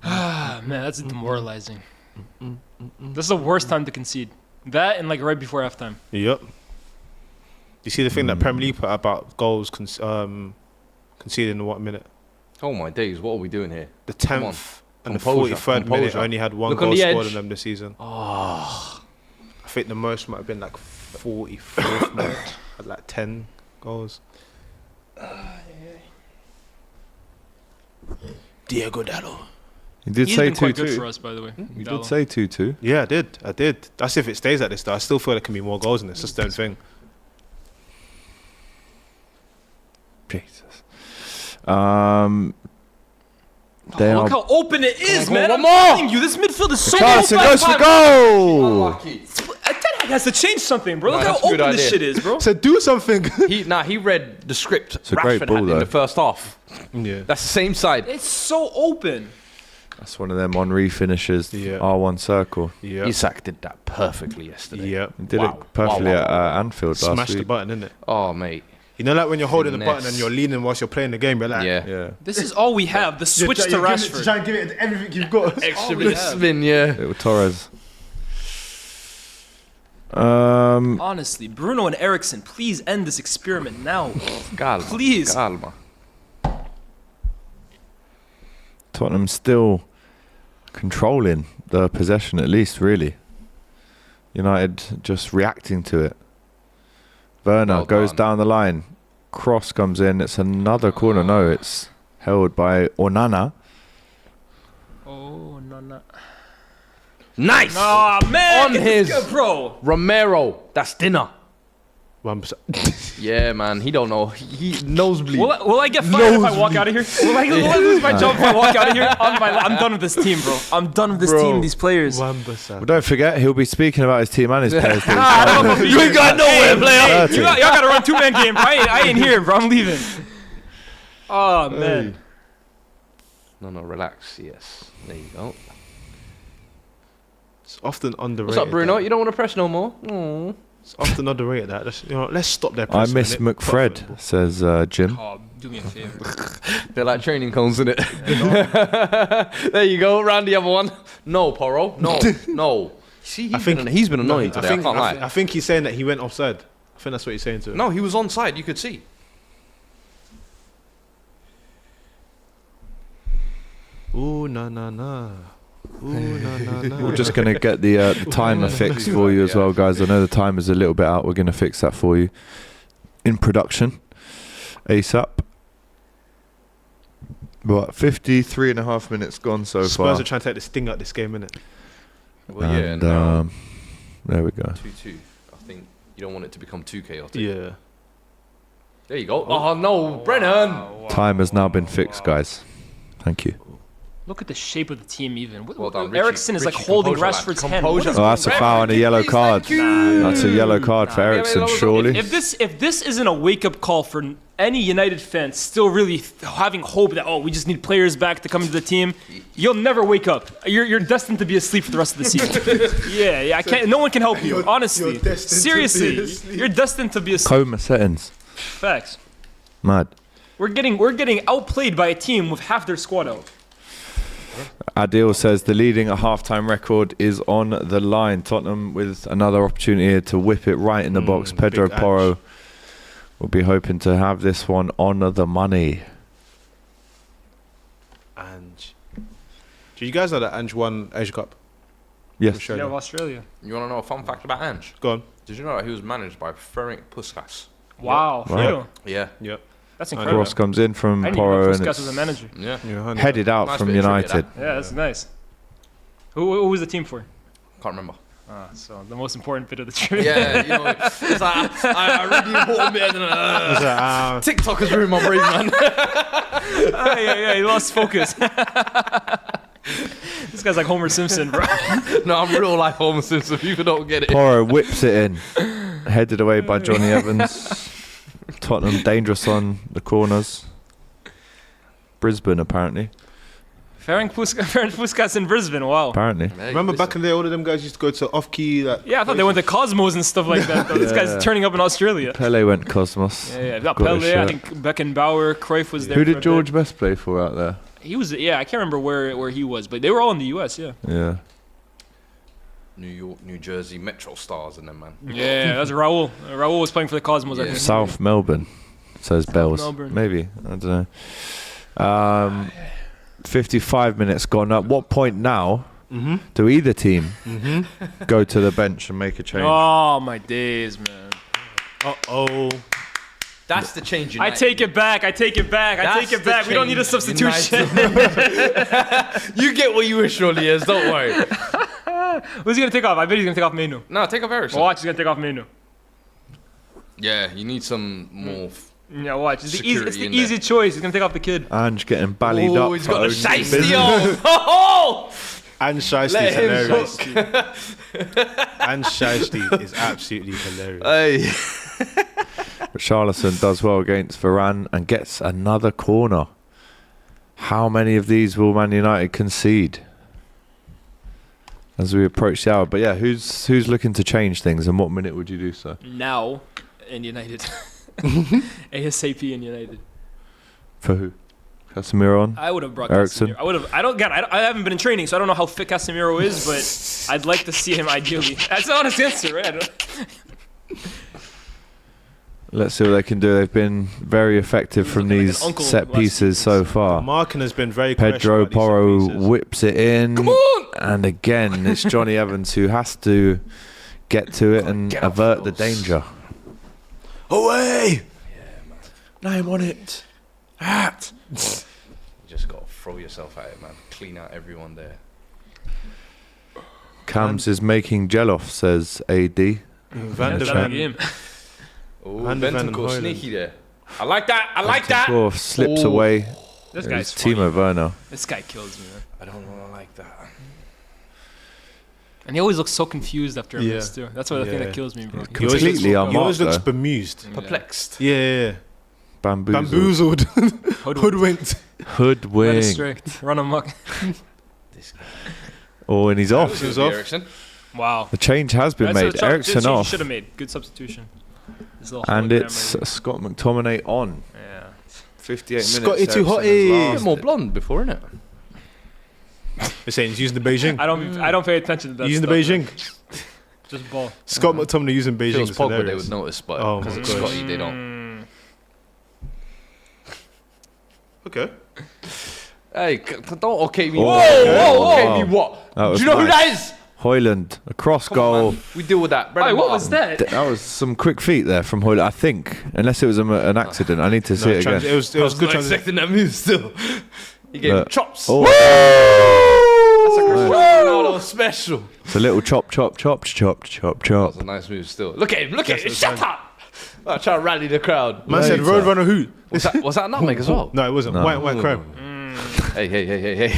Ah, man, that's demoralizing. This is the worst time to concede. That and like right before halftime. Yep. You see the thing that Premier League put out about goals conceded in what minute? Oh my days, what are we doing here? The Come on. 10th And Composure, the 43rd minute composure. only had one Look on goal the scored edge. in them this season. I think the most might have been like 44th minute. Had like 10 goals. Diego Dallo. You did He's say been quite good 2-2. for us, by the way. You Dallo. did say 2-2. Yeah, I did. That's if it stays like this though. I still feel there can be more goals in this. That's the only thing. Jesus. They Look are. how open it is, on, man. one I'm more. telling you, this midfield is so Richarlison open. goes for goal. Ten Hag has to change something, bro. Look Nah, how that's a good open this idea. shit is, bro. So do something. He read the script a great Rashford ball, had though. in the first half. Yeah. That's the same side. It's so open. That's one of them Henry finishes. Yeah. R1 circle. Yeah. Isak did that perfectly yesterday. Yeah. He did Wow. it perfectly Wow, at wow. Anfield last Smash the week. button, innit? Oh, mate. You know, like when you're holding the button Finesse. and you're leaning whilst you're playing the game, you're like, Yeah. Yeah. This is all we have. The switch to Rashford. Try and give it everything you've got. Extra Oh, we bit of have. spin, yeah. Little Torres. Honestly, Bruno and Eriksson, please end this experiment now. Calma. Please. Calma. Tottenham still controlling the possession, at least, really. United just reacting to it. Werner Well goes done. down the line. Cross comes in. It's another corner. No, it's held by Onana. Oh, no. Nice. Oh, man. On get this his- guy, bro. Romero. That's dinner. 1%. Yeah, man. He don't know. He nosebleed. Will I get fired if I walk out of here? Will I lose my job if I walk out of here? I'm done with this team, bro. I'm done with this Bro. team, these players. 1%. Well, don't forget, he'll be speaking about his team and his players. I don't know if You ain't got nowhere, player. Dirty. y'all got to run two-man game. I ain't here, bro. I'm leaving. Oh, man. No, relax. Yes. There you go. It's often underrated. What's up, Bruno? that. You don't want to press no more? Aww. It's often underrated that. Let's stop their I pressing, miss innit? McFred, says Jim. Oh, do me a favor. They're like training cones, innit? There you go. Round the other one. No, Poro. No. See, he's been annoying today. I can't lie. I think he's saying that he went offside. I think that's what he's saying to him. No, he was on side. You could see. Ooh, nah. Ooh, nah. We're just going to get the timer fixed for you as well, guys. I know the timer's a little bit out. We're going to fix that for you in production ASAP. What, 53 and a half minutes gone so Spurs far. are trying to take the sting out this game, innit? Well, And, no. there we go. 2-2. I think you don't want it to become too chaotic. Yeah. There you go. Oh, no, Brennan. Time has now been fixed, guys. Thank you. Look at the shape of the team, even. Well done, Richie. Eriksson is like Richie, holding composure, lad. Rashford's hand. Composure. What is Oh, that's a foul and a yellow card. That's a yellow card for Eriksson, surely. If this isn't a wake up call for any United fan still really having hope that we just need players back to come into the team, you'll never wake up. You're destined to be asleep for the rest of the season. yeah, I can't. No one can help you. Honestly, you're destined to be seriously, asleep. you're destined to be asleep. Coma settings. Facts. Mad. We're getting outplayed by a team with half their squad out. Adil says the leading at halftime record is on the line. Tottenham with another opportunity here to whip it right in the box. Pedro big Porro will be hoping to have this one on the money. Ange. Do you guys know that Ange won Asia Cup? Yes. Australia? Yeah, Australia. You want to know a fun fact about Ange? Go on. Did you know that he was managed by Ferenc Puskas? Wow, for Right. real? Yeah. Yep. That's incredible. Cross comes in from I didn't even Porro know and Puskas it's was a manager. Yeah. Yeah, headed out Nice from bit of trivia, United. Yeah, that's nice. Who was the team for? Can't remember. So the most important bit of the trivia. Yeah, you know, it's like, I read the important bit and then, TikTok has ruined my brain, man. yeah, he lost focus. This guy's like Homer Simpson, bro. No, I'm real life Homer Simpson. People don't get it. Porro whips it in. Headed away by Johnny Evans. Tottenham dangerous on the corners. Brisbane, apparently. Ferenc Puskas in Brisbane, wow. Apparently. Hey, Remember listen. back in the day, all of them guys used to go to off-key. Like, Yeah, I thought they went to Cosmos and stuff like that. Though. This guy's turning up in Australia. Pele went Cosmos. Yeah, not Got his Pele. I shirt. think Beckenbauer, Cruyff was there. Who for a did bit. George Best play for out there? He was. Yeah, I can't remember where he was, but they were all in the U.S. Yeah. Yeah. New York, New Jersey, Metro Stars and them, man. Yeah, that's Raul. Raul was playing for the Cosmos. I Yeah. think. South Melbourne, says Bells. Melbourne. Maybe. I don't know. 55 minutes gone. At what point now do either team go to the bench and make a change? Oh, my days, man. That's the change. I take it back. I take it back. We don't need a substitution. You get what you wish, surely is. Don't worry. Who's he going to take off? I bet he's going to take off Menu. No, take off Ericsson. Watch, he's going to take off Menu. Yeah, you need some more. Yeah, watch. It's the Security in easy choice. He's going to take off the kid. Ange getting ballied up. Oh, he's got for the own shiesty business. on. Oh! And Shiesty Let is him hilarious. cook. And Shiesty is absolutely hilarious. Hey. Richarlison does well against Varane and gets another corner. How many of these will Man United concede as we approach the hour? But yeah, who's looking to change things, and what minute would you do so? Now in United. ASAP in United. For who? Casemiro on? I would have brought Eriksen. Casemiro. I haven't been in training, so I don't know how fit Casemiro is, but I'd like to see him ideally. That's the honest answer, right? Let's see what they can do. They've been very effective from looking like these an uncle set last few pieces so far. Markin has been very Pedro questionable at these set Porro pieces. whips it in. Come on! And again, it's Johnny Evans who has to get to it and get up avert the close. danger. Away! Name on it. Hat. You just got to throw yourself at it, man. Clean out everyone there. Cams is making gel off, says AD. Van de That's Ven. the game. Oh, Van de Ven and Bentancur Højlund. sneaky there. I like that. I like that. Bentancur slips Oh. away. This It guy's was funny. Timo Werner. This guy kills me, man. I don't know. I like that. And he always looks so confused after a Yeah. miss, too. That's the thing Yeah. that kills me, bro. He always Completely looks, he always unmarked, looks though. bemused. Perplexed. Yeah. Bamboozled. Bamboozled. Hoodwinked. Led Hoodwink. astray. Run amok. This guy. Oh, and he's off. He's off. Ericsson. Wow. The change has been made. Ericsson off. Should have made. Good substitution. This little And hologram it's right Scott McTominay on. here. Yeah. 58 minutes. Scotty too Ericsson hot, has eh? A lasted. bit more blonde before, innit? You're saying he's using the Beijing. I don't pay attention to that Using the stuff, man. Beijing. Just ball. Scott McTominay using If Beijing. it was is Pogba, they hilarious. would notice, but Oh because my it's gosh. Scotty, they don't. Okay. Hey, don't okay me. Whoa, whoa, okay wow. me what? That was Do you know who nice. that is? Hoyland, a cross Come on, goal. man. We deal with that. Bread Hey, and what butter. was that? That was some quick feet there from Hoyland, I think. Unless it was an accident. I need to see it again. It was I was good not transition. expecting that move still. He gave him Look. chops. Oh, That's a Cristiano Ronaldo special. it's a little chop, chop, chop, chop, chop, That chop. was a nice move still. Look at him. Look at him. Yes, Shut up. I'm trying to rally the crowd. Man said Later. Roadrunner who? Was that nutmeg as well? No, it wasn't. No. White crab. Hey.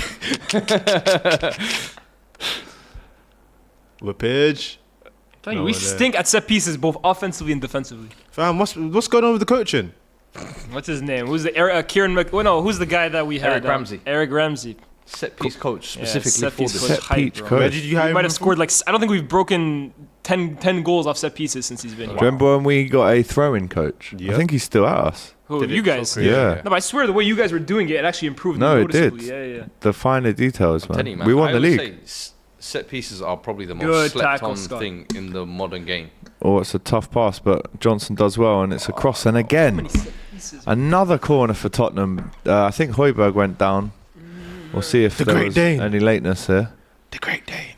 Whippage. Telling you, No we one there. stink at set pieces, both offensively and defensively. Fam, what's going on with the coaching? What's his name? Who's the Kieran who's the guy that we had? Eric Ramsey. Eric Ramsey. Set piece coach Yeah, specifically set for piece this. coach. Set Hype, piece bro. coach. Where did you hire He him might have from? scored I don't think we've broken 10 goals off set pieces since he's been Do here. you remember when we got a throw-in coach? I Yep. think he's still at us. Who, Did it you so guys? crazy. Yeah. No, but I swear the way you guys were doing it, it actually improved No, it noticeably. did. Yeah. The finer details, I'm telling you, man. man. We won I the always league. say set pieces are probably the most Good slept tackle, on Scott. thing in the modern game. Oh, it's a tough pass, but Johnson does well, and it's a cross. And How again, many set pieces? another corner for Tottenham. I think Højbjerg went down. We'll see if The there Great was Dane. any lateness here. The Great Dane.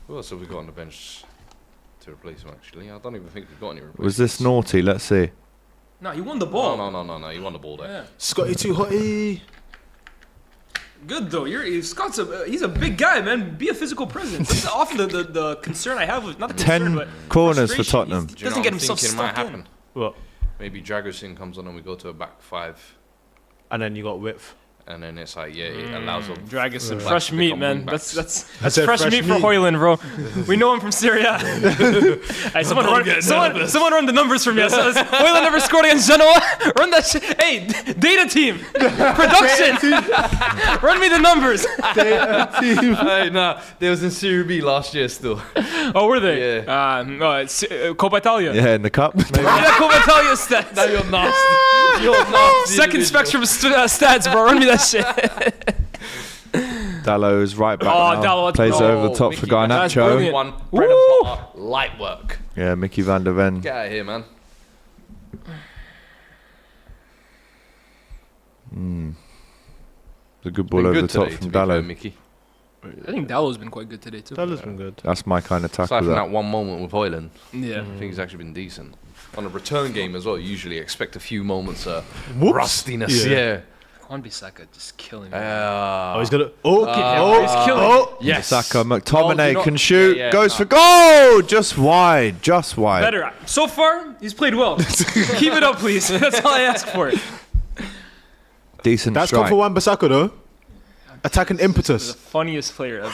Who else have we got on the bench to replace him, actually? I don't even think we've got any replacements. Was this naughty? Let's see. No, he won the ball. No. He won the ball there. Yeah. Scotty too hotty. Good though. Scott's he's a big guy, man. Be a physical presence. That's often the concern I have with not the 10 concern, but corners for frustration. Tottenham. He Do you know doesn't what get I'm himself thinking stuck might in. happen? What? Maybe Dragusin comes on and we go to a back five. And then you got width. And then it's like, it allows a Dragusin, blacks fresh to meat, become man. wing-backs. That's said fresh fresh meat for meat. Højlund, bro. We know him from Syria. Hey, someone run the numbers for me. Højlund never scored against Genoa. Run that shit. Hey, data team, production. Run me the numbers. Hey, nah, they was in Serie B last year still. Oh, were they? Yeah. Coppa Italia. Yeah, in the cup. Run me that Coppa Italia stats. Now you're nasty. You're nasty. Second individual. spectrum stats, bro. Run me that shit. Dallow's right back Oh, now. Dallow, let's Plays go. over the top Mickey, for that's Garnacho. brilliant. One bread Woo! and butter, light work. Yeah, Mickey van der Ven. Get out of here, man. It's a good ball Been over good the top today, from to be fair, Dallo. Mickey. I think Dallow's been quite good today too. That has been good. That's my kind of Aside tackle. from That. that one moment with Hoyland, Yeah. I think he's actually been decent. On a return game as well, you usually expect a few moments of Whoops. rustiness. Yeah. Yeah. Wan-Bissaka just killing me. Oh, he's gonna. Oh, he's killing me. Yes. Saka, No, McTominay do not- can shoot. yeah, goes no. for goal. Just wide. Just wide. Better. So far, he's played well. Keep it up, please. That's all I ask for. Decent that's strike. come for Wan-Bissaka though. Attacking The impetus. funniest player ever.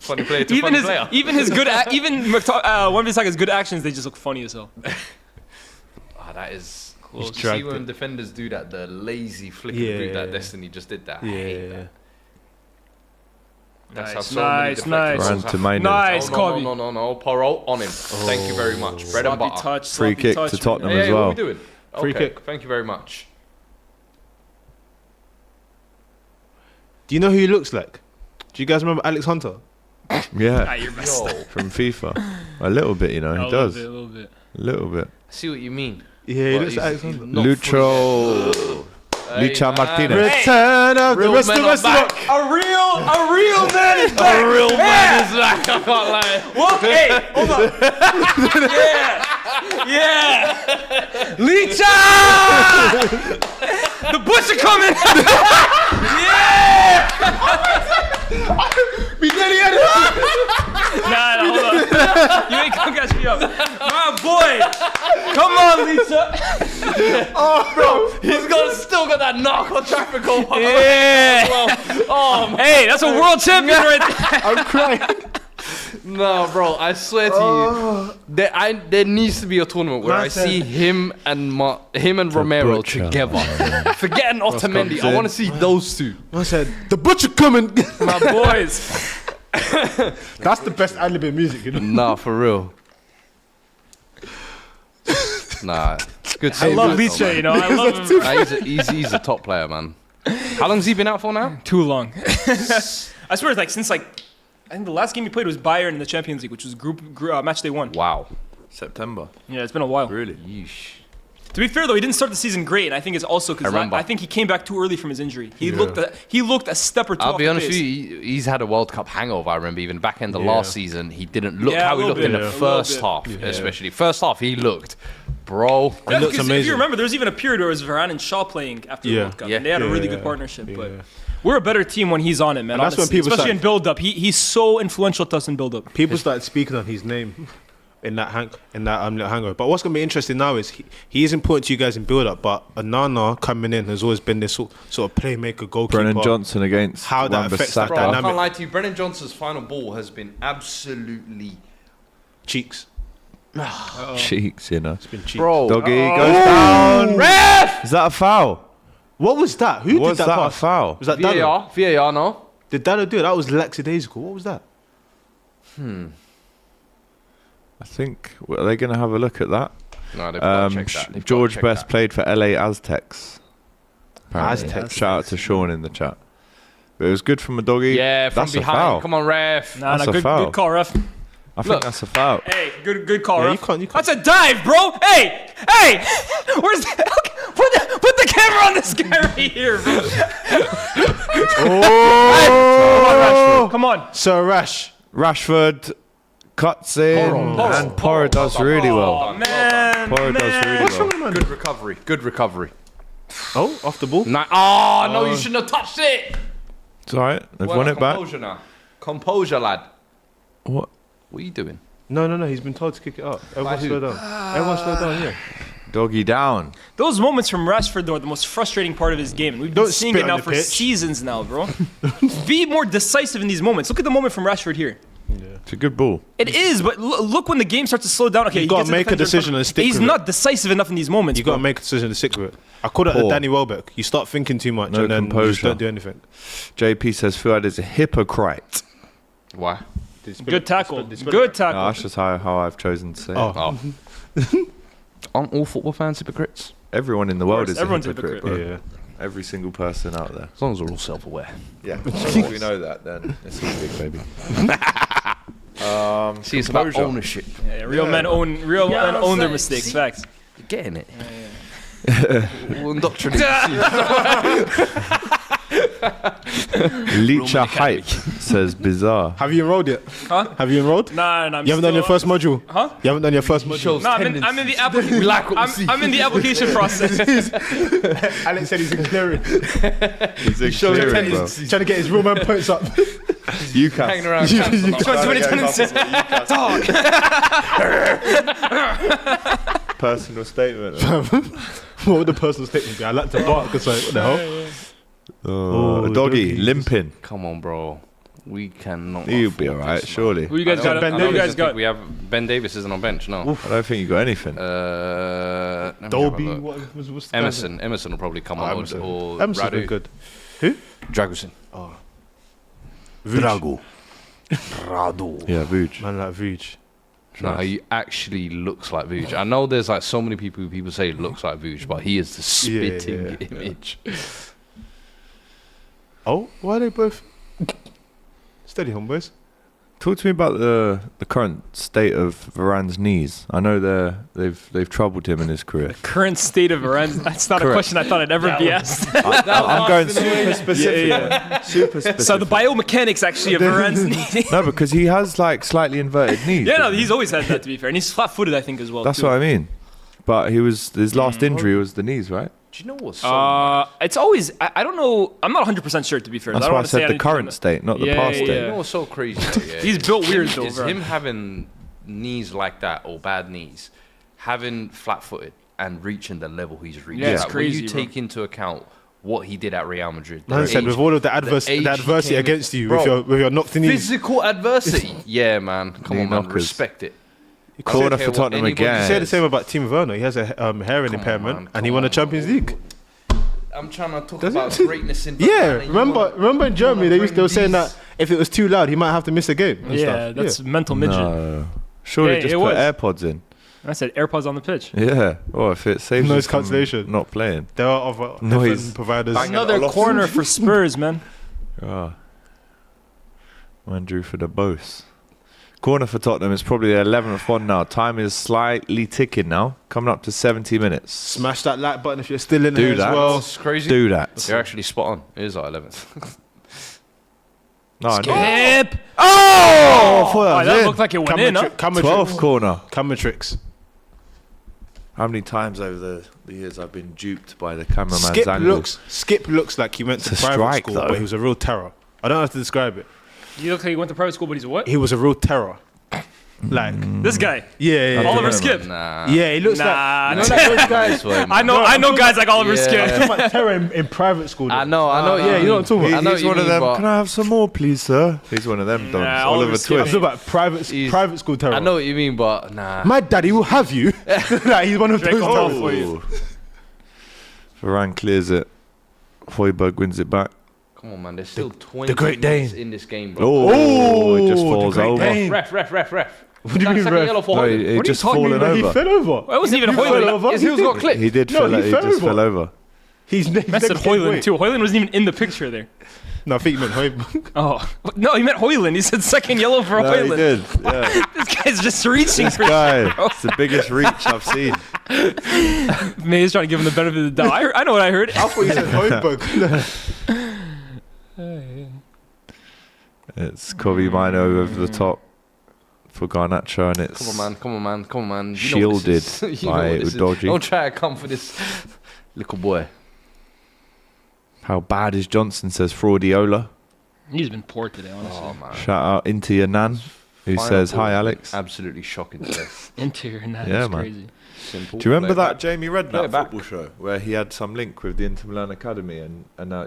Funny player to even funny his, player. even his good, Wan-Bissaka's good actions, they just look funny as hell. That is. He's You see dragged when it. defenders do that, the lazy flick Yeah. and boot that Destiny just did that. I hate that. That's how Nice, so many nice, deflected nice. goals Ran to happen. Maynard. Nice, no, Kobe. no. Poro on him. Thank you very much. Bread and Sloppy butter. touch, Free sloppy kick touch, to man. Tottenham Hey, as hey, well. what are we doing? Free Okay, kick. Thank you very much. Do you know who he looks like? Do you guys remember Alex Hunter? Ah, Yeah, you're messed up. from FIFA. A little bit, you know. A He does. little bit. A little bit. I see what you mean. Yeah, he But looks like Alex he's Hunter. not Lucho. Hey, Lucha man. Martinez. Return of the Real rest men of are us. back. A real man is back. A real man is back. I can't lie. Well, hey, hold on. Yeah. Licha! The butcher coming. Yeah. Nah, hold on. You ain't gonna catch me up. My boy. Come on, Licha. He's still got that knock on traffic goal. Yeah. Oh, man. Hey, that's a world champion right there. I'm crying. No, bro, I swear to you, there needs to be a tournament where I see him and Romero butcher. together. Forgetting Otamendi, I want to see those two. I said, the butcher coming. My boys. That's the best ad-lib in music, you know. Nah, for real. Nah, it's good. I love Licha, you know. I love him. Nah, he's a top player, man. How long's he been out for now? Too long. I swear, it's like since like I think the last game he played was Bayern in the Champions League, which was group match day 1. Wow. September. Yeah, it's been a while. Really? Yeesh. To be fair though, he didn't start the season great, and I think it's also because remember. I think he came back too early from his injury. He looked a step or two. I'll off be the honest with pace. you, he's had a World Cup hangover. I remember even back in the last season, he didn't look Yeah, how a he little looked in bit, the yeah. A first little half, especially. First half, he looked, bro. Yeah, looks because if amazing. you remember, there was even a period where it was Varane and Shaw playing after the Yeah. World Cup, Yeah. and they had a really Yeah. good partnership. Yeah. But we're a better team when he's on it, man. And that's when honestly. people especially start- in build-up. He's so influential to us in build-up. People started speaking on his name in that little hangover. But what's gonna be interesting now is he is important to you guys in build up. But Onana coming in has always been this sort of playmaker, goalkeeper. Brennan Johnson against How that affects that Wan-Bissaka. Bro, I dynamic. can't lie to you. Brennan Johnson's final ball has been absolutely, Cheeks. Cheeks, you know. It's been cheeks. bro. Doggy goes down. Ref! Is that a foul? What was that? Who Was did that that a pass? foul? Was that Dallo? VAR, no. Did Dallo do it? That was lackadaisical. What was that? I think. Are they going to have a look at that? No, they've got to check that. They've got to George check Best that. played for LA Aztecs. Apparently. Aztecs. Shout out to Sean in the chat. But it was good from a doggy. Yeah, from That's a behind. foul. Come on, ref. Nah, That's a good foul. call, ref. I think Look. that's a foul. Hey, good call, Yeah, ref. you can't. That's a dive, bro. Hey, where's put the camera on this guy right here, bro. Oh, Come on. Sir Rash. Rashford cuts in, and Porro does really Oh well. man, Porro does really What's wrong well. with man? Good recovery. Good recovery. Oh, off the ball. No, you shouldn't have touched it. It's alright. They've Well, won it back. composure now. Composure, lad. What? What are you doing? No. He's been told to kick it up. Everyone who? slow down. Everyone slow down. Yeah. Doggy down. Those moments from Rashford though are the most frustrating part of his game. We've been Don't seeing spit it on now the for pitch. seasons now, bro. Be more decisive in these moments. Look at the moment from Rashford here. It's a good ball. It is, but look when the game starts to slow down. Okay, You he gotta gets the make a defender in front decision of him. and stick He's with it. not decisive enough in these moments. You got to bro. make a decision to stick with it. I call it Poor. the Danny Welbeck. You start thinking too much No and then you just composure. don't do anything. JP says Fuad is a hypocrite. Why? Good tackle. Good tackle. No, that's just how I've chosen to say it. Oh, Aren't all football fans hypocrites? Everyone in the world is everyone's a a hypocrite, hypocrite. bro. yeah. Every single person out there. As long as we're all self-aware. Yeah. As long as we know that, then it's all big, baby. See, it's about Composure. ownership. Yeah, real men own their mistakes. See? Facts. You're getting it. We'll indoctrinate you. Licha Hype says bizarre. Have you enrolled yet? Huh? Have you enrolled? Nah. You haven't done your first module? Huh? You haven't done your first module? No, I'm in the application. I'm in the application process. Alex said he's in clearance. He's in clearing, bro. He's trying to get his real man points up. UCAS. Hanging around. Personal statement. What would the personal statement be? I like to bark because like, what the hell? Doggy, limping. Come on, bro. We cannot. You'll be alright, surely. Who you guys got? Ben Who you Davies, guys got? We have Ben Davis isn't on bench. No. I don't think you got anything. Let me have a Dolby. look. What's the Emerson will probably come on. Emerson. Or Emerson's Radu. been good. Who? Dragusin. Drago. Yeah, Vuj. Man like Vuj. No, he actually looks like Vuj. I know there's like so many people who say looks like Vuj, but he is the spitting image. Oh, why are they both? Steady, homeboys. Talk to me about the current state of Varane's knees. I know they've troubled him in his career. Current state of Varane. That's not a Correct. question I thought I'd ever be asked. I'm going super specific. Yeah. Super specific. So the biomechanics actually of Varane's knee. No, because he has like slightly inverted knees. Yeah, no, doesn't he? he's always had that, to be fair, and he's flat-footed, I think, as well. That's too. what I mean. But his last injury was the knees, right? Do you know what's It's always. I don't know. I'm not 100% sure, to be fair. That's I don't why I want to say said the anything current from state, not the Yeah, past yeah, state. You know what's so crazy? Though, yeah? He's built weird, though, Is bro. him having knees like that or bad knees, having flat-footed and reaching the level he's reached. Yeah, it's Like, crazy, when you bro. take into account what he did at Real Madrid. Man said with all of the age adversity he came against in- you, Bro, with your knocked knees. physical adversity. Yeah, man. Come Knee on, man. knockers. Respect it. Corner I don't for care what Tottenham anybody again. You say the same about Timo Werner. He has a hearing Come on, impairment, man. and he Come won a on, Champions bro. League. I'm trying to talk Does about it? greatness in Yeah, Bavaria. You wanna- remember in Germany they were saying these- that if it was too loud, he might have to miss a game. And Yeah, stuff. that's mental midget. No. Surely Yeah, just it put was. AirPods in. I said AirPods on the pitch. Yeah. Or if it saves Noise you from cancellation. not playing. There are other Noise. different providers. Bang. Another Aloft. corner for Spurs, man. Oh. Man drew for the boss. Corner for Tottenham is probably their 11th one now. Time is slightly ticking now. Coming up to 70 minutes. Smash that like button if you're still in Do here that. as well. It's crazy. Do that. You're actually spot on. It is our 11th. No, I know. Skip. Oh! I thought Oh, that that was looked like it went in, huh? 12th corner. Camera tricks. How many times over the years I've been duped by the cameraman's Skip angle? looks like he went to It's a private strike, school, though. but he was a real terror. I don't know how to describe it. You look like he went to private school, but he's a what? He was a real terror. Like, This guy. yeah. Oliver know, Skip. Nah. Yeah, he looks Nah, like. You know, like those guys. I know guys like Oliver Yeah. I'm Skip. talking about terror in private school. I though. know. Yeah, you know what I'm talking about. I know He's what one you of mean, them. but- Can I have some more, please, sir? He's one of them dons. Nah, Oliver Oliver Skip. I'm Twist. talking about private school terror. I know what you mean, but nah. My daddy will have you. Like, he's one of Drake those Hall terrors. for you. Varane clears it. Hoiberg wins it back. Come on, man. There's still 20 Great minutes Dane. in this game, bro. Oh, it just the falls Great over. Dane. Ref. What do you mean, Second ref? yellow for No, Hoyland. he What are you just talking fallen about? He over. fell over. Well, it wasn't even He fell Hoyland. over. His heels got clipped. He did No, fell he over. He fell just over. fell over. He's I said Hoyland too. Hoyland wasn't even in the picture there. No, I think you meant Hoyland. Oh no, he meant Hoyland. He said second yellow for No, he Hoyland. did. Yeah. This guy's just reaching This for guy, it's the biggest reach I've seen. May's trying to give him the benefit of the doubt. I know what I heard. I thought you said Hoyberg. It's Kobe Mino over the top for Garnacho, and it's Come on, man. You Shielded know what this is. You know by what this is. Udogie. Don't try to come for this little boy. How bad is Johnson, says Fraudiola. He's been poor today, honestly. Oh, man. Shout out into your nan, who Final says, ball hi, has been Alex. Absolutely shocking today. Interior, and that Yeah, is man. crazy. Simple. Do you remember Play it that back. Jamie Play Redknapp it back. football show where he had some link with the Inter Milan Academy and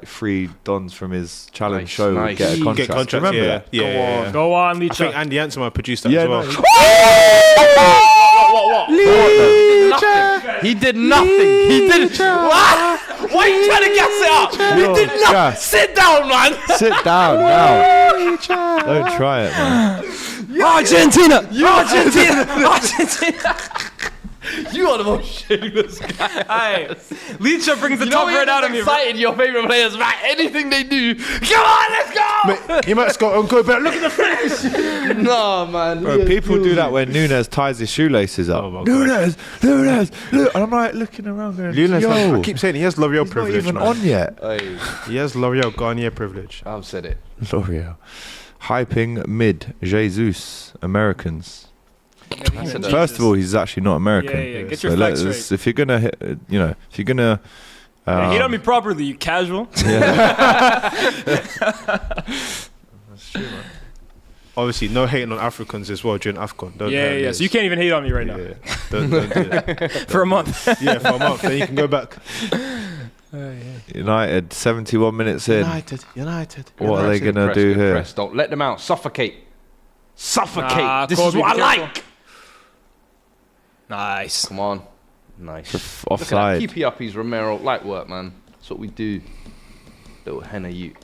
free dons from his challenge Nice, show would nice. get a Get contract? Contracts, Do you remember that? Yeah. Go on, I Leach. think Andy Antony produced that Yeah, as well. no, He did nothing. He did. What? Why are you trying to gas it up? Yo, He did nothing. gas. Sit down, man. Sit down now. Don't try it, man. Argentina. You are the most shameless guy. Aye. Licha brings the top right out of me. Excited your favorite players, right? Anything they do, come on, let's go. He might go on good, but look at the face. No, man. Bro, people do that when Nunes ties his shoelaces up. Oh my God. Nunes, look. And I'm like looking around going, Nunes, yo, I keep saying he has L'Oreal he's privilege. not even man. on yet. Hey, He has L'Oreal Garnier privilege. I've said it. L'Oreal. Hyping mid, Jesus, Americans. First of all, he's actually not American. Yeah. Get your facts right. If you're gonna hit, if you're gonna hit on me properly, you casual. That's true, man. Obviously, no hating on Africans as well during AFCON. Don't Yeah. hate So you can't even hate on me right now. Yeah. Don't do that. For a month. Yeah, for a month. Then you can go back. United, 71 minutes in. United. What are they gonna do here? Press. Don't let them out. Suffocate. This Kobe, is what I be like. careful. Nice. Come on. Nice. Look at that. Offside. Keep you up, he's Romero. Light work, man. That's what we do. Little henna you.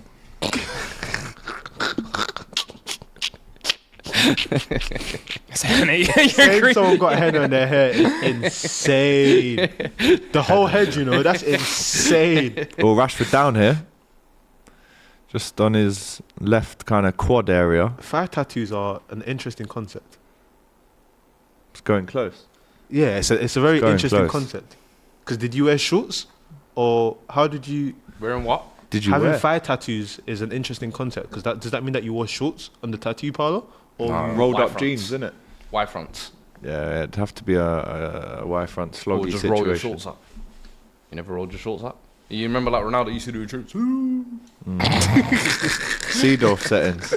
Saying someone got a head on their hair is insane. The whole head, that's insane. Well, Rashford down here. Just on his left kind of quad area. Thigh tattoos are an interesting concept. It's going close. Yeah, it's a very Going interesting close. concept. Because did you wear shorts? Or how did you... Wearing what? Did you Having wear? thigh tattoos is an interesting concept. Because does that mean that you wore shorts on the tattoo parlor? Or No. Rolled Y up fronts. jeans, innit? Y fronts. Yeah, it'd have to be a Y front Or sloggy just situation. roll your shorts up. You never rolled your shorts up? You remember like Ronaldo used to do troops? Seedorf settings.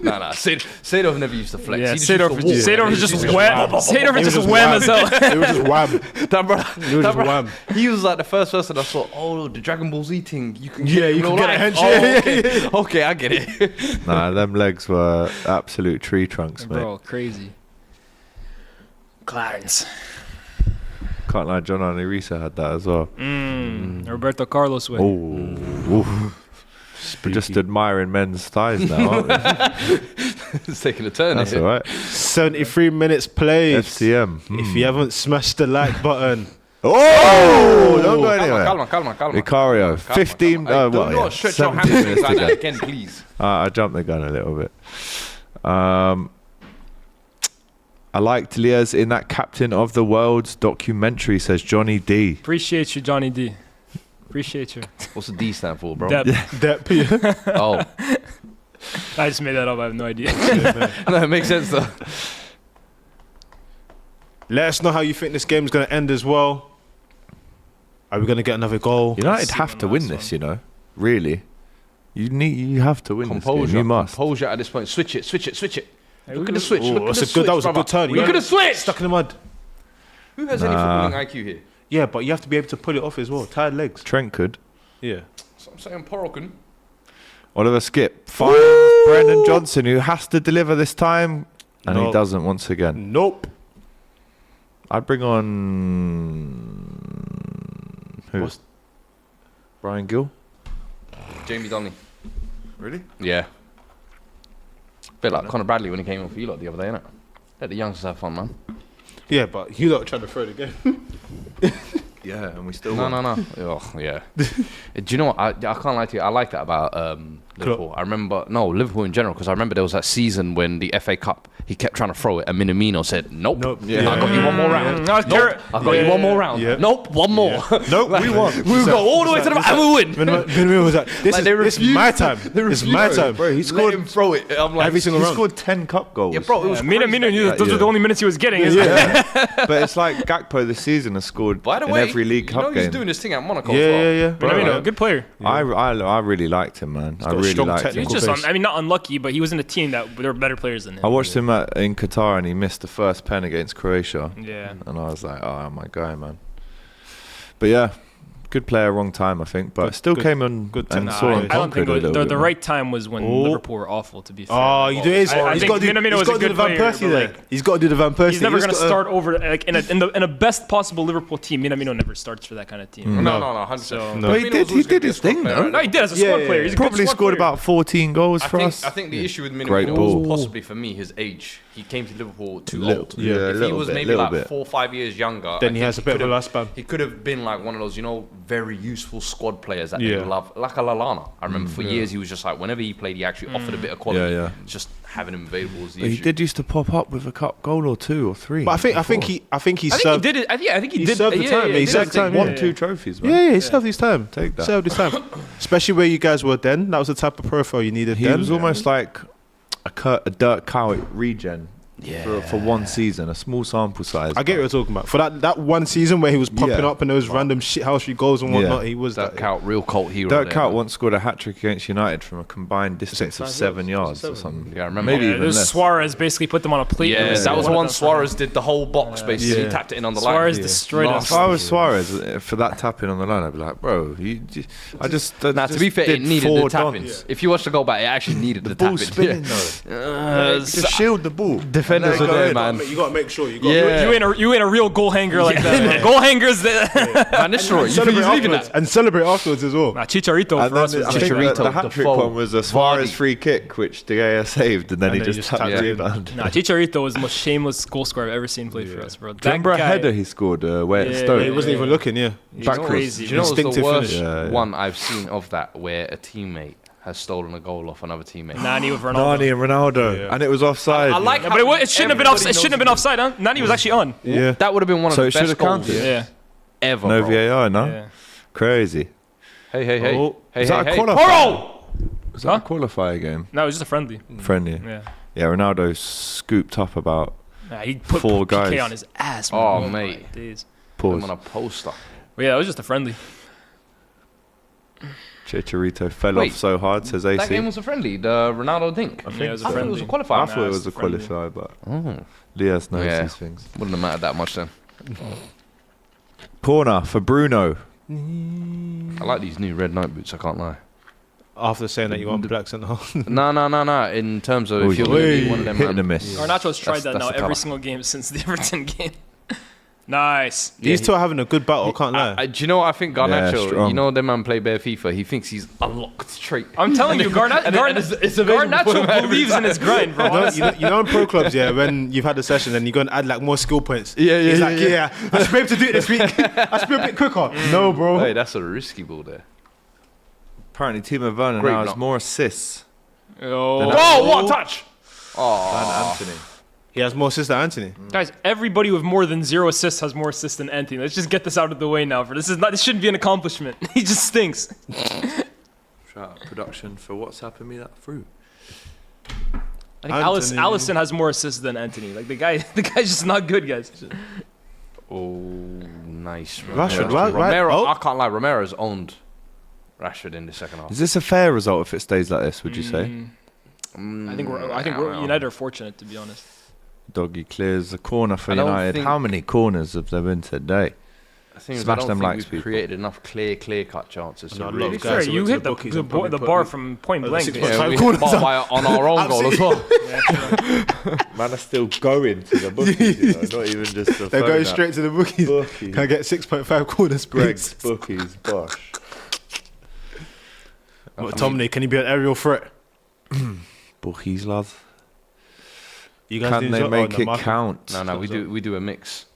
Nah. Seedorf never used to flex. Yeah, He just used to walk. Seedorf is just wham. Seedorf is just just wham wham. as hell. It was just wham. That brother, It was just wham. he was like the first person I saw. Oh, the Dragon Ball Z thing. You can Yeah, get you can real get a life. handshake. Oh, okay, I get it. Nah, them legs were absolute tree trunks, mate. Bro, crazy. Clarence. Can't lie, John Risa had that as well. Roberto Carlos way. Oh, we're just admiring men's thighs now, aren't we? It's taking a turn. That's here. all right. 73 minutes played. FCM. If you haven't smashed the like button, Oh, don't go anywhere. Calma. Vicario, 15. Don't Well, yeah, stretch your 17 hamstrings minutes like to that go. again, please. I jumped the gun a little bit. I liked Leah's in that Captain of the World's documentary, says Johnny D. Appreciate you, Johnny D. Appreciate you. What's the D stand for, bro? Deb. that Oh, I just made that up. I have no idea. no, it makes sense though. let us know how you think this game's going to end as well. Are we going to get another goal? United see have on to that win one. this, You have to win this game. You must. Composure at this point. Switch it. Look at the switch. Ooh, Look at that's the a switch, good. That was a brother. good turn. Look at the switch. Stuck in the mud. Who has any footballing IQ here? Yeah, but you have to be able to pull it off as well. Tired legs. Trent could. Yeah. So I'm saying Porokin. Oliver Skip finds Brendan Johnson, who has to deliver this time, and he No. doesn't once again. Nope. I'd bring on who? What's- Brian Gill. Jamie Donnelly. Really? Yeah. Bit like Conor Bradley when he came on for you lot the other day, innit? Let the youngsters have fun, man. Yeah, but you lot are trying to throw the game. Yeah, and we still No. Oh, yeah. Do you know what? I can't lie to you. I like that about Liverpool. I remember, Liverpool in general, because I remember there was that season when the FA Cup, he kept trying to throw it, and Minamino said, nope. Yeah. I got you one more round. No, Nope. I got you one more round. Yeah. Nope, one more. Nope, we won. We'll go all the way to the and we'll win. Benjamin was like, this is my time. This is my time. Bro, he Let scored him throw it. I'm like, Every single he round. scored 10 cup goals. yeah, bro, it was Mina crazy. knew those were the only minutes he was getting. isn't it? But it's like Gakpo this season has scored By the in way, every League you know Cup he's game. doing this thing at Monaco as well. Yeah. Minamino, good player. I really liked him, man. I got a really strong liked He him. technical was just, base. not unlucky, but he was in a team that there were better players than him. I watched him in Qatar and he missed the first pen against Croatia. Yeah. And I was like, oh, my guy, man. But yeah, Good player, wrong time, I think, but Good- still good- came on good and time. saw Nah, him I don't think conquered a little the bit. right time was when Liverpool were awful, to be fair. Oh, you do it. I He's think got to do Minamino was a the good Van player, Persie but, thing. like, He's got to do the Van Persie. He's never going to gotta- start over like in a best possible Liverpool team. Minamino never starts for that kind of team. No, 100%. So- But he did his thing, though. No, he did as a squad Yeah, player. He's a good Probably squad scored player. about 14 goals for us. I think the issue with Great Minamino ball. was possibly for me his age. He came to Liverpool too Little- old. yeah, a if he little was bit, maybe little like bit. 4 or 5 years younger, Then I he think has a bit of a lifespan. He could have been like one of those, very useful squad players that Yeah. they love, like a Lallana. I remember for years he was just like whenever he played, he actually offered a bit of quality. Yeah. Just having him available was the But he issue. did used to pop up with a cup goal or 2 or 3. But I think he I think he served. did it. I think he He did. served the time. he He served the time. Won Yeah. 2 trophies, man. Yeah, he served his time. Take that. Served his time. Especially where you guys were then. That was the type of profile you needed He then. was almost like a Dirk Cow regen Yeah. for one season, a small sample size. I get what you're talking about. For that one season where he was popping Yeah. up and those random shithousery goals and whatnot, he was Dirk that. Kuyt, real cult hero. Dirk there, Cow man. once scored a hat-trick against United from a combined distance of 7 yards or something. Yeah, I remember. Maybe Yeah, even There's less. Suarez basically put them on a plate. Yeah, It that was the one one of them. Suarez did the whole box basically. Yeah. He tapped it in on the Suarez line. destroyed Last- us. If I was Suarez for that tapping on the line, I'd be like, bro, I just. Nah, to be fair, it needed the tappings. If you watch the goal back, it actually needed the Ball tappings. spinning though. Just shield the ball. Defenders And are then there, go in. man. You got to make sure. You got Yeah. You ain't a real goal hanger like that. Man. Goal hangers. Man, this story, you think celebrate he's leaving afterwards, that? and celebrate afterwards as well. Chicharito And for then us was I think like, Chicharito, the hat trick Defoe, one was a Suarez Vardy. free kick, which De Gea saved, and then he then he just just tapped tapped the it. rebound. Nah, Chicharito was the most shameless goal scorer I've ever seen play for us, bro. Do you remember a header he scored away at Yeah, Stoke? He wasn't even looking. Yeah, Backwards. crazy. Do you know what's the Instinctive worst finish. Yeah, yeah. one I've seen of that where a teammate has stolen a goal off another teammate? Nani with Ronaldo. Nani and Ronaldo, Yeah. and it was offside. I like Yeah, but it shouldn't have been offside. It shouldn't have been offside, huh? Nani was actually on. yeah. That would have been one of So the it should best have goals counted. Yeah. ever. No bro. VAR, no? Yeah. Crazy. Hey, hey, hey. Oh. Hey, Is that hey, a hey. qualifier? Oro! Was that a qualifier game? No, it was just a friendly. Friendly. Yeah. Yeah, Ronaldo scooped up about Nah, he put 4 PK guys. on his ass, man. Oh, my mate. days. I'm pause. on a poster. But yeah, it was just a friendly. Chicharito fell Wait, off so hard, says AC. That game was a friendly, the Ronaldo dink. Yeah, it was a I thought it friendly. was a I qualifier. thought it it's was a friendly. qualifier, but Oh. Lias knows Yeah. these things. Wouldn't have mattered that much then. Corner for Bruno. I like these new red night boots, I can't lie. After saying that you want black centre half. No. In terms of if you're going to be one of them, Hit and a man. miss. Garnacho's tried that That's now the every colour. single game since the Everton game. Nice. These two are having a good battle. I can't lie. Do you know what I think Garnacho, strong. you know them man play bare FIFA, he thinks he's unlocked trait. I'm telling you, it's available for him Garnacho every believes in his grind, bro. You know in pro clubs, yeah, when you've had a session and you go and add like more skill points. Yeah, He's like, I should be able to do it this week. I should be a bit quicker. No, bro. Hey, that's a risky ball there. Apparently, Timo Werner Great now has block. more assists Oh. Whoa, what a touch! than Antony. He has more assists than Antony. Guys, everybody with more than 0 assists has more assists than Antony. Let's just get this out of the way now. For this shouldn't be an accomplishment. He just stinks. Shout out production for WhatsApping me that through. I think Antony. Allison has more assists than Antony. Like the guy's just not good, guys. Oh, nice. Rashford, Romero. right? Romero, Oh. I can't lie, Romero's owned Rashford in the second half. Is this a fair result if it stays like this, would you say? I think we're United are fortunate, to be honest. Doggy clears a corner for I don't United. think- How many corners have there been today? I think Smash I don't them think likes we've people. created enough clear-cut chances. to No, a lot really of Fair, guys who you went to hit the bookies the and probably the put bar me- from point Oh, blank. 6 basically. Yeah, we corners. hit the bar on our own goal as well. Man are still going to the bookies, not even just the They're going straight to the bookies. Bookies. Can I get 6.5 corners, Greg's please? bookies, bosh. Mctominay, can you be an aerial threat? Bookies, lad. You guys Can do they this- make oh, it Martin. count? No, we do a mix.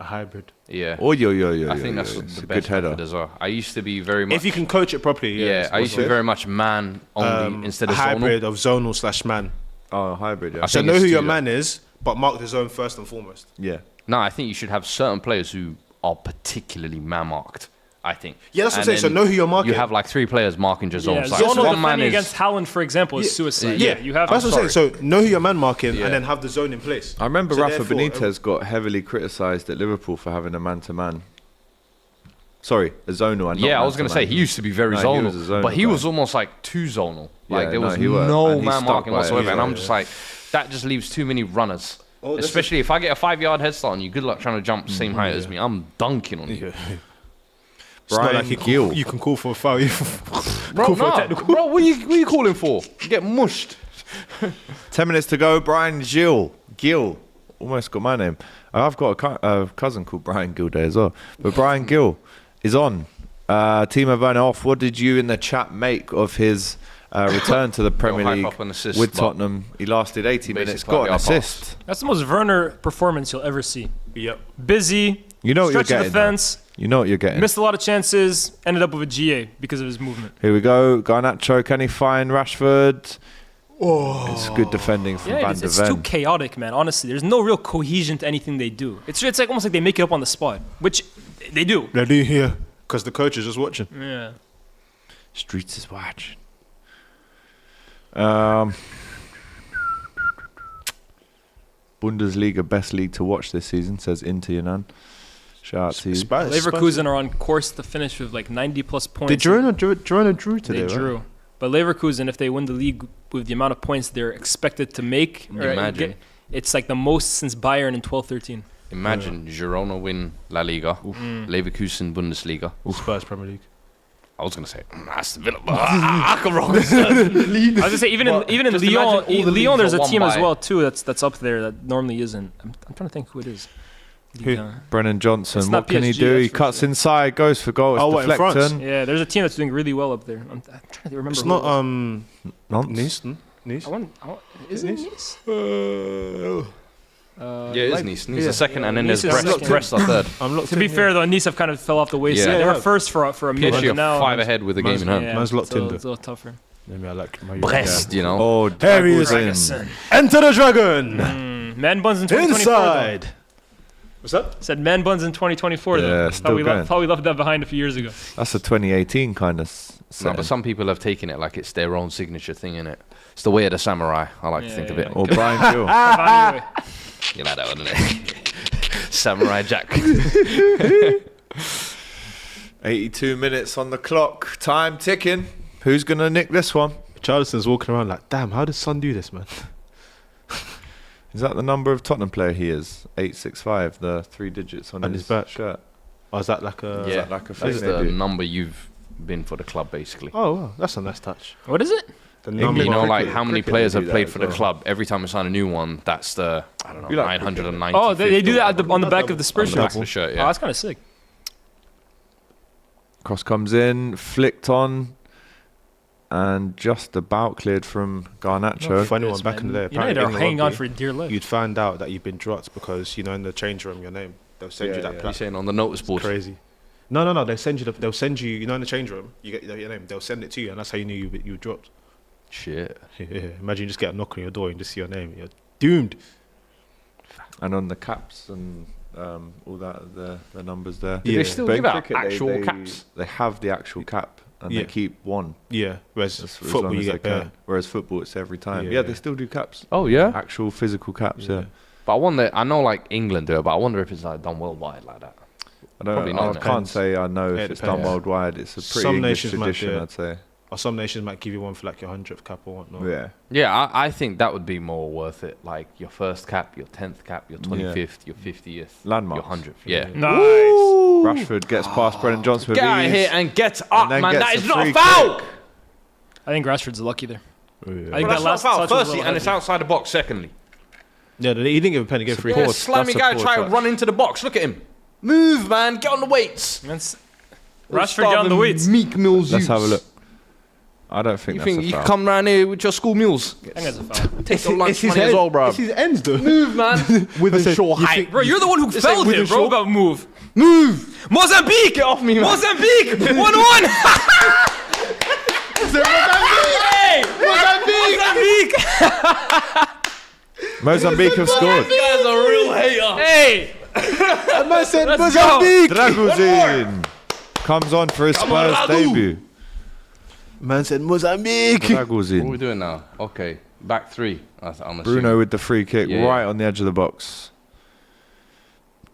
A hybrid. Yeah. Oh, yo. I think that's It's the a good best header. method as well. I used to be very much. If you can coach it properly, yeah, I used to be very much man only instead a of zonal. hybrid of zonal / man. Oh, hybrid, yeah. I So think know it's who too your low. man is, but mark the zone first and foremost. Yeah. No, I think you should have certain players who are particularly man marked. I think. Yeah, that's what I'm And saying. So then know who you're marking. You have like 3 players marking your Yeah, zones. Like, zonal one man defending is against Haaland, for example, is suicide. Yeah. You have. That's what I'm saying. So know who your man marking Yeah. and then have the zone in place. I remember So Rafa therefore, Benitez got heavily criticised at Liverpool for having a man-to-man. Sorry, a zonal and not Yeah, I was going to say man-to-man. he used to be very No, he zonal, was a zonal but he guy. was almost like too zonal. Like Yeah, there was no, he was. no And he man stuck marking by it. whatsoever, and Yeah, I'm just like, that just leaves too many runners. Oh, that's Especially if I get a 5-yard head start on you, good luck trying to jump the same height as me. I'm dunking on you. It's not Brian like Gill. you can call for a foul. Bro, bro, what are you calling for? You get mushed. 10 minutes to go. Brian Gill. Almost got my name. I've got a cousin called Brian Gilday as well. But Brian Gill is on. Timo Werner off. What did you in the chat make of his return to the Premier hype League up an assist, with but Tottenham? He lasted 80 minutes, basically got an our assist. That's the most Werner performance you'll ever see. Yep. Busy, You know what you're stretching getting. defense, though. You know what you're getting. missed a lot of chances, ended up with a GA because of his movement. Here we go. Garnacho, can he find Rashford? Oh, it's good defending from Van It's, de it's too Ven. chaotic, man. Honestly, there's no real cohesion to anything they do. It's like almost like they make it up on the spot, which they do. They do here because the coach is just watching. Yeah. Streets is watching. Bundesliga best league to watch this season, says Inter Yanan. Shout out to you. Leverkusen are on course to finish with like 90 plus points. Did Girona drew today? They drew. But Leverkusen, if they win the league with the amount of points they're expected to make, Imagine. it's like the most since Bayern in 12-13. Imagine Girona win La Liga, Leverkusen Bundesliga. Spurs Premier League. I was gonna say Aston Villa, but I can roll this. I I was gonna say even in just Lyon, imagine all the Lyon leagues there's are a won team as by- well too that's up there that normally isn't. I'm trying to think who it is. Who? Brennan Johnson, It's what not can he PSG, do? that's He for cuts sure. inside, goes for goal. It's Oh, what, in France? deflecting. Yeah, there's a team that's doing really well up there. I'm trying to remember. It's who not it was. Nice. Nice. Is it Nice? Yeah, it is Nice. Nice Yeah. are second, and then Nice there's is Brest. second. Brest are third. I'm locked To be in, fair though, Nice have kind of fell off the wayside. Yeah. They were Yeah. first for a minute. PSG but now are 5 ahead with a game in hand. Yeah, Man's locked it's a in little tougher. Maybe I like my Brest, you know. Oh, There he is. Dragusin. Enter the dragon. Man buns in 2024. Inside. What's that? Said man buns in 2024 though. Yeah, still going. Thought we left that behind a few years ago. That's a 2018 kind of No, setting. but some people have taken it like it's their own signature thing, innit? It's the way of the samurai. I like to think of it. Or Brian Gill. Anyway, You like that one, innit? Samurai Jack. 82 minutes on the clock. Time ticking. Who's going to nick this one? Charleston's walking around like, damn, how does Son do this, man? Is that the number of Tottenham player he is? 865, the 3 digits on And his his back. shirt. Or is that like a... Yeah, like a that's thing they the do? number you've been for the club, basically. Oh, wow, that's a nice touch. what is it? The England number You know, cricket- like how many cricket players they have do played that for as the well. club. Every time we sign a new one, that's the, I don't know, You like 990. Oh, they do that on the back of the on Spurs the shirt. back of the shirt, Oh, yeah. that's kind of sick. Cross comes in, flicked on, and just about cleared from Garnacho. Funny one back in the day. United apparently are in hanging on rugby, for dear life. You'd find out that you've been dropped because, you know, in the change room, your name. They'll send Yeah, you that yeah. You're plaque. saying on the notice board. Crazy. No. They'll send you, you know, in the change room, you get your name. They'll send it to you, and that's how you knew you were dropped. Shit. Yeah. Imagine you just get a knock on your door and just see your name. You're doomed. And on the caps and all that, the numbers there. Yeah. They still But in give out cricket, actual caps. They have the actual cap and Yeah. they keep one. Yeah. Whereas As football, long you as get they can. pair. Whereas football, it's every time. Yeah, Yeah, yeah. they still do caps. Oh, yeah? Actual physical caps, yeah. But I wonder, I know like England do it, but I wonder if it's like done worldwide like that. I don't Probably know. not, I no. can't say I know Yeah, if it it's done depends. worldwide. It's a pretty Some English nations might tradition, do it. I'd say. Or some nations might give you one for like your 100th cap or whatnot. Yeah. Yeah, I think that would be more worth it. Like your first cap, your 10th cap, your 25th, your 50th, Landmarks. your 100th. Yeah. Nice. Rashford gets past Brennan Johnson with Get out of ease. here and get up, then man. gets That a is not free a foul. I think Rashford's lucky there. Yeah. I think Well, that that's not a last foul. touch was a Firstly, little and it's heavy. outside the box. Secondly, Yeah, he didn't give a penny. Give free yeah, pass. slimy that's a guy poor try to touch. run into the box. Look at him. Move, man. Get on the weights. Rashford get on the weights. Meek Mills. Let's have a look. I don't think You that's think a you foul. come round here with your school meals? I think that's a foul. Take your lunch money as well, bro. It's his ends, though. Move, man. With a short height. Bro, you're the one who It's felled like him, with a bro. short- Got move. Move. Mozambique! Get off me, man. Mozambique! 1-1! Hey! Mozambique! Mozambique have scored. This guy's a real hater. Hey! Man said Let's Mozambique. Dragusin comes on for his on, Spurs Radu. debut. Man said Mozambique. What are we Dragusin. doing now? Okay, back three. I'm assuming. Bruno with the free kick Yeah, right yeah. on the edge of the box.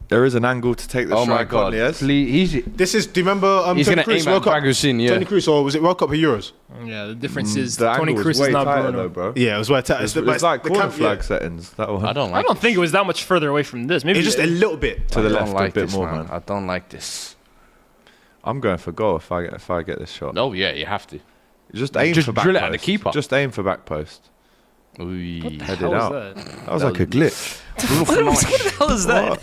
There is an angle to take the Oh my strike on, god! yes? Please, he's This is. Do you remember he's Tony gonna Cruz aim World at Cup? Dragusin, yeah. Tony Cruz, or was it World Cup of Euros? Yeah, the difference is The Tony angle Cruz way is not tighter Bruno. though, bro. Yeah, it was right. It's like corner flag settings, that one. I don't I like. don't think it was that much further away from this. Maybe It's just a little bit. To the I don't left like a bit this, more, man. man. I don't like this. I'm going for goal if I get this shot. Oh yeah, you have to. Just aim Just for back drill it post. at the keeper. Just aim for back post. Ooh. Head How it was out. that? That was like a glitch. What the hell is that?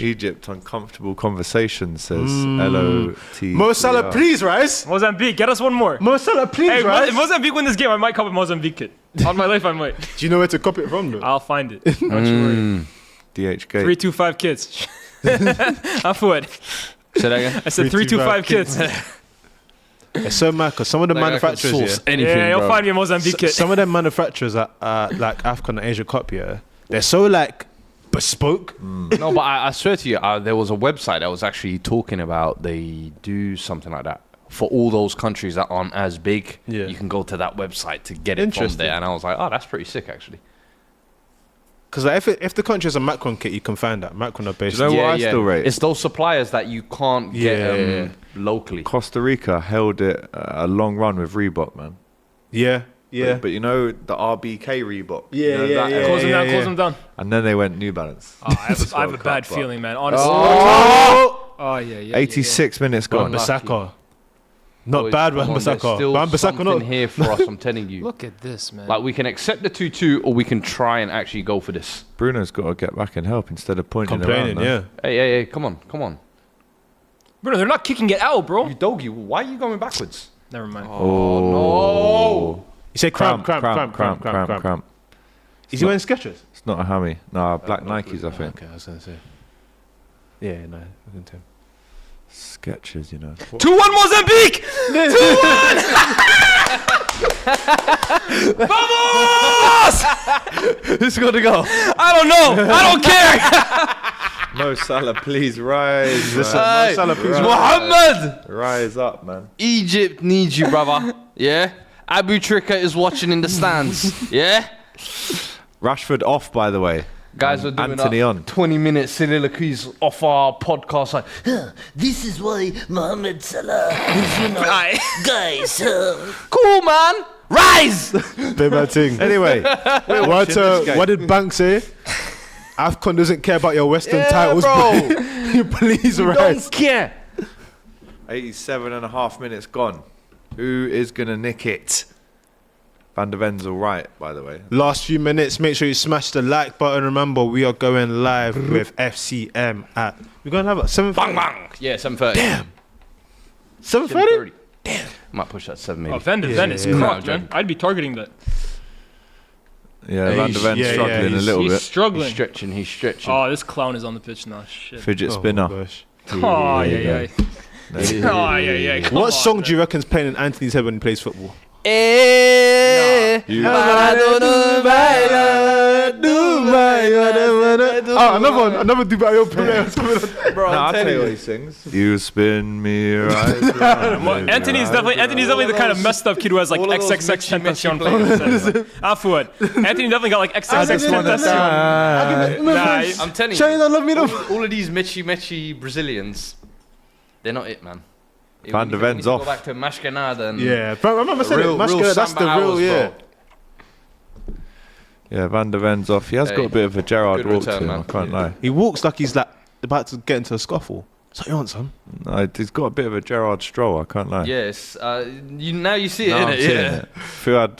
Egypt uncomfortable conversation says LOT. Mo Salah, please rise. Mozambique, get us one more. Mo Salah, please Hey, rise. if Mozambique win this game, I might copy Mozambique kit. On my life, I might. Do you know where to copy it from, though? I'll find it. Don't you worry. DH Gate. 325 kids. Afward. Say that again. I said 325 kids. It's so mad because some of the manufacturers, source anything, Yeah, you'll bro. find me a Mozambique kit. some of them manufacturers are like Afcon and Asia Cup, yeah, they're so like bespoke. No, but I swear to you, there was a website that was actually talking about they do something like that for all those countries that aren't as big. Yeah. You can go to that website to get it from Interesting. there, and I was like, oh, that's pretty sick, actually. Because like, if the country has a Macron kit, you can find that Macron are based. Do you know what I still rate? It's those suppliers that you can't get locally. Costa Rica held it a long run with Reebok, man. Yeah, yeah. But you know the RBK Reebok. Yeah, you know yeah, that yeah. era? Close them down, yeah. close them down. And then they went New Balance. Oh, I have a bad Cup, feeling, man. Honestly. Oh, Yeah. 86 minutes gone. Wan-Bissaka. Not Boys, bad, come on, there's Wan-Bissaka. still Wan-Bissaka something not. here for us, I'm telling you. Look at this, man. Like, we can accept the 2-2, or we can try and actually go for this. Bruno's got to get back and help instead of pointing Complaining, around. yeah. Hey, come on. Bruno, they're not kicking it out, bro. You doggy, why are you going backwards? Never mind. Oh, no. You say cramp. Cramp. Is he wearing Skechers? It's not a hammy. No, black Nikes, I think. Okay, I was gonna say. Yeah, no, I can tell. Skechers, you know. 2-1 Mozambique! 2-1! Vamos! This is going to go. I don't know. I don't care. Mo Salah, please rise. Listen, man. Mo Salah, please. Muhammad! Rise up, man. Egypt needs you, brother. Yeah? Abu Trika is watching in the stands. Yeah? Rashford off, by the way. Guys are doing Antony on. 20-minute soliloquies off our podcast. Like, This is why Mohamed Salah is, guys. cool, man. Rise! Big bad thing. Anyway, What did Bank say? AFCON doesn't care about your Western Yeah, titles, bro. Please rise. Don't care. 87.5 minutes gone. Who is going to nick it? Van der Ven's all right, by the way. Last few minutes, make sure you smash the like button. Remember, we are going live with FCM at. We're going to have 7:30. Bang, bang. Yeah, 7:30. Damn. 7:30? Damn. Might push that 7 maybe. Oh, Van de Ven is yeah. crocked, No, man. I'd be targeting that. Yeah, Van der Ven's struggling a little He's bit. struggling. He's stretching. Oh, this clown is on the pitch now. Shit. Fidget Oh, spinner. my gosh. Oh, yeah. Oh, yeah. Come What on, song man. do you reckon's playing in Antony's head when he plays football? Oh, another Dubai Open player. Bro, I'll tell you what he sings. You spin me right round. Anthony's definitely the kind of messed up kid who has like All of those XXX Mitchy Tentacion. Afward. Anthony definitely got like XXX Tentacion. Nah, I'm telling Shane, I you, love me though. all of these Mitchy Brazilians, they're not it, man. Van der We need Ven's to off. Go back to Mashkanada and Yeah, but I remember saying real it. Mashka, that's Samba the real, hours, yeah. bro. Yeah, Van der Ven's off. He has Hey, got a bit of a Gerrard good walk to return, him, man. I can't lie. He walks like he's like about to get into a scuffle. So you want some? No, he's got a bit of a Gerrard stroll, I can't lie. yes, you see it, Now I'm innit? seeing Yeah. it. Phil had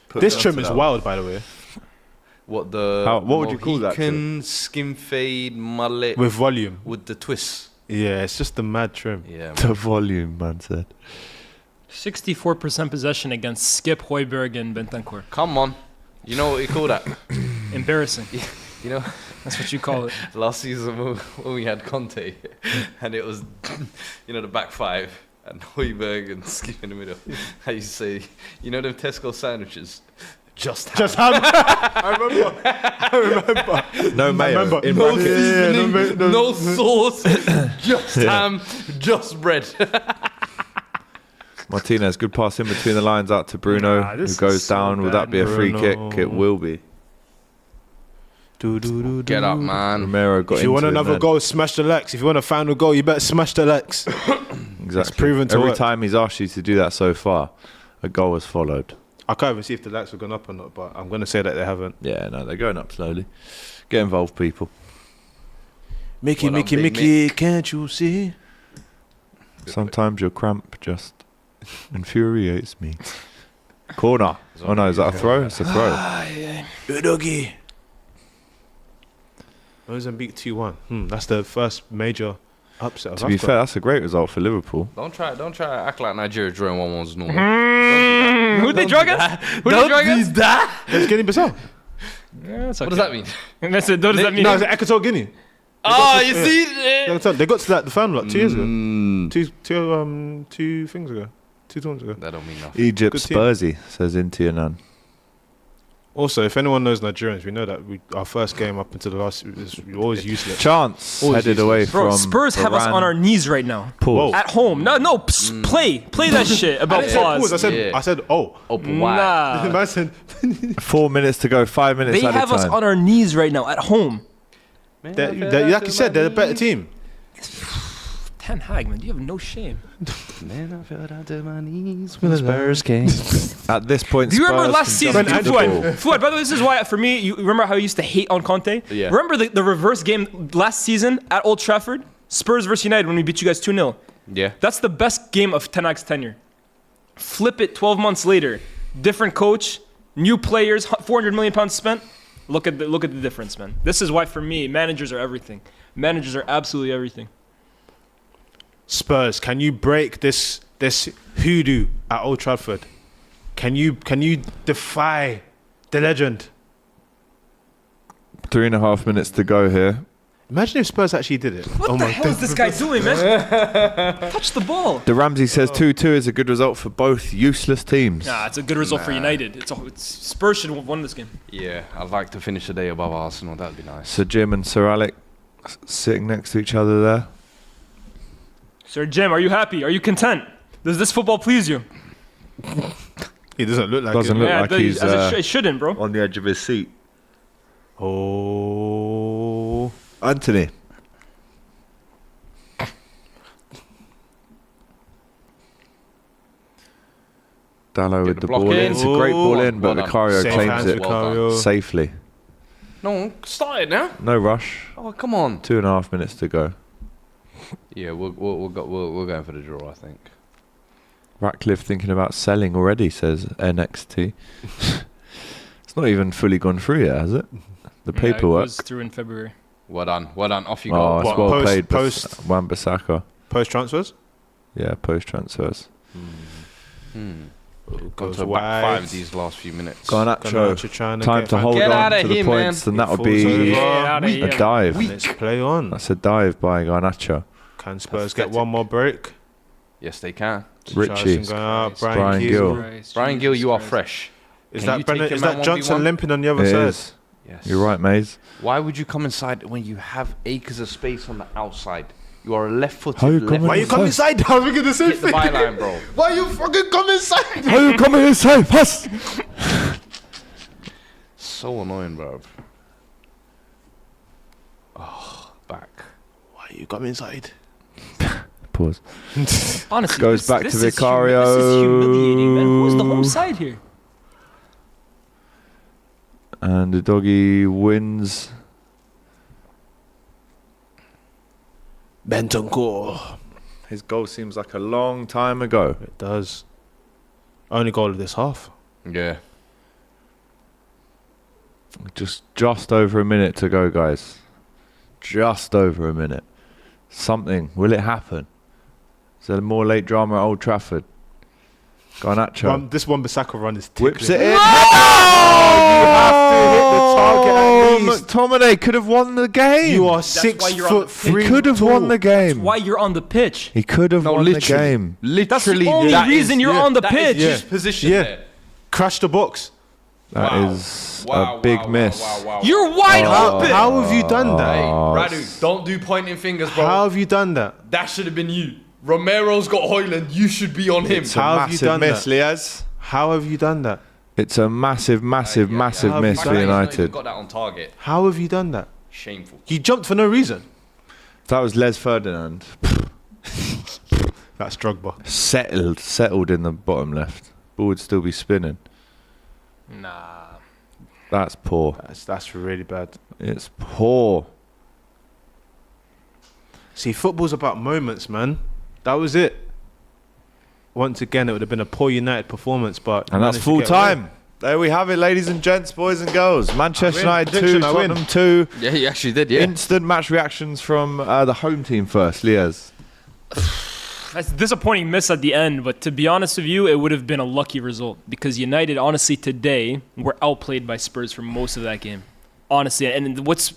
put This me trim onto is that. wild, by the way. What would you call that Mohican, skin fade, mullet With volume. with the twist. Yeah, it's just a mad trim. Yeah, man. The volume, man said. 64% possession against Skip, Højbjerg, and Bentancur. Come on. You know what we call that? Embarrassing. You know, That's what you call it. last season when we had Conte, and it was, the back five, and Højbjerg and Skip in the middle. I used to say, them Tesco sandwiches? Just ham. Just ham. I remember. No mayo. remember. In No brackets. seasoning, no- no sauce, just ham, just bread. Martinez, good pass in between the lines out to Bruno, Nah, who this goes is so down. Will that bad, be a free Bruno. kick? It will be. Get up, man. Romero got If you want into him another then. goal, smash the Lex. If you want a final goal, you better smash the Lex. Exactly. It's proven to Every work. time he's asked you to do that so far, a goal has followed. I can't even see if the Lex have gone up or not, but I'm going to say that they haven't. Yeah, no, they're going up slowly. Get involved, people. Mickey, Well done, Mickey, Big Mickey, can't you see? Sometimes your cramp just infuriates me. Corner. Oh no, is that a throw? It's a throw. Good doggy. Mozambique 2-1. That's the first major upset of To be Africa. fair, that's a great result for Liverpool. Don't try to act like Nigeria drawing 1-1's normal. Who they draw against? Who they draw against? It's Guinea-Bissau. Yeah, it's okay. What does that mean? That's it. What does that mean? No, it's Equatorial Guinea. Oh, you see? They got to that the final like 2 years ago. Two things ago. 2 tournaments ago. That don't mean nothing. Egypt Good team. Spursy, says Intianan. Also, if anyone knows Nigerians, we know that our first game up until the last is always useless. Chance Always headed useless. away Bro, from Spurs have us Varane. on our knees right now. Pause. At home. No, play that shit I about didn't say pause. pause. I said, oh. Open wide. Nah. Man said, 4 minutes to go, 5 minutes They at have a us time. on our knees right now at home. like you said, they're the better team. Ten Hag, man, you have no shame. Man, I fell down to my knees when the Spurs came. At this point, Do you remember Spurs last can season? just keep the ball. Fuad, by the way, this is why, for me, you remember how you used to hate on Conte? Yeah. Remember the reverse game last season at Old Trafford? Spurs versus United when we beat you guys 2-0. Yeah. That's the best game of Ten Hag's tenure. Flip it 12 months later. Different coach, new players, £400 million spent. Look at the difference, man. This is why, for me, managers are everything. Managers are absolutely everything. Spurs, can you break this hoodoo at Old Trafford? Can you defy the legend? 3.5 minutes to go here. Imagine if Spurs actually did it. What the hell is this guy doing, man? Touch the ball. The Ramsey says 2-2 is a good result for both useless teams. Nah, it's a good result for United. Spurs should have won this game. Yeah, I'd like to finish the day above Arsenal. That'd be nice. Sir Jim and Sir Alec sitting next to each other there. Sir Jim, are you happy? Are you content? Does this football please you? He doesn't look like Doesn't it. look like he's it shouldn't, bro. on the edge of his seat. Oh. Antony. Dallo with the the block ball in. in. It's a great ball in, but Well done. Vicario Safe claims hands, it Vicario. safely. No, start it now. No rush. Oh, come on. 2.5 minutes to go. Yeah, we're going for the draw, I think. Ratcliffe thinking about selling already, says NXT. It's not even fully gone through yet, has it? The Yeah, paperwork. it goes through in February. Well done. Off you Oh, go. it's What, well post- played. post- Wan-Bissaka. Post transfers? Yeah, post transfers. Gone Goes to a back wide. five these last few minutes. Garnacho. Trying Time get to hold Get on outta to the here, points, man. and that'll He falls over. be Get outta a here. dive. Let's play on. That's a dive by Garnacho. Can Spurs get one more break? Yes, they can. Richie. Richie. Going out. Christ. Brian Gill. Brian Gill, you are fresh. Is Can you that Brennan? take Is him out that Johnson 1v1? limping on the other It side? is. Yes. You're right, Maze. Why would you come inside when you have acres of space on the outside? You are a left-footed How you left. coming Why you come inside? I was thinking the same Hit the thing. byline, bro. Why you fucking come inside? How you coming inside? Pass! So annoying, bro. Oh, back. Why you come inside? Pause. Honestly, Goes back to is Vicario. This is humiliating, man. Who's the home side here? And the doggy wins. Bentancur. His goal seems like a long time ago. It does. Only goal of this half. Yeah. Just over a minute to go, guys. Just over a minute. Something. Will it happen? Is there more late drama at Old Trafford? Garnacho. This Wan-Bissaka run is Whips tickling. it in. Oh, you have to hit the target at least. McTominay could have won the game. You are why 6 you're on the foot pitch. He 3. could have won the game. Why you're on the pitch? He could have won the game. That's the Literally, only that reason is- you're on the that pitch. is his position Yeah. there. Crash the box. That Wow. is Wow, a big wow, miss. Wow, wow, wow. You're wide open. How have you done that? Hey, Oh, Radu, don't do pointing fingers, bro. How have you done that? That should have been you. Romero's got Hoyland. You should be on him. It's a How have you massive done miss, that? Liaz. How have you done that? It's a massive massive How miss have for you He's not even United. got that on target. How have you done that? Shameful. You jumped for no reason. That was Les Ferdinand. That's Drogba. Settled in the bottom left. Ball would still be spinning. Nah. That's poor. That's really bad. It's poor. See, football's about moments, man. That was it. Once again, it would have been a poor United performance, but... And that's full time. There we have it, ladies and gents, boys and girls. Manchester United 2, Tottenham 2. Yeah, he actually did, yeah. Instant match reactions from the home team first. Liaz. That's a disappointing miss at the end, but to be honest with you, it would have been a lucky result because United, honestly, today were outplayed by Spurs for most of that game. Honestly, and what's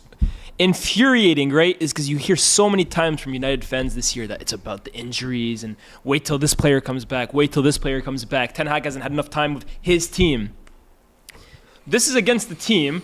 infuriating, right, is because you hear so many times from United fans this year that it's about the injuries and wait till this player comes back, wait till this player comes back. Ten Hag hasn't had enough time with his team. This is against the team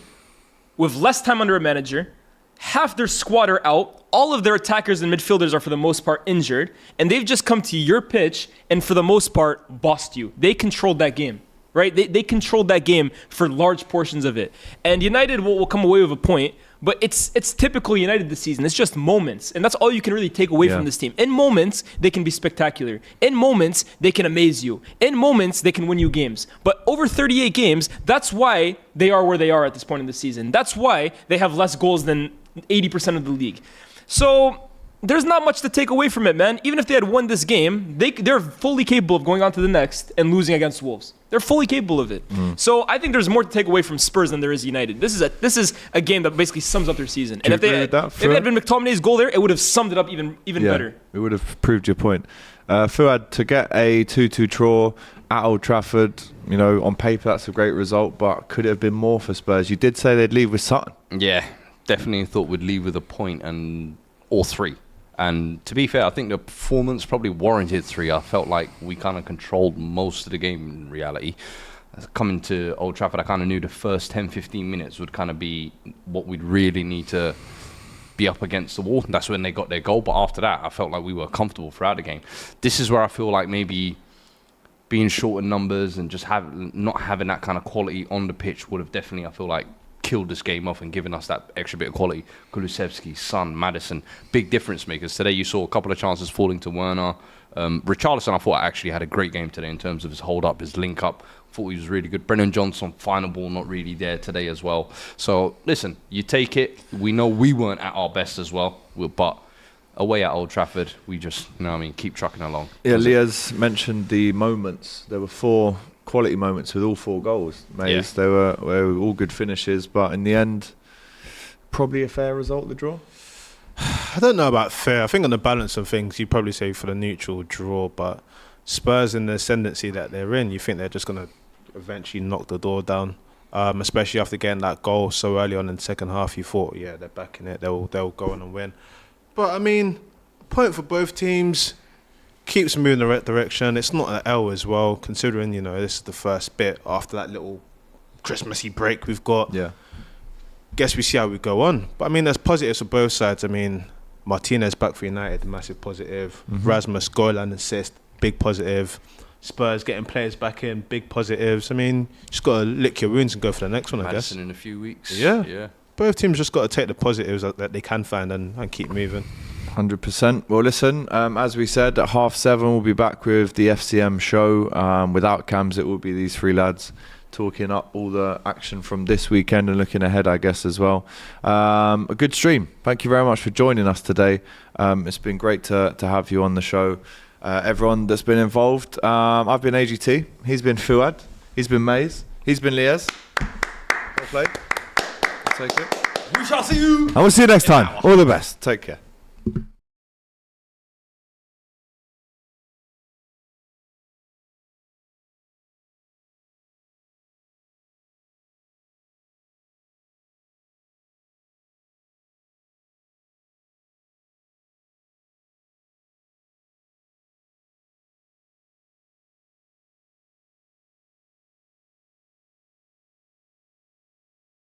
with less time under a manager. Half their squad are out. All of their attackers and midfielders are, for the most part, injured. And they've just come to your pitch and, for the most part, bossed you. They controlled that game, right? They controlled that game for large portions of it. And United will come away with a point. But it's typical United this season. It's just moments. And that's all you can really take away from this team. In moments, they can be spectacular. In moments, they can amaze you. In moments, they can win you games. But over 38 games, that's why they are where they are at this point in the season. That's why they have less goals than 80% of the league. So there's not much to take away from it, man. Even if they had won this game, they're fully capable of going on to the next and losing against Wolves. They're fully capable of it. So I think there's more to take away from Spurs than there is United. This is a game that basically sums up their season. And if it had been McTominay's goal there, it would have summed it up even better. It would have proved your point. Fuad, to get a 2-2 draw at Old Trafford, you know, on paper that's a great result, but could it have been more for Spurs? You did say they'd leave with something. Yeah, definitely thought we'd leave with a point or 3. And to be fair, I think the performance probably warranted 3. I felt like we kind of controlled most of the game in reality. Coming to Old Trafford, I kind of knew the first 10-15 minutes would kind of be what we'd really need to be up against the wall. That's when they got their goal. But after that, I felt like we were comfortable throughout the game. This is where I feel like maybe being short in numbers and just not having that kind of quality on the pitch would have definitely, I feel like, killed this game off and given us that extra bit of quality. Kulusevski, Son, Maddison, big difference makers. Today you saw a couple of chances falling to Werner. Richarlison, I thought, actually had a great game today in terms of his hold up, his link up. Thought he was really good. Brennan Johnson, final ball, not really there today as well. So listen, you take it. We know we weren't at our best as well, but away at Old Trafford, we just, keep trucking along. Yeah, Liaz mentioned the moments. There were 4 quality moments with all 4 goals. They were all good finishes, but in the end, probably a fair result, the draw. I don't know about fair. I think on the balance of things, you'd probably say for the neutral draw, but Spurs in the ascendancy that they're in, you think they're just going to eventually knock the door down, especially after getting that goal so early on in the second half. You thought, yeah, they're back in it, they'll go on and win. But, point for both teams. Keeps moving in the right direction. It's not an L as well, considering, this is the first bit after that little Christmassy break we've got. Yeah. Guess we see how we go on. But, there's positives for both sides. Martinez back for United, massive positive. Rasmus, goal and assist, big positive. Spurs getting players back in, big positives. Just got to lick your wounds and go for the next one, I guess. Maddison in a few weeks. Yeah. Both teams just got to take the positives that they can find and keep moving. 100%. Well, listen, as we said, at 7:30 we'll be back with the FCM show. Without Cams, it will be these 3 lads talking up all the action from this weekend and looking ahead, I guess, as well. A good stream. Thank you very much for joining us today. It's been great to have you on the show. Everyone that's been involved. I've been AGT. He's been Fuad. He's been Maze. He's been Liaz. Well played. Take it. We shall see you. And we'll see you next time. All the best. Take care.